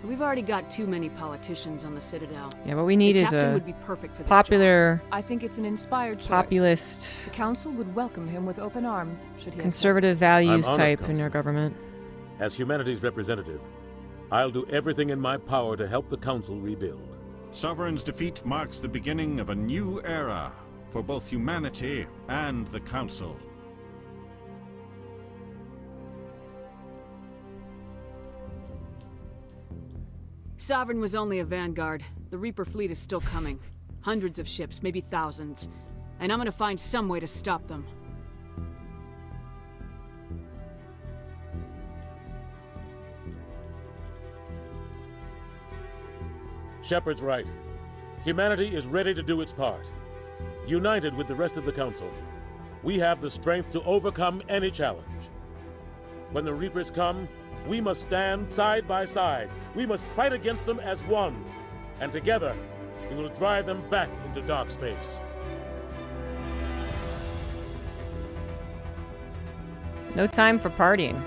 We've We've already got too many politicians on the Citadel. Yeah, what we need the is captain a would be perfect for this popular, job. I think it's an inspired choice. populist, The council would welcome him with open arms should he conservative values I'm honored, type in Counselor. our government. As humanity's representative, I'll do everything in my power to help the Council rebuild. Sovereign's defeat marks the beginning of a new era for both humanity and the Council. Sovereign was only a vanguard. The Reaper fleet is still coming. Hundreds of ships, maybe thousands. And I'm gonna find some way to stop them. Shepard's right. Humanity is ready to do its part. United with the rest of the Council, we have the strength to overcome any challenge. When the Reapers come, we must stand side by side. We must fight against them as one. And together, we will drive them back into dark space. No time for partying.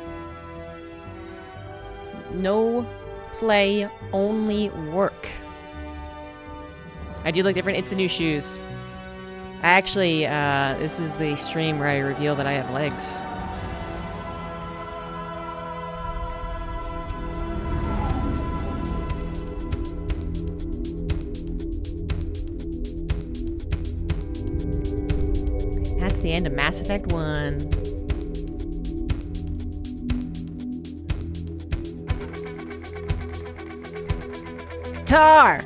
No play, only work. I do look different. It's the new shoes. Actually, this is the stream where I reveal that I have legs. That's the end of Mass Effect 1. Guitar!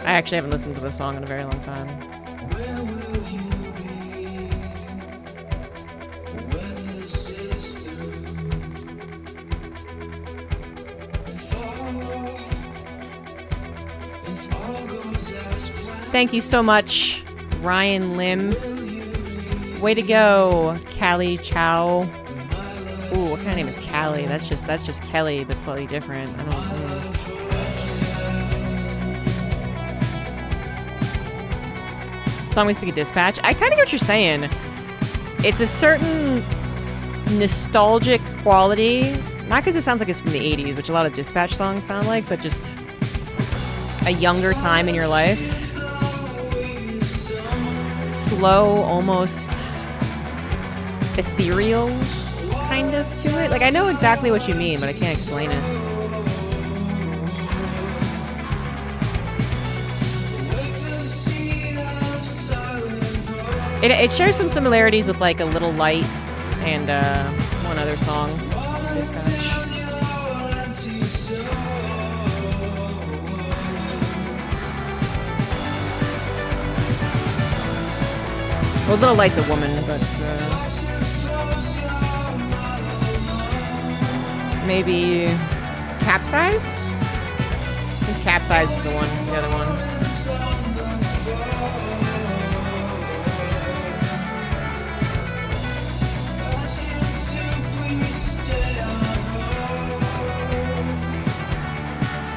I actually haven't listened to this song in a very long time. Thank you so much, Ryan Lim. Way to go, Callie Chow. Ooh, what kind of name is Callie? That's just Kelly, but slightly different. I don't know. Song We Speak a Dispatch. I kind of get what you're saying. It's a certain nostalgic quality. Not because it sounds like it's from the 80s, which a lot of Dispatch songs sound like, but just a younger time in your life. Slow, almost ethereal kind of to it. Like, I know exactly what you mean, but I can't explain it. It shares some similarities with like A Little Light and one other song, Dispatch. Well, Little Light's a woman, but maybe Capsize? I think Capsize is the other one.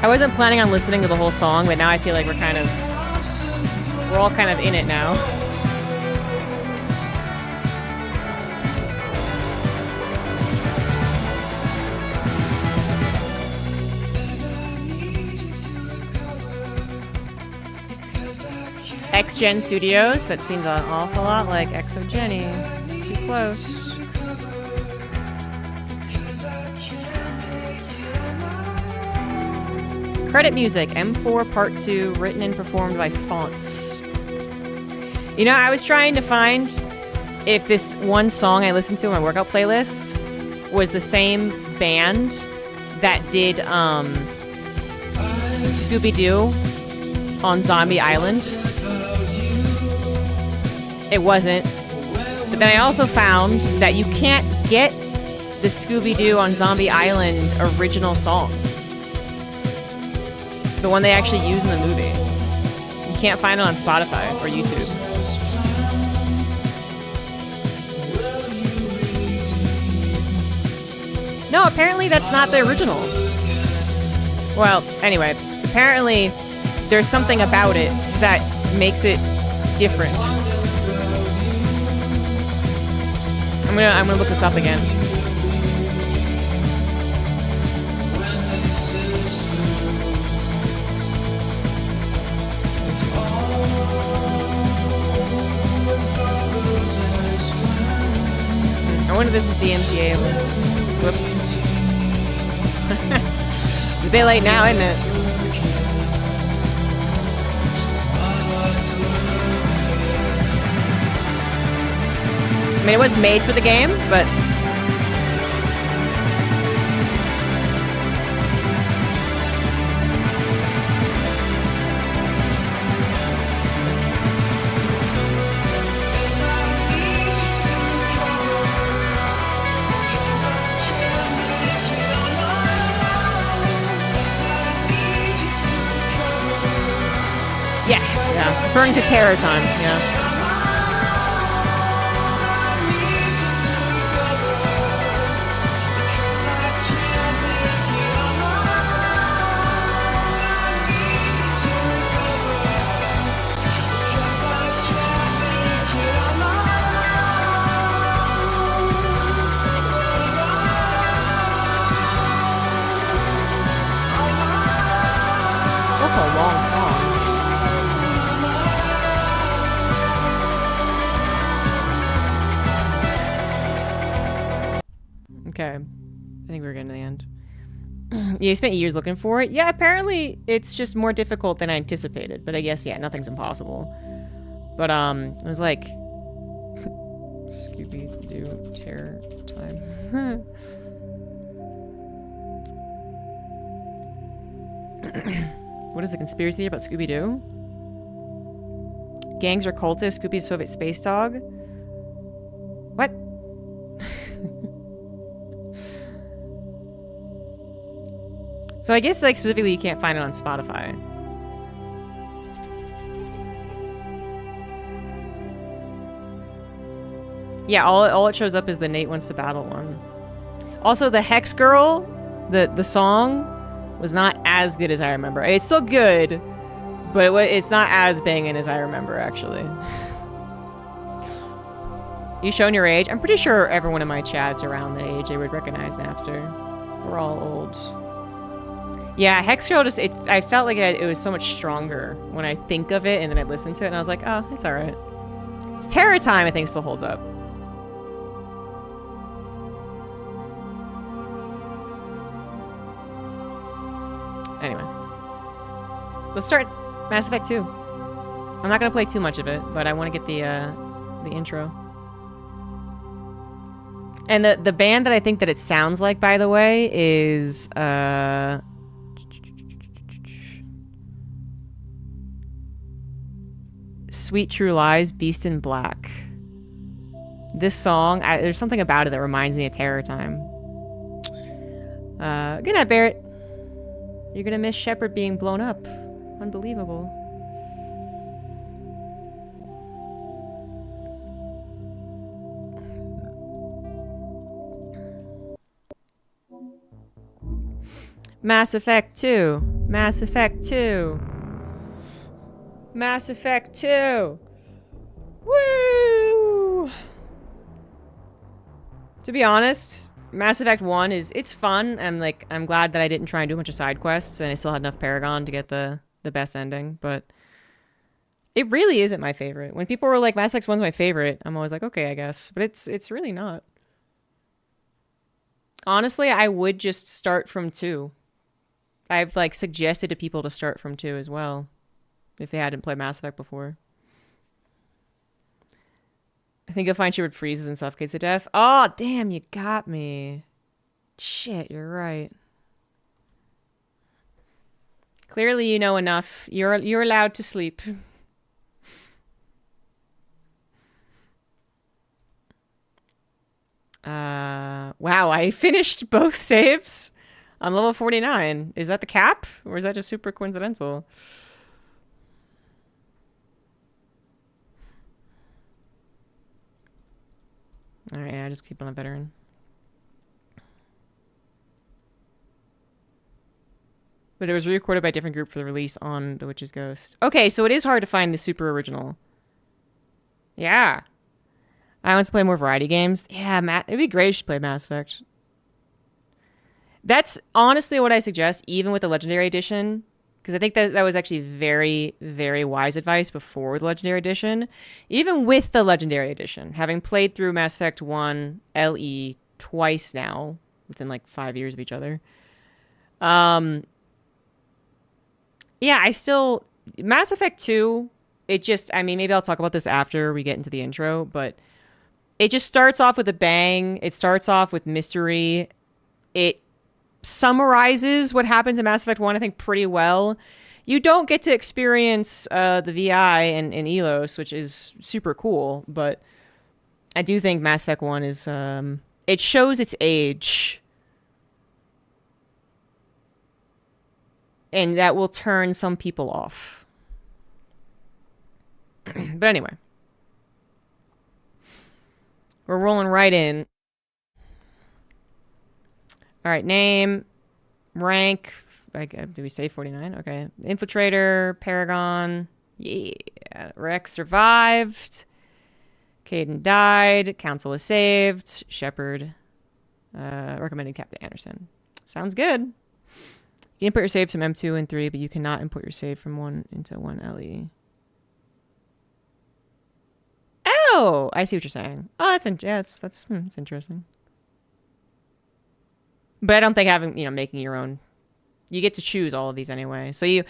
I wasn't planning on listening to the whole song, but now I feel like we're all kind of in it now. X-Gen Studios, that seems an awful lot like Exogeny. It's too close. Credit music, M4 Part 2, written and performed by Fonts. You know, I was trying to find if this one song I listened to on my workout playlist was the same band that did Scooby-Doo on Zombie Island. It wasn't. But then I also found that you can't get the Scooby-Doo on Zombie Island original song. The one they actually use in the movie. You can't find it on Spotify or YouTube. No, apparently that's not the original. Well, anyway, apparently there's something about it that makes it different. I'm gonna look this up again. I wonder if this is DMCA. Whoops. It's a bit late now, isn't it? I mean, it was made for the game, but... Yes, yeah. Referring to Terror Time, yeah. That's a long song. Okay, I think we're getting to the end. Yeah, you spent years looking for it. Yeah, apparently it's just more difficult than I anticipated. But I guess, yeah, nothing's impossible. But, it was like... Scooby-Doo Terror Time. What is the conspiracy theory about Scooby-Doo? Gangs are cultists, Scooby's Soviet space dog? What? So I guess, like, specifically you can't find it on Spotify. Yeah, all it shows up is the Nate Wants to Battle one. Also, the Hex Girl, the song, was not as good as I remember. It's still good, but it's not as banging as I remember, actually. You showing your age? I'm pretty sure everyone in my chat's around the age they would recognize Napster. We're all old. Yeah, Hex Girl just, I felt like it was so much stronger when I think of it and then I listened to it and I was like, oh, it's alright. It's Terror Time, I think, still holds up. Anyway. Let's start Mass Effect 2. I'm not gonna play too much of it, but I want to get the intro. And the band that I think that it sounds like, by the way, is Sweet True Lies, Beast in Black. This song, there's something about it that reminds me of Terror Time. Good night, Barrett. You're gonna miss Shepard being blown up. Unbelievable. Mass Effect 2. Mass Effect 2. Mass Effect 2. Woo! To be honest, Mass Effect 1 it's fun, and like I'm glad that I didn't try and do a bunch of side quests and I still had enough Paragon to get the best ending, but it really isn't my favorite. When people were like Mass Effect 1's my favorite, I'm always like, okay, I guess, but it's really not. Honestly, I would just start from 2. I've like suggested to people to start from 2 as well if they hadn't played Mass Effect before. I think you'll find Shepard freezes and suffocates to death. Oh, damn, you got me. Shit, you're right. Clearly you know enough. You're allowed to sleep. Wow, I finished both saves on level 49. Is that the cap? Or is that just super coincidental? Alright, I just keep on a veteran. But it was re-recorded by a different group for the release on The Witch's Ghost. Okay, so it is hard to find the super original. Yeah. I want to play more variety games. Yeah, it'd be great if you played Mass Effect. That's honestly what I suggest, even with the Legendary Edition. Because I think that was actually very, very wise advice before the Legendary Edition. Even with the Legendary Edition, having played through Mass Effect 1 LE twice now, within like 5 years of each other. Yeah, I still... Mass Effect 2, it just... I mean, maybe I'll talk about this after we get into the intro, but it just starts off with a bang. It starts off with mystery. It summarizes what happens in Mass Effect 1, I think, pretty well. You don't get to experience the VI and Elos, which is super cool, but I do think Mass Effect 1 is... it shows its age. And that will turn some people off. But anyway. We're rolling right in. All right, name, rank. Did we say 49? Okay. Infiltrator, Paragon. Yeah. Rex survived. Caden died. Council was saved. Shepard. Recommended Captain Anderson. Sounds good. You can input your saves from M2 and 3, but you cannot input your save from 1 into 1 LE. Oh, I see what you're saying. Oh, that's interesting. But I don't think having, making your own, you get to choose all of these anyway. So it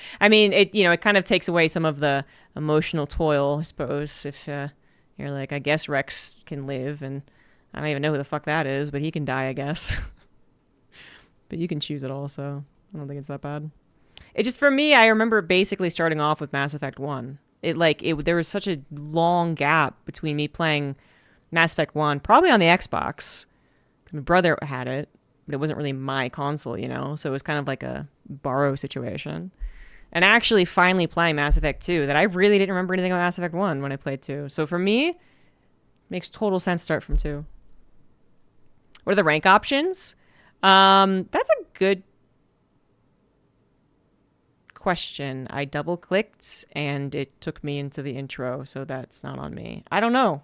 kind of takes away some of the emotional toil, I suppose, if you're like, I guess Rex can live, and I don't even know who the fuck that is, but he can die, I guess. But you can choose it all, so I don't think it's that bad. It just, for me, I remember basically starting off with Mass Effect 1. There was such a long gap between me playing Mass Effect 1, probably on the Xbox. My brother had it, but it wasn't really my console, so it was kind of like a borrow situation. And actually finally playing Mass Effect 2, that I really didn't remember anything about Mass Effect 1 when I played 2. So for me, it makes total sense to start from 2. What are the rank options? That's a good question. I double clicked and it took me into the intro, so that's not on me. I don't know.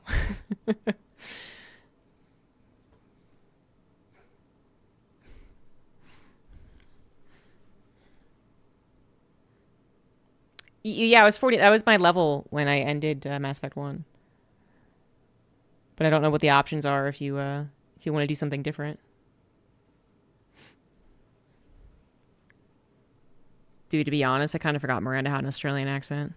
Yeah, I was 40. That was my level when I ended Mass Effect 1. But I don't know what the options are if you want to do something different. Dude, to be honest, I kind of forgot Miranda had an Australian accent.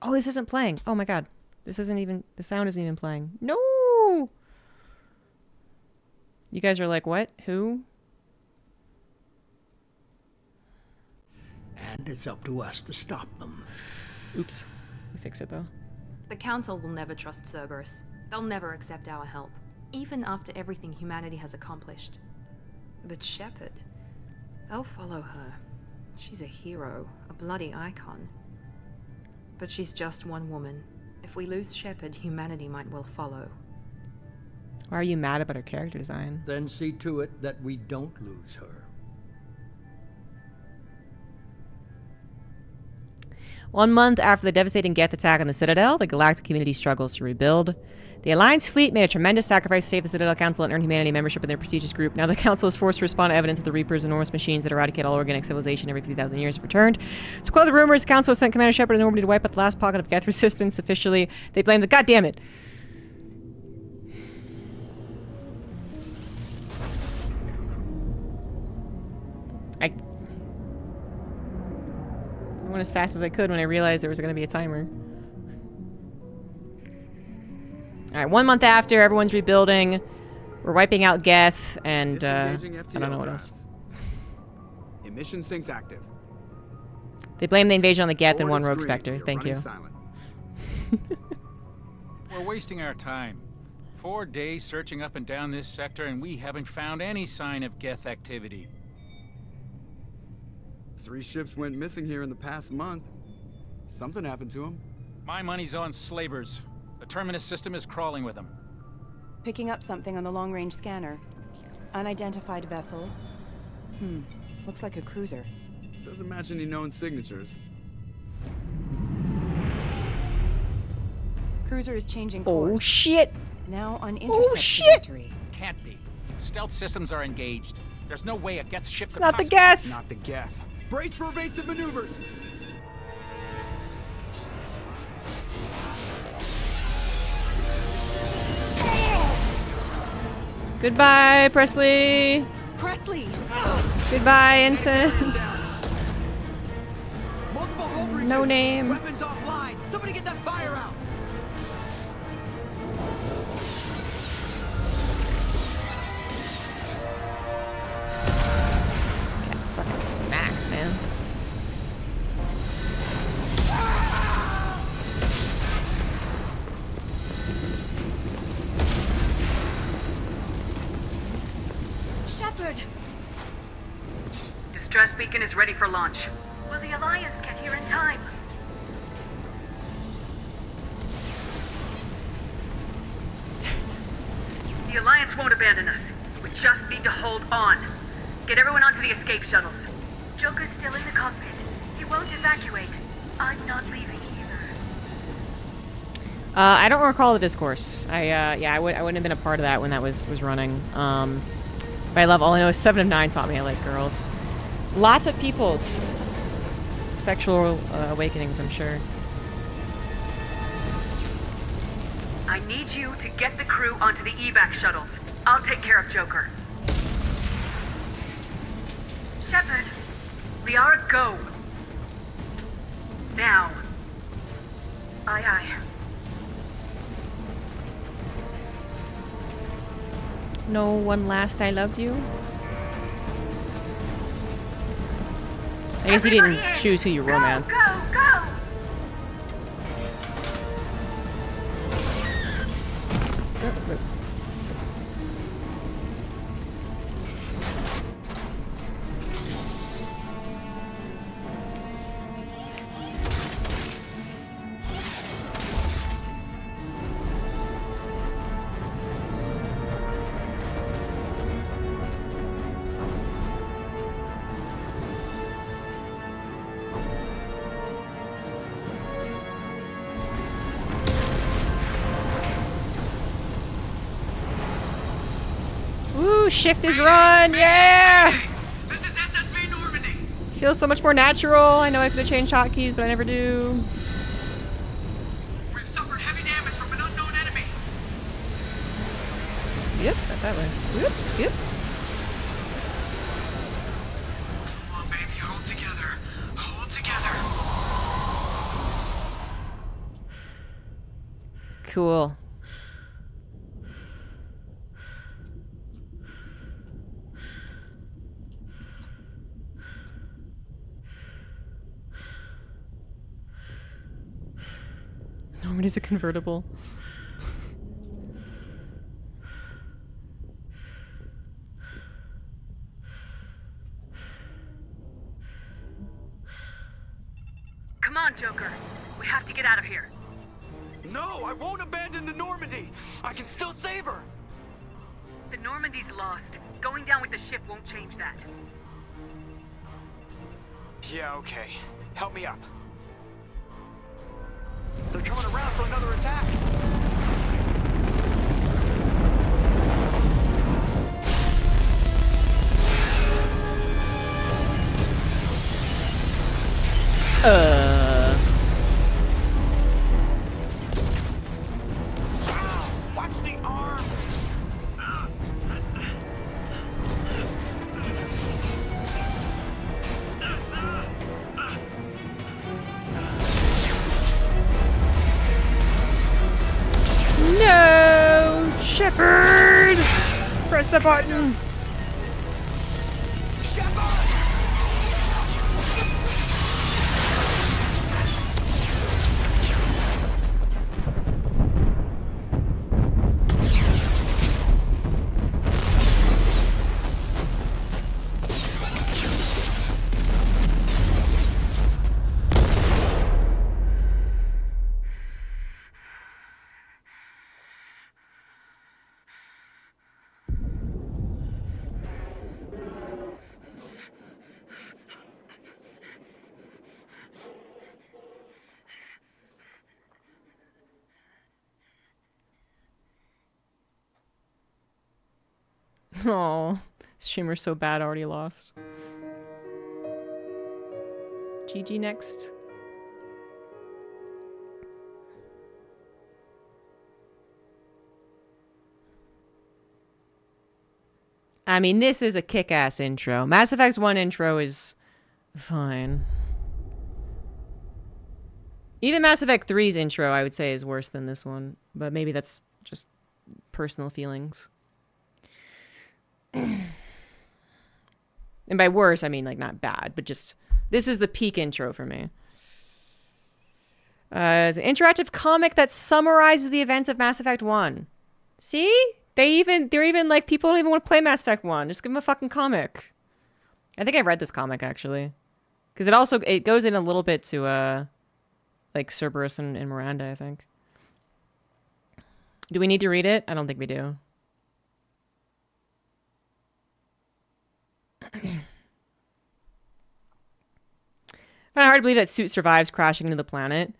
Oh, this isn't playing. Oh my god. The sound isn't even playing. No! You guys are like, what? Who? And it's up to us to stop them. Oops. We fix it, though. The Council will never trust Cerberus. They'll never accept our help, even after everything humanity has accomplished. But Shepard, they'll follow her. She's a hero, a bloody icon. But she's just one woman. If we lose Shepard, humanity might well follow. Why are you mad about her character design? Then see to it that we don't lose her. 1 month after the devastating Geth attack on the Citadel, the galactic community struggles to rebuild. The Alliance fleet made a tremendous sacrifice to save the Citadel Council and earn humanity membership in their prestigious group. Now the Council is forced to respond to evidence that the Reapers, enormous machines that eradicate all organic civilization every 50,000 years, have returned. To quote the rumors, the Council has sent Commander Shepard and Normandy to wipe out the last pocket of Geth resistance. Officially, they blame the goddammit. I went as fast as I could when I realized there was going to be a timer. Alright, 1 month after, everyone's rebuilding. We're wiping out Geth, and I don't know what else. Emission sinks active. They blame the invasion on the Geth and one Rogue Spectre. Thank you. We're wasting our time. 4 days searching up and down this sector, and we haven't found any sign of Geth activity. 3 ships went missing here in the past month. Something happened to them. My money's on slavers. The Terminus system is crawling with them. Picking up something on the long-range scanner. Unidentified vessel. Looks like a cruiser. Doesn't match any known signatures. Cruiser is changing course. Oh shit! Now on intercept trajectory. Can't be. Stealth systems are engaged. There's no way a Geth ship It's could not the possibly... Geth! It's not the Geth. Brace for evasive maneuvers! Goodbye, Presley! Presley! Goodbye, Ensign. Multiple hull breaches. No name. Weapons offline. Somebody get that fire out. Fucking smacked, man. Shepard! Distress beacon is ready for launch. Will the Alliance get here in time? The Alliance won't abandon us. We just need to hold on. Get everyone onto the escape shuttles. Joker's still in the cockpit. He won't evacuate. I'm not leaving either. I don't recall the discourse. I wouldn't have been a part of that when that was running. But I love all I know is 7 of 9 taught me I like girls. Lots of people's sexual awakenings, I'm sure. I need you to get the crew onto the evac shuttles. I'll take care of Joker. Shepard! Liara, go! Now. Aye, aye. No one last I loved you? I guess you didn't choose who you romanced. Go, go! Woo, shift is run, yeah! Feels so much more natural. I know I could have changed hotkeys, but I never do. We've suffered heavy damage from an unknown enemy. Yep, not that way. Yep, yep. Come on, baby, hold together. Hold together. Cool. Nobody's a convertible. Come on, Joker. We have to get out of here. No, I won't abandon the Normandy. I can still save her. The Normandy's lost. Going down with the ship won't change that. Yeah, okay. Help me up. They're coming around for another attack. Watch the arm. No! Shepard! Press the button! Oh, streamer's so bad, already lost. GG next. I mean, this is a kick-ass intro. Mass Effect 1 intro is fine. Even Mass Effect 3's intro, I would say, is worse than this one. But maybe that's just personal feelings. And by worse, I mean, like, not bad, but just... This is the peak intro for me. It's an interactive comic that summarizes the events of Mass Effect 1. See? They're even like, people don't even want to play Mass Effect 1. Just give them a fucking comic. I think I read this comic, actually. Because it goes in a little bit to, like, Cerberus and Miranda, I think. Do we need to read it? I don't think we do. I find it hard to believe that Suit survives crashing into the planet.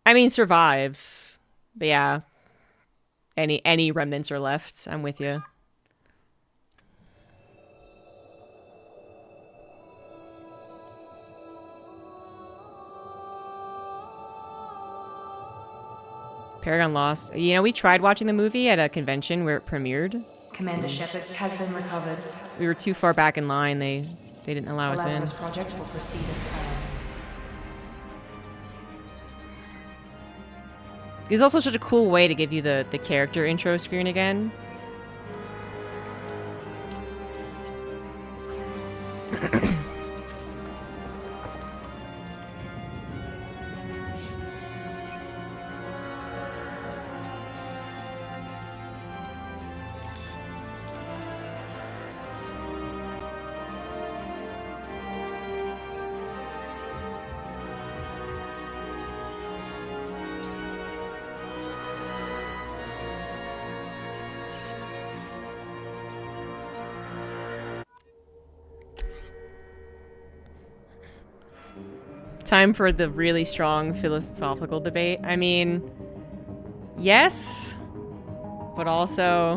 I mean, survives. But yeah. Any remnants are left. I'm with you. Paragon lost. You know, we tried watching the movie at a convention where it premiered. Commander Shepard has been recovered. We were too far back in line. They didn't allow us in. The Lazarus project will proceed as planned. It's also such a cool way to give you the character intro screen again. Time for the really strong philosophical debate. I mean, yes, but also,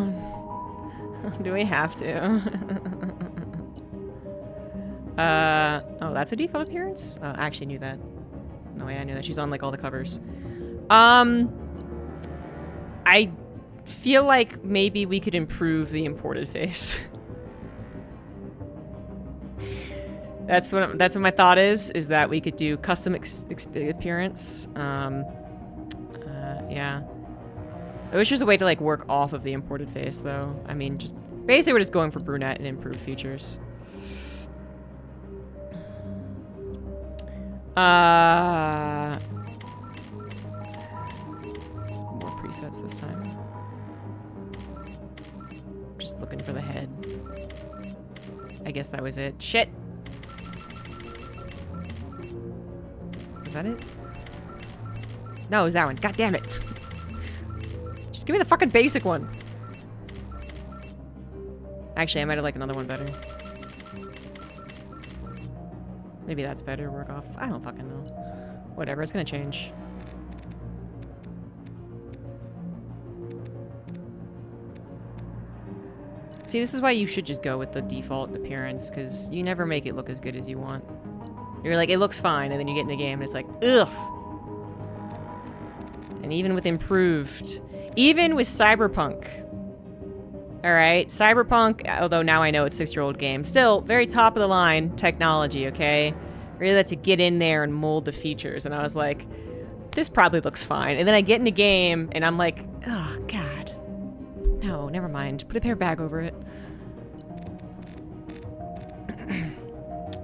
do we have to? Oh, that's a default appearance? Oh, I actually knew that. No, wait, I knew that. She's on, like, all the covers. I feel like maybe we could improve the imported face. That's what my thought is that we could do custom appearance. Yeah. I wish there's a way to, like, work off of the imported face, though. I mean, just basically we're just going for brunette and improved features. More presets this time. Just looking for the head. I guess that was it. Shit! Was that it? No, it was that one. God damn it. Just give me the fucking basic one. Actually, I might have liked another one better. Maybe that's better. Work off. I don't fucking know. Whatever, it's gonna change. See, this is why you should just go with the default appearance, because you never make it look as good as you want. You're like, it looks fine, and then you get in a game, and it's like, ugh! And even with improved... Even with Cyberpunk... Alright, Cyberpunk, although now I know it's a 6-year-old game, still, very top of the line technology, okay? Really had to get in there and mold the features, and I was like, this probably looks fine. And then I get in a game, and I'm like, oh, God. No, never mind. Put a paper bag over it.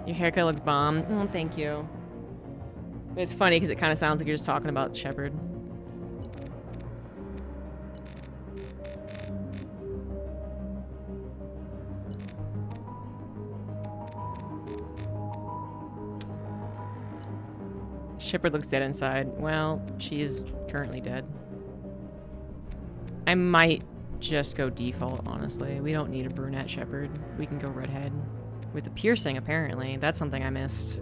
Your haircut looks bomb. Oh, thank you. It's funny because it kind of sounds like you're just talking about Shepard. Shepard looks dead inside. Well, she is currently dead. I might just go default, honestly. We don't need a brunette Shepard. We can go redhead. With the piercing, apparently. That's something I missed.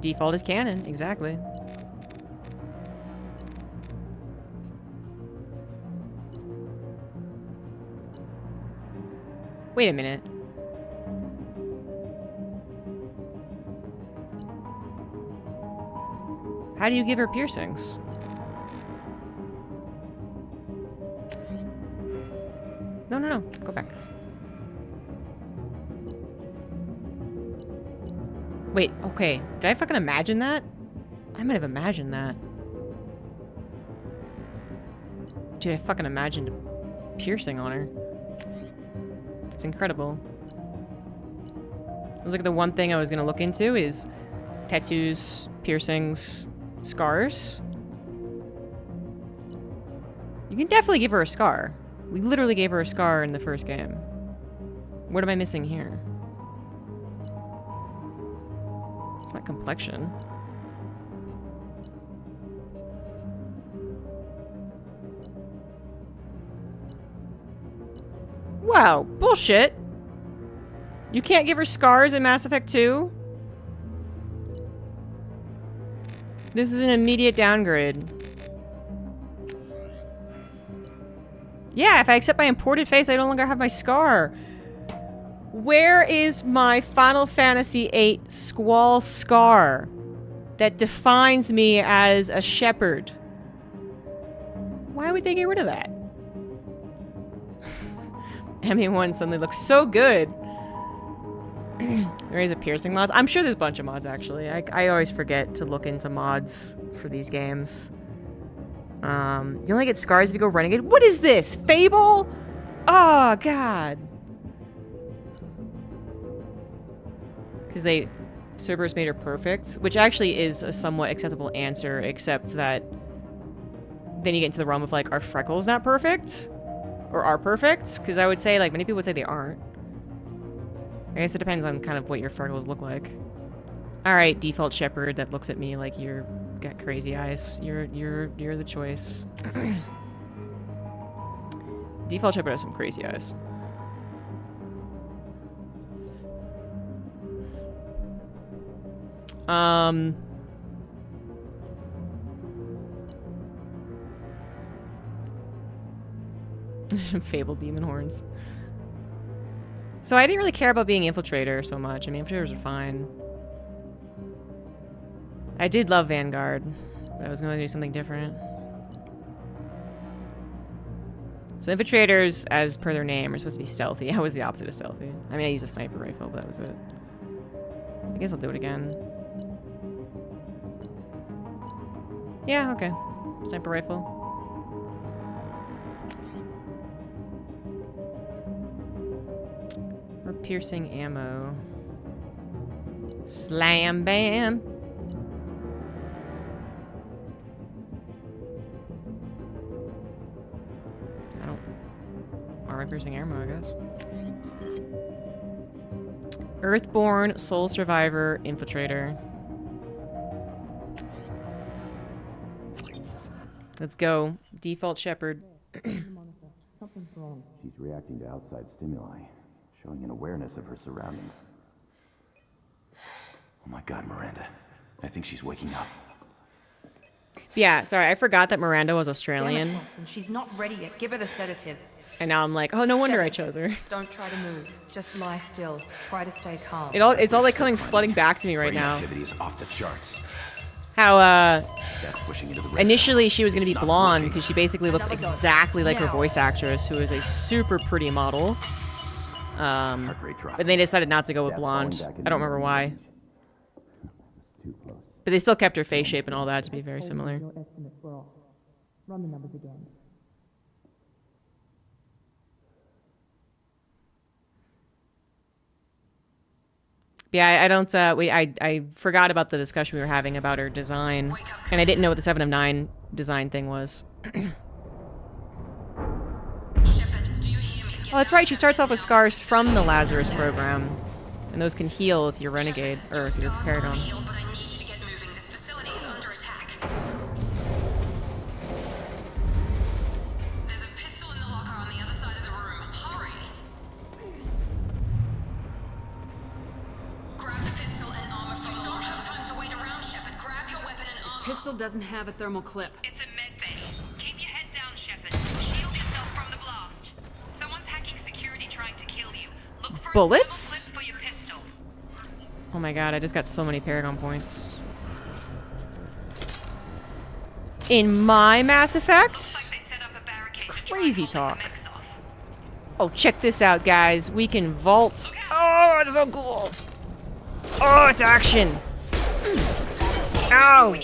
Default is canon, exactly. Wait a minute. How do you give her piercings? No, no, no. Go back. Wait, okay. Did I fucking imagine that? I might have imagined that. Dude, I fucking imagined a piercing on her. It's incredible. It was like the one thing I was gonna look into is tattoos, piercings, scars. You can definitely give her a scar. We literally gave her a scar in the first game. What am I missing here? It's not complexion. Wow, bullshit. You can't give her scars in Mass Effect 2? This is an immediate downgrade. Yeah, if I accept my imported face, I no longer have my scar. Where is my Final Fantasy VIII Squall scar that defines me as a shepherd? Why would they get rid of that? ME1 suddenly looks so good. There is a piercing mods. I'm sure there's a bunch of mods, actually. I always forget to look into mods for these games. You only get scars if you go renegade. What is this? Fable? Oh, God. Because Cerberus made her perfect, which actually is a somewhat acceptable answer, except that then you get into the realm of, like, are freckles not perfect? Or are perfect? Because I would say, like, many people would say they aren't. I guess it depends on kind of what your freckles look like. Alright, default shepherd that looks at me like you're got crazy eyes. You're the choice. Default shepherd has some crazy eyes. Fabled demon horns. So I didn't really care about being infiltrator so much. I mean, infiltrators are fine. I did love Vanguard, but I was going to do something different. So infiltrators, as per their name, are supposed to be stealthy. I was the opposite of stealthy. I mean, I used a sniper rifle, but that was it. I guess I'll do it again. Yeah, okay. Sniper rifle. Or piercing ammo. Slam bam. I don't... Armor piercing ammo, I guess. Earthborn, Soul Survivor, Infiltrator. Let's go. Default Shepherd. She's reacting to outside stimuli, showing an awareness of her surroundings. Oh my god, Miranda. I think she's waking up. Yeah, sorry, I forgot that Miranda was Australian. Damn it, Wilson, she's not ready yet. Give her the sedative. And now I'm like, oh, no wonder I chose her. Don't try to move. Just lie still. Try to stay calm. It's all like coming flooding back to me right now. Activity is off the charts. How, Pushing into the initially she was going to be blonde because she basically looks exactly like her voice actress, who is a super pretty model. But they decided not to go with blonde. I don't remember why. But they still kept her face shape and all that to be very similar. Run the numbers again. Yeah, I don't, I forgot about the discussion we were having about her design, and I didn't know what the 7 of 9 design thing was. Oh, that's right, she starts off with scars from the Lazarus program, and those can heal if you're Renegade, or if you're Paragon. Pistol doesn't have a thermal clip. It's a med bay. Keep your head down, Shepard. Shield yourself from the blast. Someone's hacking security trying to kill you. bullets? Oh my god, I just got so many Paragon points. In my Mass Effect? It's crazy talk. Oh, check this out, guys. We can vault. Oh, it's so cool. Oh, it's action. Ow.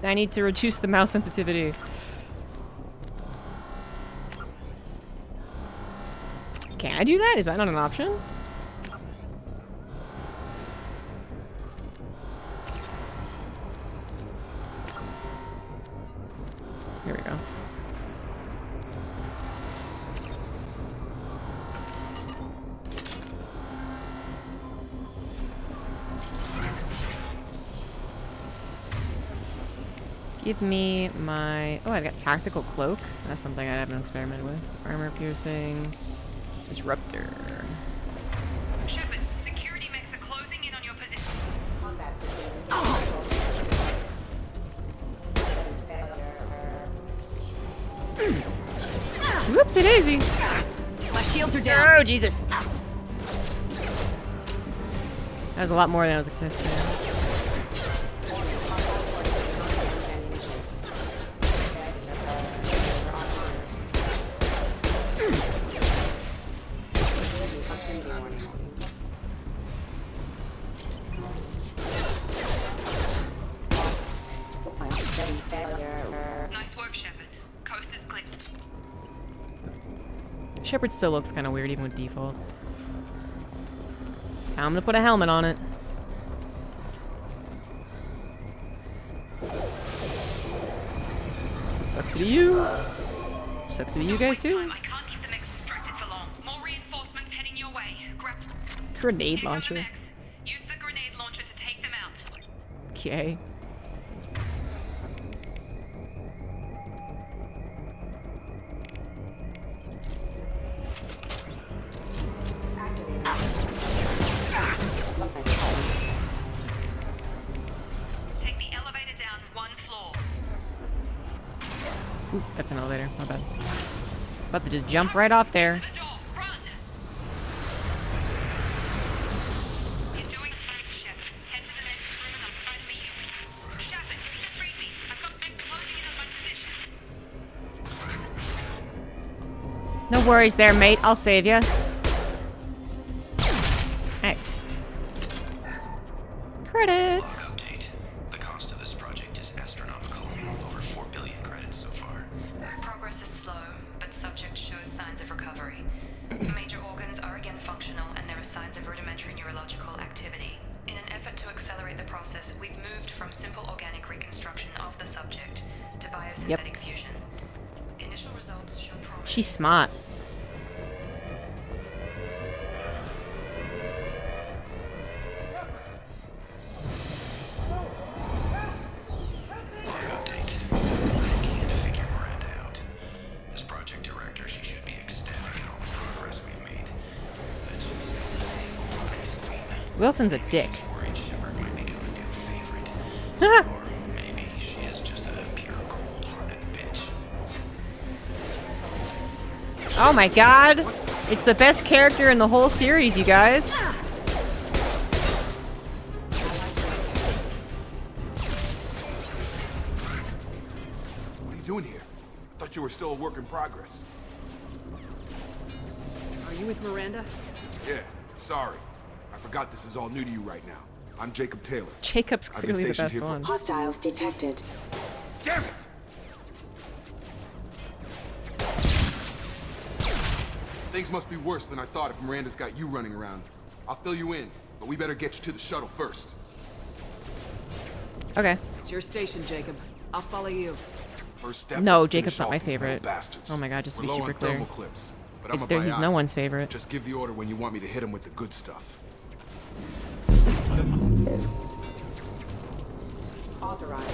I need to reduce the mouse sensitivity. Can I do that? Is that not an option? Here we go. Give me my... Oh, I got tactical cloak. That's something I haven't experimented with. Armor piercing. Disruptor. Shepard, security mechs are closing in on your position. Whoopsie daisy. My shields are down. Oh, Jesus. That was a lot more than I was anticipating. Nice work, Shepard. Coast is clear. Shepard still looks kind of weird even with default. I'm gonna put a helmet on it. Sucks to be you. Sucks to be you guys too. I can't keep the mechs distracted for long. More reinforcements heading your way. Grab Grenade launcher. Use the grenade launcher to take them out. Okay. Take the elevator down 1 floor. Ooh, that's an elevator. My bad. About to just jump right off there. No worries there, mate. I'll save you. Hey. Credits. The cost of this project is astronomical. Over 4 billion credits so far. Progress is slow, but subject shows signs of recovery. Major organs are again functional, and there are signs of rudimentary neurological activity. In an effort to accelerate the process, we've moved from simple organic reconstruction of the subject to biosynthetic fusion. Initial results show promise. She's smart. Wilson's a dick. Oh my god! It's the best character in the whole series, you guys. What are you doing here? I thought you were still a work in progress. Are you with Miranda? Yeah, sorry. I forgot this is all new to you right now. I'm Jacob Taylor. Jacob's I've been clearly the stationed best here for- one. Hostiles detected. Damn it! Things must be worse than I thought if Miranda's got you running around. I'll fill you in, but we better get you to the shuttle first. Okay. It's your station, Jacob. I'll follow you. First step. No, let's Jacob's finish not off my these little favorite. bastards. Oh my god, just to We're be low super on clear. thermal clips, but I'm a He's biotic. no one's favorite. Just give the order when you want me to hit him with the good stuff. Authorized.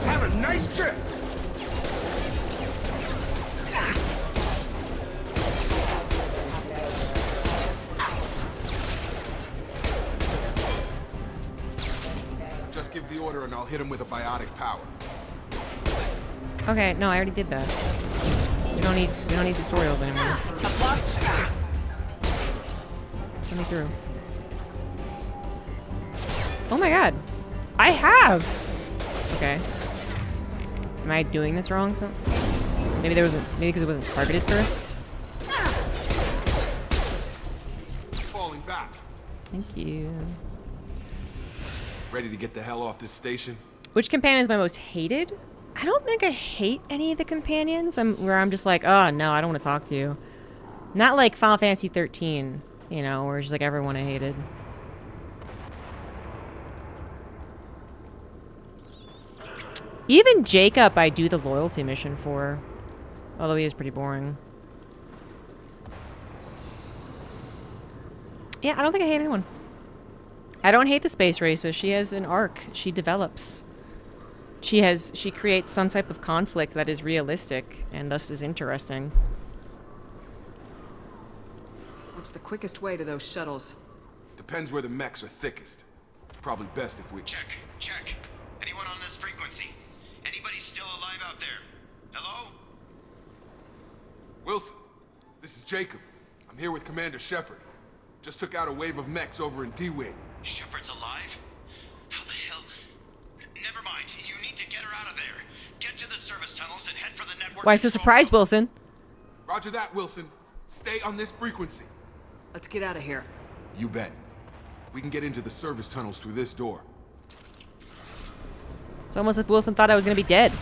Have a nice trip! Just give the order and I'll hit him with a biotic power. Okay, no, I already did that. We don't need tutorials anymore. Let me through. Oh my god. I have! Okay. Am I doing this wrong? So maybe because it wasn't targeted first. Falling back. Thank you. Ready to get the hell off this station? Which companion is my most hated? I don't think I hate any of the companions. I'm just like, oh no, I don't want to talk to you. Not like Final Fantasy 13, you know, where it's just like everyone I hated. Even Jacob I do the loyalty mission for. Although he is pretty boring. Yeah, I don't think I hate anyone. I don't hate the space races. She has an arc. She develops. She creates some type of conflict that is realistic and thus is interesting. What's the quickest way to those shuttles? Depends where the mechs are thickest. It's probably best if we... Check. Anyone on this frequency? Anybody still alive out there? Hello? Wilson, this is Jacob. I'm here with Commander Shepard. Just took out a wave of mechs over in D-Wing. Shepard's alive? How the hell? Never mind. You need to get her out of there. Get to the service tunnels and head for the network. Why so surprised, Wilson? Roger that, Wilson. Stay on this frequency. Let's get out of here. You bet. We can get into the service tunnels through this door. It's almost as if Wilson thought I was gonna be dead.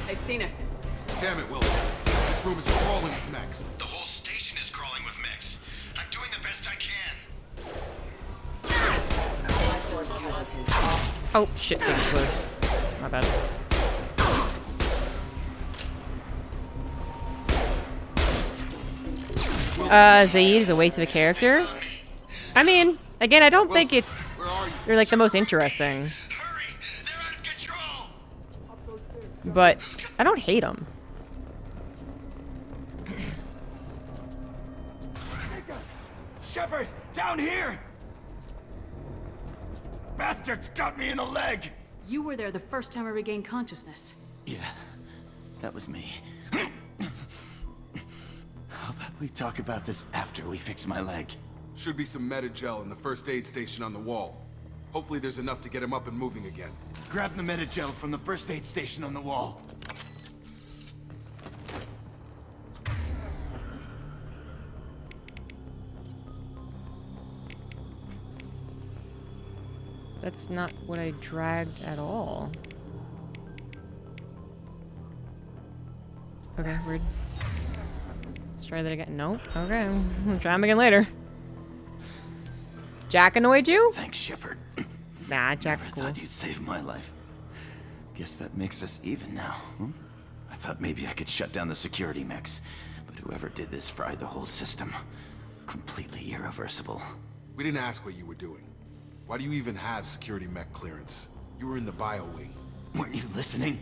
They've seen us. Damn it, Wilson. This room is crawling with mechs. The whole station is crawling with mechs. I'm doing the best I can. Oh, shit, that exploded. My bad. Zaid is a waste of a character. I mean, again, I don't think they're like the most interesting. But I don't hate them. Shepard, down here! Bastards got me in the leg! You were there the first time I regained consciousness. Yeah, that was me. How about we talk about this after we fix my leg? Should be some Metagel in the first aid station on the wall. Hopefully there's enough to get him up and moving again. Grab the Metagel from the first aid station on the wall. That's not what I dragged at all. Okay, weird. Let's try that again. Nope. Okay, we'll try them again later. Jack annoyed you? Thanks, Shepard. Nah, Jack's Never cool. thought you'd save my life. Guess that makes us even now, huh? I thought maybe I could shut down the security mechs, but whoever did this fried the whole system. Completely irreversible. We didn't ask what you were doing. Why do you even have security mech clearance? You were in the bio wing. Weren't you listening?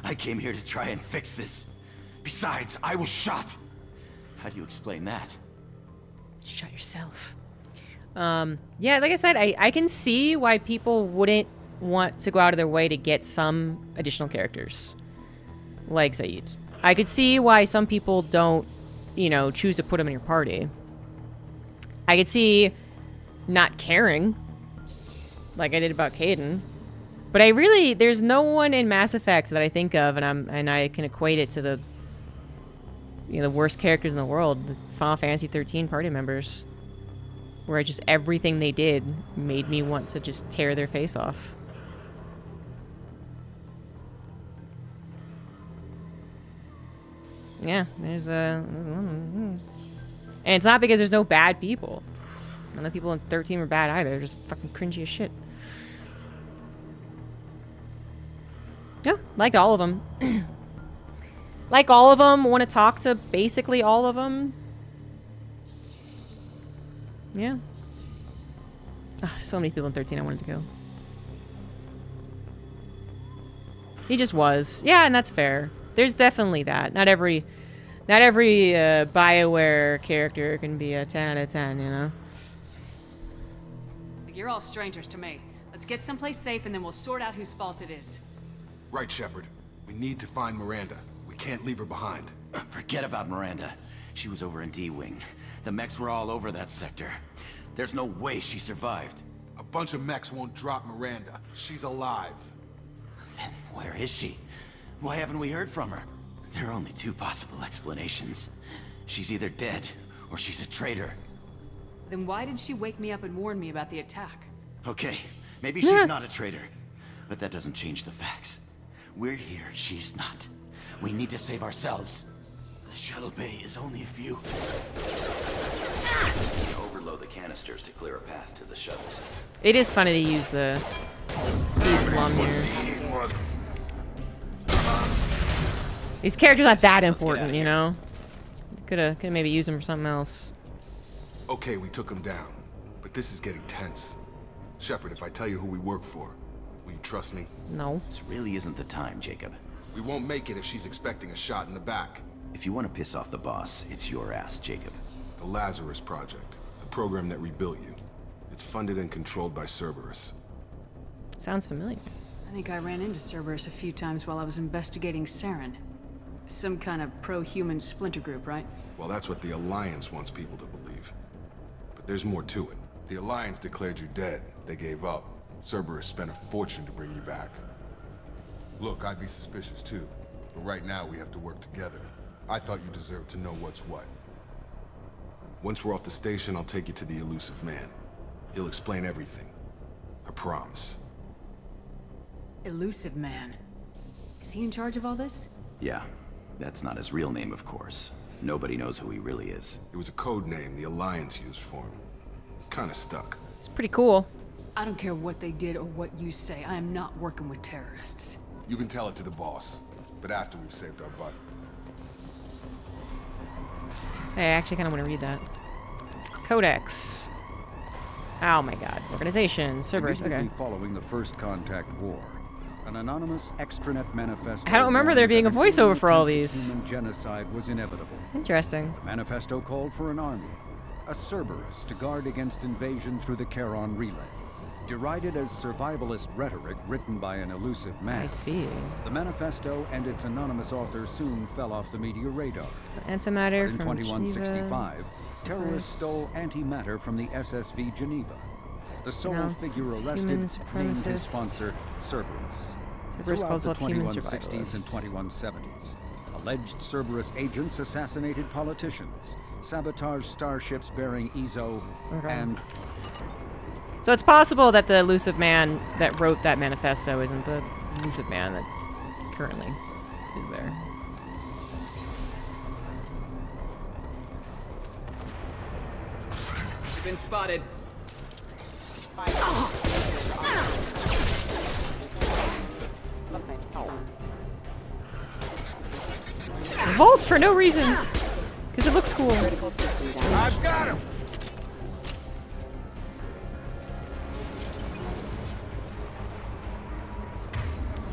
I came here to try and fix this. Besides, I was shot. How do you explain that? Shut yourself. Yeah, like I said, I can see why people wouldn't want to go out of their way to get some additional characters. Like Zaid. I could see why some people don't, you know, choose to put them in your party. I could see not caring, like I did about Caden. But there's no one in Mass Effect that I think of, and I can equate it to the, you know, the worst characters in the world, the Final Fantasy 13 party members, where everything they did made me want to just tear their face off. Yeah, there's and it's not because there's no bad people. None of the people in 13 were bad either. They're just fucking cringy as shit. Yeah, like all of them. Like all of them, want to talk to basically all of them. Yeah. Ugh, so many people in 13 I wanted to go. He just was. Yeah, and that's fair. There's definitely that. Not every BioWare character can be a 10 out of 10, you know? Look, you're all strangers to me. Let's get someplace safe and then we'll sort out whose fault it is. Right, Shepard. We need to find Miranda. We can't leave her behind. Forget about Miranda. She was over in D-Wing. The mechs were all over that sector. There's no way she survived. A bunch of mechs won't drop Miranda. She's alive. Then where is she? Why haven't we heard from her? There are only two possible explanations. She's either dead, or she's a traitor. Then why did she wake me up and warn me about the attack? Okay, maybe she's not a traitor. But that doesn't change the facts. We're here, she's not. We need to save ourselves. The shuttle bay is only a few. Overload the canisters to clear a path to the shuttles. It is funny to use the Steve Blum here. These characters aren't that important, you know? Could maybe use them for something else. Okay, we took him down. But this is getting tense. Shepard, if I tell you who we work for, will you trust me? No. This really isn't the time, Jacob. We won't make it if she's expecting a shot in the back. If you want to piss off the boss, it's your ass, Jacob. The Lazarus Project. The program that rebuilt you. It's funded and controlled by Cerberus. Sounds familiar. I think I ran into Cerberus a few times while I was investigating Saren. Some kind of pro-human splinter group, right? Well, that's what the Alliance wants people to believe. But there's more to it. The Alliance declared you dead. They gave up. Cerberus spent a fortune to bring you back. Look, I'd be suspicious too. But right now, we have to work together. I thought you deserved to know what's what. Once we're off the station, I'll take you to the elusive man. He'll explain everything. I promise. Elusive Man. Is he in charge of all this? Yeah. That's not his real name, of course. Nobody knows who he really is. It was a code name the Alliance used for him. Kinda stuck. It's pretty cool. I don't care what they did or what you say. I am not working with terrorists. You can tell it to the boss, but after we've saved our butt. Hey, I actually kind of want to read that. Codex. Oh my god. Organization. Cerberus. Okay. Immediately following the First Contact War, an anonymous extranet manifesto. I don't remember there being a voiceover for all these. Human genocide was inevitable. Interesting. The manifesto called for an army, a Cerberus, to guard against invasion through the Charon Relay. Derided as survivalist rhetoric written by an elusive man. I see. The manifesto and its anonymous author soon fell off the media radar. So antimatter in from 2165, Geneva. terrorists stole antimatter from the SSV Geneva. The sole Announced figure as arrested human named his supremacist. sponsor Cerberus. Cerberus calls Throughout the out human 2160s and 2170s, alleged Cerberus agents assassinated politicians, sabotaged starships bearing Ezo, and... So it's possible that the elusive man that wrote that manifesto isn't the elusive man that currently is there. You've been spotted. Revolt for no reason, because it looks cool. I've got him.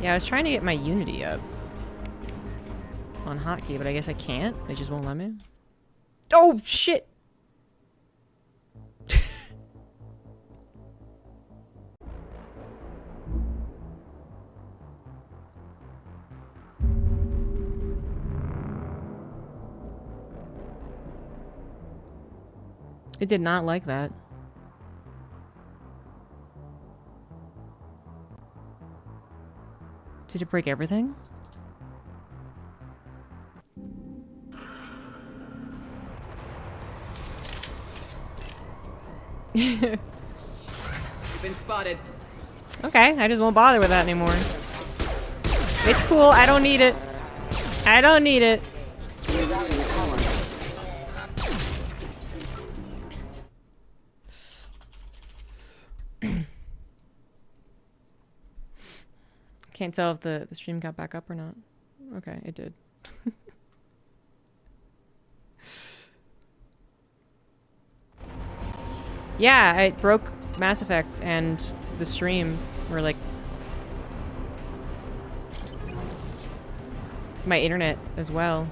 Yeah, I was trying to get my Unity up on hotkey, but I guess I can't. They just won't let me. Oh shit! It did not like that. Did it break everything? You've been spotted. Okay, I just won't bother with that anymore. It's cool, I don't need it. I don't need it. Can't tell if the stream got back up or not. Okay, it did. Yeah, it broke Mass Effect and the stream were like my internet as well.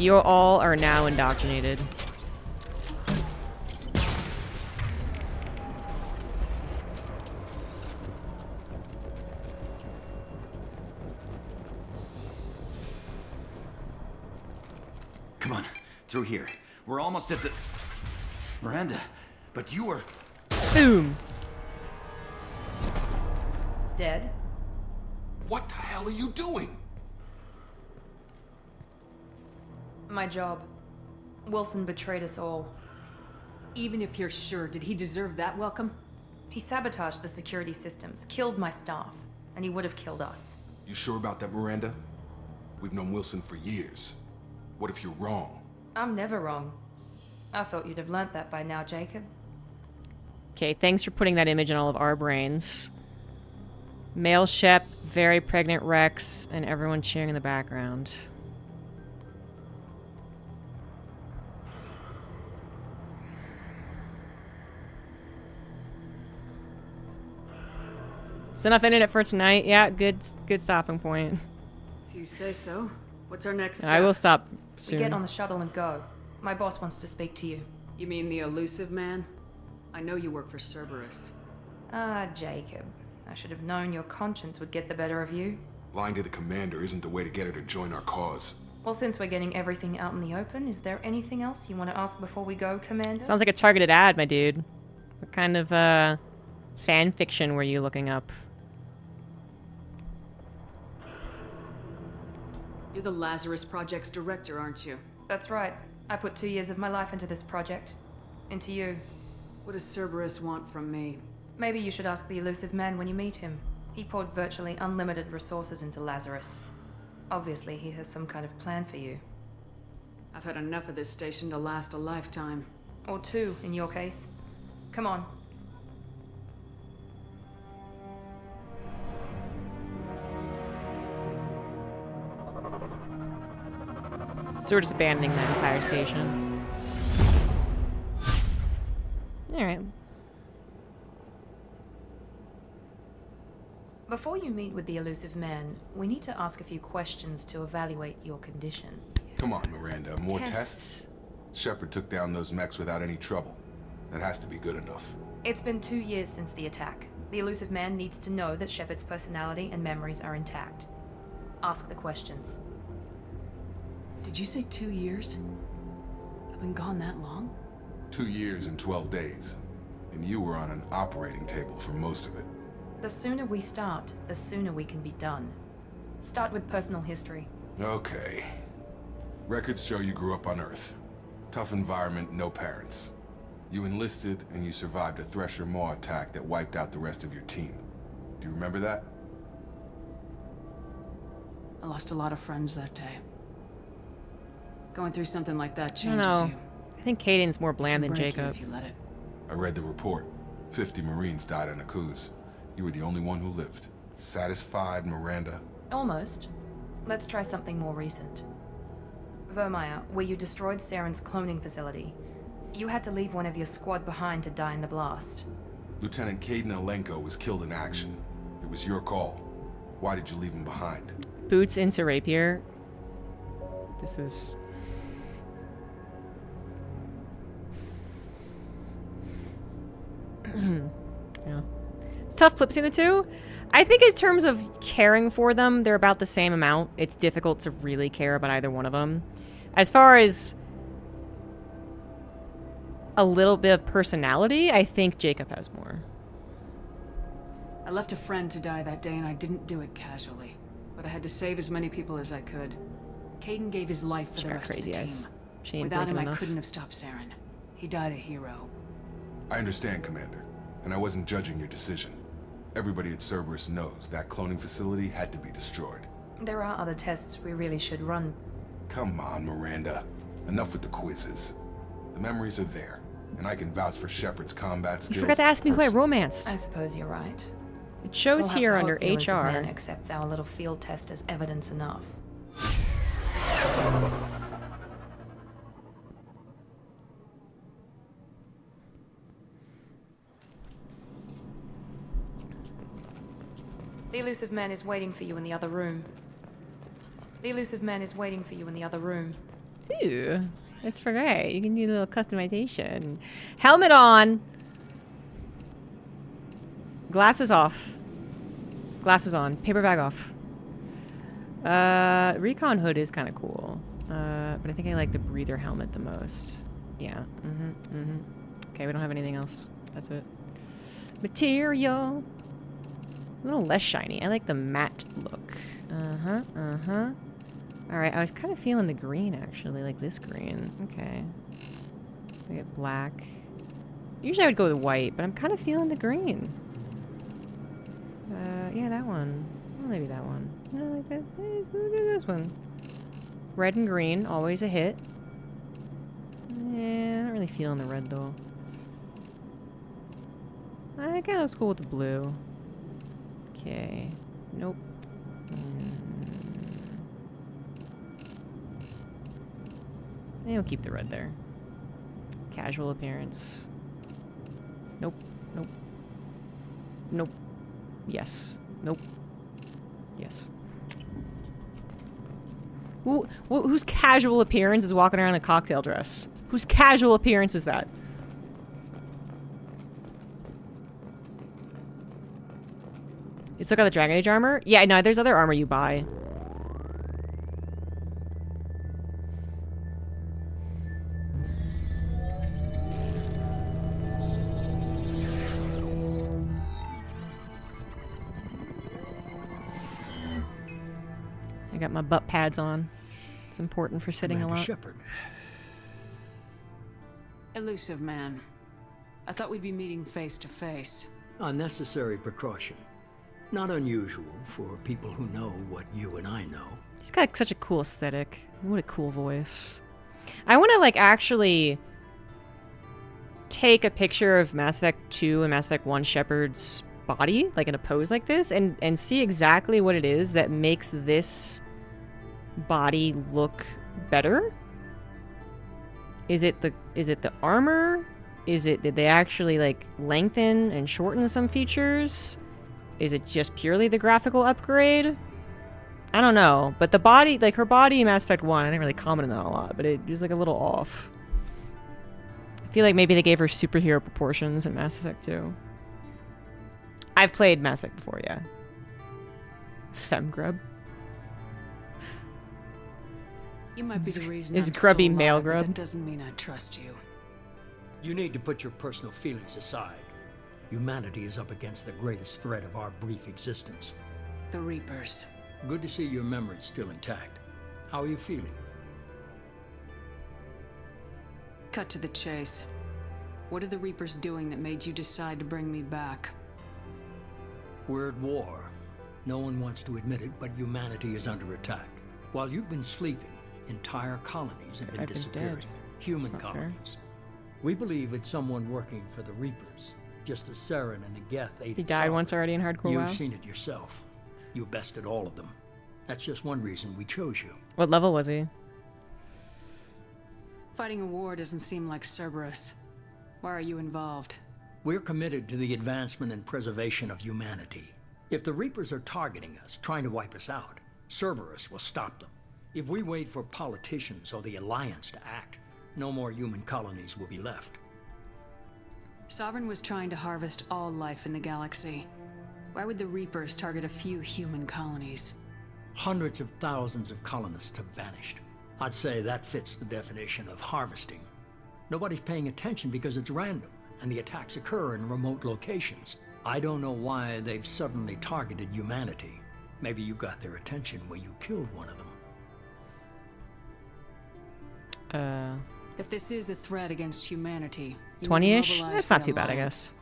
You all are now indoctrinated. Come on, through here. We're almost at the... Miranda, but you were... Boom. Dead? What the hell are you doing? My job. Wilson betrayed us all. Even if you're sure, did he deserve that welcome? He sabotaged the security systems, killed my staff, and he would have killed us. You sure about that, Miranda? We've known Wilson for years. What if you're wrong? I'm never wrong. I thought you'd have learnt that by now, Jacob. Okay, thanks for putting that image in all of our brains. Male Shep, very pregnant Rex, and everyone cheering in the background. It's enough internet for tonight. Yeah, good stopping point. If you say so. What's our next step? I will stop We soon. get on the shuttle and go. My boss wants to speak to you. You mean the elusive man? I know you work for Cerberus. Ah, Jacob. I should have known your conscience would get the better of you. Lying to the commander isn't the way to get her to join our cause. Well, since we're getting everything out in the open, is there anything else you want to ask before we go, Commander? Sounds like a targeted ad, my dude. What kind of fan fiction were you looking up? You're the Lazarus Project's director, aren't you? That's right. I put 2 years of my life into this project. Into you. What does Cerberus want from me? Maybe you should ask the elusive man when you meet him. He poured virtually unlimited resources into Lazarus. Obviously, he has some kind of plan for you. I've had enough of this station to last a lifetime. Or 2, in your case. Come on. So we're just abandoning that entire station. Alright. Before you meet with the elusive man, we need to ask a few questions to evaluate your condition. Come on, Miranda. More tests? Shepard took down those mechs without any trouble. That has to be good enough. It's been 2 years since the attack. The elusive man needs to know that Shepard's personality and memories are intact. Ask the questions. Did you say 2 years? I've been gone that long? 2 years and 12 days. And you were on an operating table for most of it. The sooner we start, the sooner we can be done. Start with personal history. Okay. Records show you grew up on Earth. Tough environment, no parents. You enlisted, and you survived a Thresher Maw attack that wiped out the rest of your team. Do you remember that? I lost a lot of friends that day. Going through something like that I changes don't know. you. I think Caden's more bland than Break you Jacob. if you let it. I read the report. 50 Marines died in Akuz. You were the only one who lived. Satisfied, Miranda? Almost. Let's try something more recent. Vermeer, where you destroyed Saren's cloning facility. You had to leave one of your squad behind to die in the blast. Lieutenant Caden Alenko was killed in action. It was your call. Why did you leave him behind? Boots into rapier. This is... yeah. It's tough clipping the two. I think in terms of caring for them, they're about the same amount. It's difficult to really care about either one of them. As far as a little bit of personality, I think Jacob has more. I left a friend to die that day and I didn't do it casually. But I had to save as many people as I could. Caden gave his life for the rest of the team. She ain't Without him, blinking I enough. couldn't have stopped Saren. He died a hero. I understand, Commander. And I wasn't judging your decision. Everybody at Cerberus knows that cloning facility had to be destroyed. There are other tests we really should run. Come on, Miranda. Enough with the quizzes. The memories are there, and I can vouch for Shepard's combat skills. You forgot to ask me who I romanced. I suppose you're right. It shows We'll have here to under hope the elusive HR. man accepts our little field test as evidence enough. The elusive man is waiting for you in the other room. The elusive man is waiting for you in the other room. Ooh, that's for great. You can do a little customization. Helmet on. Glasses off. Glasses on. Paper bag off. Recon hood is kind of cool. But I think I like the breather helmet the most. Yeah. Okay, we don't have anything else. That's it. Material. A little less shiny. I like the matte look. Alright, I was kind of feeling the green, actually. Like this green. Okay. I get black. Usually I would go with white, but I'm kind of feeling the green. Yeah, that one. Well, maybe that one. No, like that. Let's do this one. Red and green, always a hit. Yeah, not really feeling the red, though. I think I was cool with the blue. Okay. Nope. Maybe I'll keep the red there. Casual appearance. Nope. Nope. Nope. Yes. Nope. Yes. Whose casual appearance is walking around in a cocktail dress? Whose casual appearance is that? You took out the Dragon Age armor? Yeah, no, there's other armor you buy. I got my butt pads on. It's important for sitting a lot. Shepard. Elusive man. I thought we'd be meeting face to face. Unnecessary precaution. Not unusual for people who know what you and I know. He's got such a cool aesthetic. What a cool voice. I want to, like, actually take a picture of Mass Effect 2 and Mass Effect 1 Shepard's body, like in a pose like this, and see exactly what it is that makes this body look better. Is it the armor? Did they actually, like, lengthen and shorten some features? Is it just purely the graphical upgrade? I don't know. But the body, like her body in Mass Effect 1, I didn't really comment on that a lot, but it was like a little off. I feel like maybe they gave her superhero proportions in Mass Effect 2. I've played Mass Effect before, yeah. FemGrub. You might be the reason Is I'm grubby still male alive, but grub? that doesn't mean I trust you. You need to put your personal feelings aside. Humanity is up against the greatest threat of our brief existence. The Reapers. Good to see your memory's still intact. How are you feeling? Cut to the chase. What are the Reapers doing that made you decide to bring me back? We're at war. No one wants to admit it, but humanity is under attack. While you've been sleeping, entire colonies have been disappearing. Human colonies. We believe it's someone working for the Reapers. Just as Saren and the Geth ate. He died once already in hardcore WoW. You've seen it yourself. You bested all of them. That's just one reason we chose you. What level was he? Fighting a war doesn't seem like Cerberus. Why are you involved? We're committed to the advancement and preservation of humanity. If the Reapers are targeting us, trying to wipe us out, Cerberus will stop them. If we wait for politicians or the Alliance to act, no more human colonies will be left. Sovereign was trying to harvest all life in the galaxy. Why would the Reapers target a few human colonies? Hundreds of thousands of colonists have vanished. I'd say that fits the definition of harvesting. Nobody's paying attention because it's random, and the attacks occur in remote locations. I don't know why they've suddenly targeted humanity. Maybe you got their attention when you killed one of them. If this is a threat against humanity, 20-ish? That's not too bad, I guess.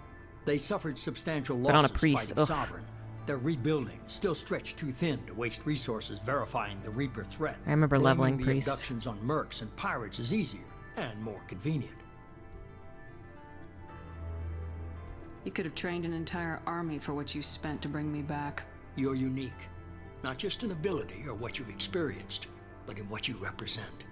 They suffered substantial losses But on a priest, fighting Sovereign. They're rebuilding, still stretched too thin to waste resources verifying the Reaper threat. I remember leveling Blaming priest. the abductions on mercs and pirates is easier and more convenient. You could have trained an entire army for what you spent to bring me back. You're unique, not just in ability or what you've experienced, but in what you represent.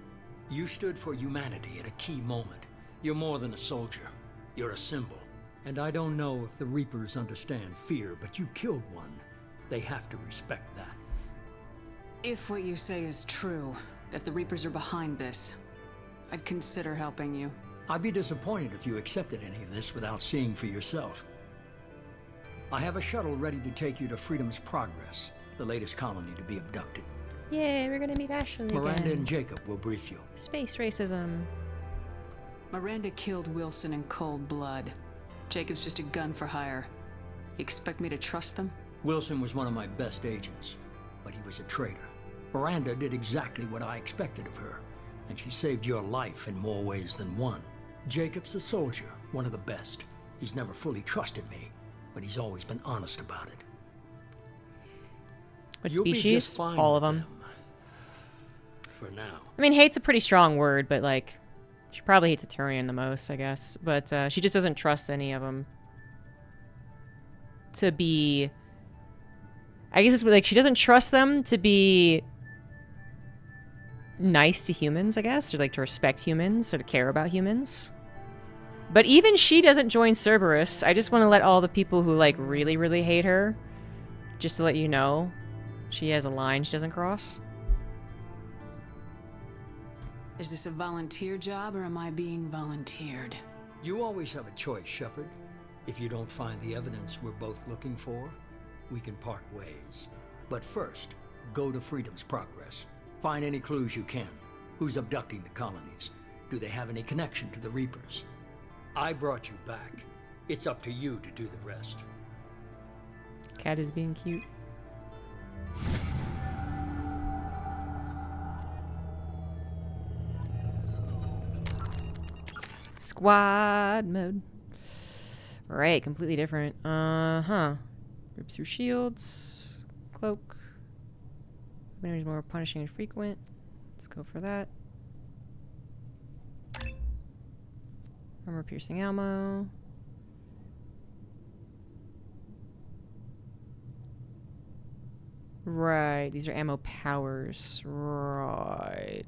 You stood for humanity at a key moment. You're more than a soldier. You're a symbol. And I don't know if the Reapers understand fear, but you killed one. They have to respect that. If what you say is true, if the Reapers are behind this, I'd consider helping you. I'd be disappointed if you accepted any of this without seeing for yourself. I have a shuttle ready to take you to Freedom's Progress, the latest colony to be abducted. Yay, we're gonna meet Ashley Miranda again. and Jacob will brief you. Space racism. Miranda killed Wilson in cold blood. Jacob's just a gun for hire. You expect me to trust them? Wilson was one of my best agents, but he was a traitor. Miranda did exactly what I expected of her, and she saved your life in more ways than one. Jacob's a soldier, one of the best. He's never fully trusted me, but he's always been honest about it. What You'll be species? just fine All of with them. For now. I mean, hate's a pretty strong word, but like, she probably hates Turian the most, I guess. But she just doesn't trust any of them to be. I guess it's like she doesn't trust them to be nice to humans, I guess, or like to respect humans or to care about humans. But even she doesn't join Cerberus. I just want to let all the people who like really, really hate her, just to let you know, she has a line she doesn't cross. Is this a volunteer job or am I being volunteered? You always have a choice, Shepard. If you don't find the evidence we're both looking for, we can part ways. But first, go to Freedom's Progress. Find any clues you can. Who's abducting the colonies? Do they have any connection to the Reapers? I brought you back. It's up to you to do the rest. Cat is being cute. Squad mode. Right, completely different. Rip through shields. Cloak. Enemies more punishing and frequent. Let's go for that. Armor piercing ammo. Right, these are ammo powers. Right.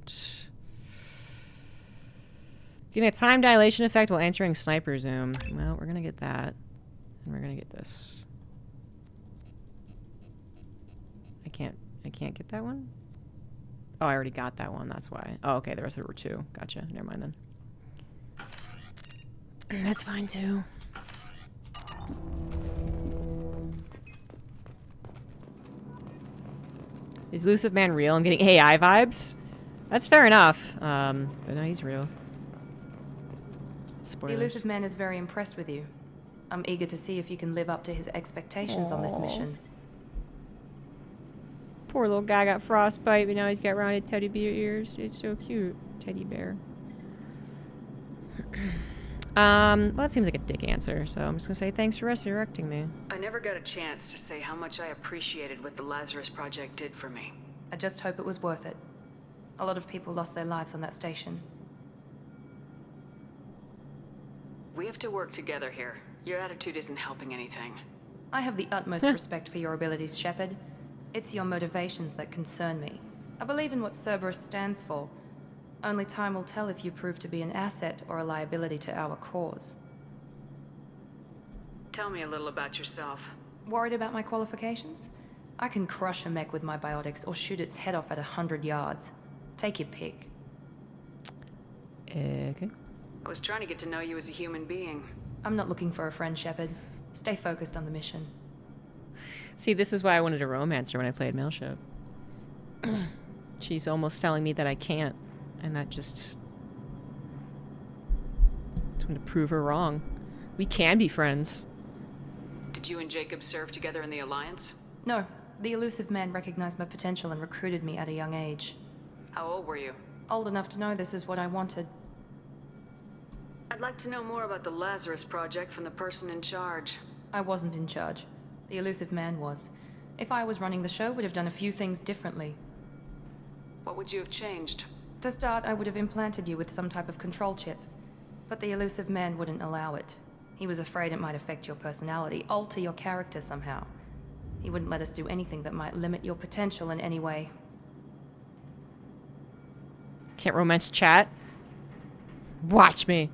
Give me a time dilation effect while entering sniper zoom. Well, we're gonna get that. And we're gonna get this. I can't get that one? Oh, I already got that one, that's why. Oh, okay, the rest of it were two. Gotcha. Never mind then. That's fine too. Is Elusive Man real? I'm getting AI vibes. That's fair enough. But no, he's real. The Spoilers. Elusive Man is very impressed with you. I'm eager to see if you can live up to his expectations on this Aw. mission. Poor little guy got frostbite, but now he's got rounded teddy bear ears. It's so cute. Teddy bear. Well, that seems like a dick answer, so I'm just gonna say thanks for resurrecting me. I never got a chance to say how much I appreciated what the Lazarus Project did for me. I just hope it was worth it. A lot of people lost their lives on that station. We have to work together here. Your attitude isn't helping anything. I have the utmost respect for your abilities, Shepard. It's your motivations that concern me. I believe in what Cerberus stands for. Only time will tell if you prove to be an asset or a liability to our cause. Tell me a little about yourself. Worried about my qualifications? I can crush a mech with my biotics or shoot its head off at 100 yards. Take your pick. Okay. I was trying to get to know you as a human being. I'm not looking for a friend, Shepard. Stay focused on the mission. See, this is why I wanted a romance her when I played Mailship. She's almost telling me that I can't, and that just going to prove her wrong. We can be friends. Did you and Jacob serve together in the Alliance? No, the Elusive Man recognized my potential and recruited me at a young age. How old were you? Old enough to know this is what I wanted. I'd like to know more about the Lazarus Project from the person in charge. I wasn't in charge. The Elusive Man was. If I was running the show, would have done a few things differently. What would you have changed? To start, I would have implanted you with some type of control chip. But the Elusive Man wouldn't allow it. He was afraid it might affect your personality, alter your character somehow. He wouldn't let us do anything that might limit your potential in any way. Can't romance chat? Watch me.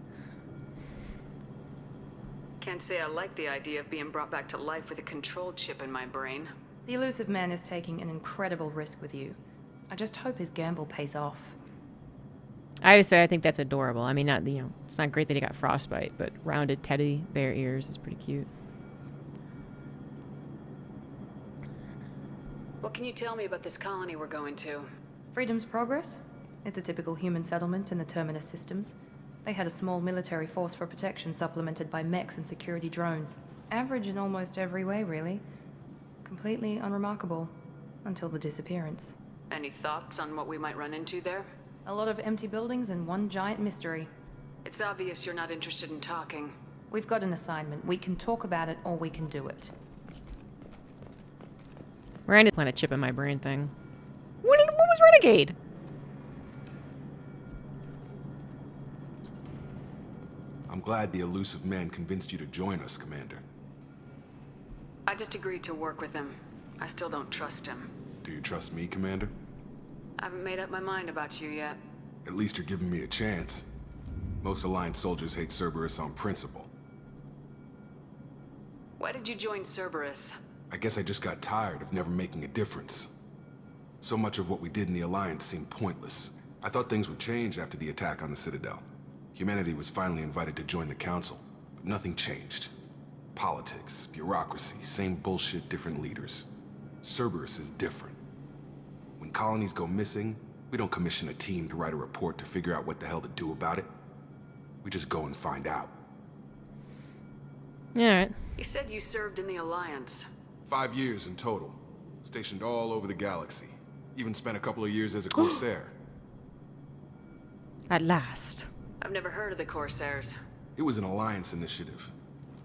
Can't say I like the idea of being brought back to life with a control chip in my brain. The Elusive Man is taking an incredible risk with you. I just hope his gamble pays off. I just say I think that's adorable. I mean, not, you know, it's not great that he got frostbite, but rounded teddy bear ears is pretty cute. What can you tell me about this colony we're going to? Freedom's Progress? It's a typical human settlement in the Terminus systems. They had a small military force for protection supplemented by mechs and security drones. Average in almost every way, really. Completely unremarkable. Until the disappearance. Any thoughts on what we might run into there? A lot of empty buildings and one giant mystery. It's obvious you're not interested in talking. We've got an assignment. We can talk about it or we can do it. Miranda plant a chip in my brain thing. What was Renegade? I'm glad the elusive man convinced you to join us, Commander. I just agreed to work with him. I still don't trust him. Do you trust me, Commander? I haven't made up my mind about you yet. At least you're giving me a chance. Most Alliance soldiers hate Cerberus on principle. Why did you join Cerberus? I guess I just got tired of never making a difference. So much of what we did in the Alliance seemed pointless. I thought things would change after the attack on the Citadel. Humanity was finally invited to join the Council, but nothing changed. Politics, bureaucracy, same bullshit, different leaders. Cerberus is different. When colonies go missing, we don't commission a team to write a report to figure out what the hell to do about it. We just go and find out. Alright. You said you served in the Alliance. 5 years in total. Stationed all over the galaxy. Even spent a couple of years as a Corsair. At last. I've never heard of the Corsairs. It was an Alliance initiative.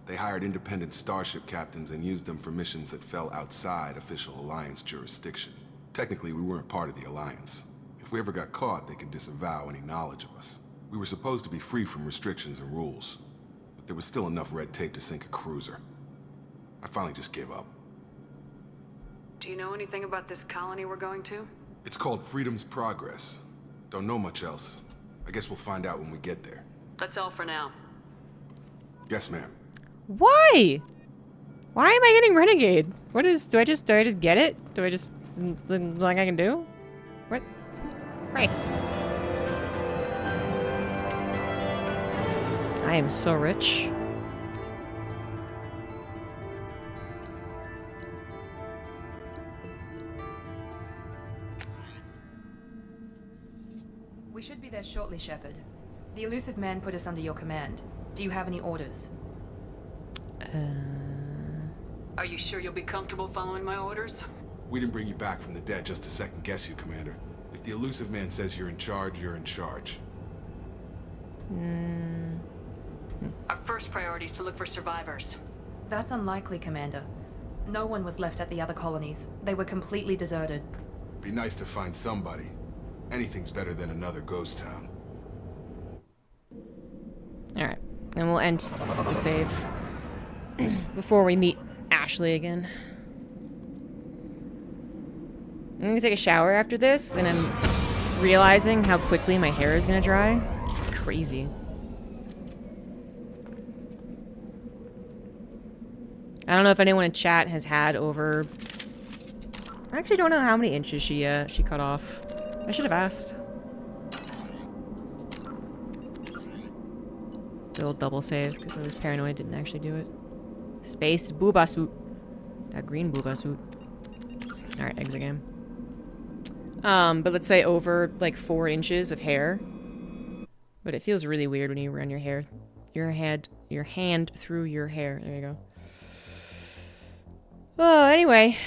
They hired independent starship captains and used them for missions that fell outside official Alliance jurisdiction. Technically, we weren't part of the Alliance. If we ever got caught, they could disavow any knowledge of us. We were supposed to be free from restrictions and rules, but there was still enough red tape to sink a cruiser. I finally just gave up. Do you know anything about this colony we're going to? It's called Freedom's Progress. Don't know much else. I guess we'll find out when we get there. That's all for now. Yes, ma'am. Why? Why am I getting Renegade? What is, do I just get it? Do I just, like I can do? What? Right. I am so rich. We should be there shortly, Shepard. The elusive man put us under your command. Do you have any orders? Are you sure you'll be comfortable following my orders? We didn't bring you back from the dead just to second guess you, Commander. If the elusive man says you're in charge, you're in charge. Our first priority is to look for survivors. That's unlikely, Commander. No one was left at the other colonies. They were completely deserted. Be nice to find somebody. Anything's better than another ghost town. Alright. And we'll end the save before we meet Ashley again. I'm gonna take a shower after this, and I'm realizing how quickly my hair is gonna dry. It's crazy. I don't know if anyone in chat has had over... I actually don't know how many inches she cut off. I should have asked. The old double save, because I was paranoid, didn't actually do it. Space booba suit. That green booba suit. Alright, exit game. But let's say over like 4 inches of hair. But it feels really weird when you run your hair, your hand through your hair. There you go. Oh, anyway,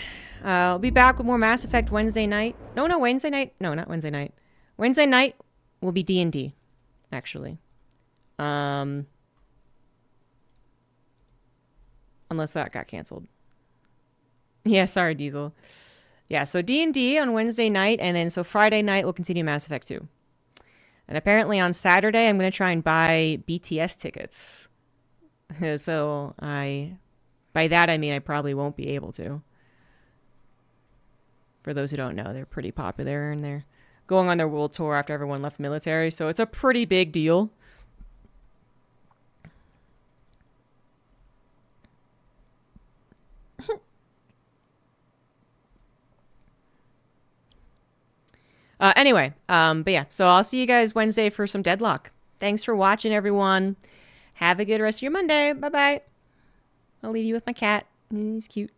I'll be back with more Mass Effect Wednesday night. No, Wednesday night. No, not Wednesday night. Wednesday night will be D&D, actually. Unless that got canceled. Yeah, sorry, Diesel. Yeah, so D&D on Wednesday night, and then so Friday night we'll continue Mass Effect 2. And apparently on Saturday I'm going to try and buy BTS tickets. So by that I mean I probably won't be able to. For those who don't know, they're pretty popular and they're going on their world tour after everyone left the military, so it's a pretty big deal. Anyway, but yeah, so I'll see you guys Wednesday for some Deadlock. Thanks for watching, everyone. Have a good rest of your Monday. Bye-bye. I'll leave you with my cat. He's cute.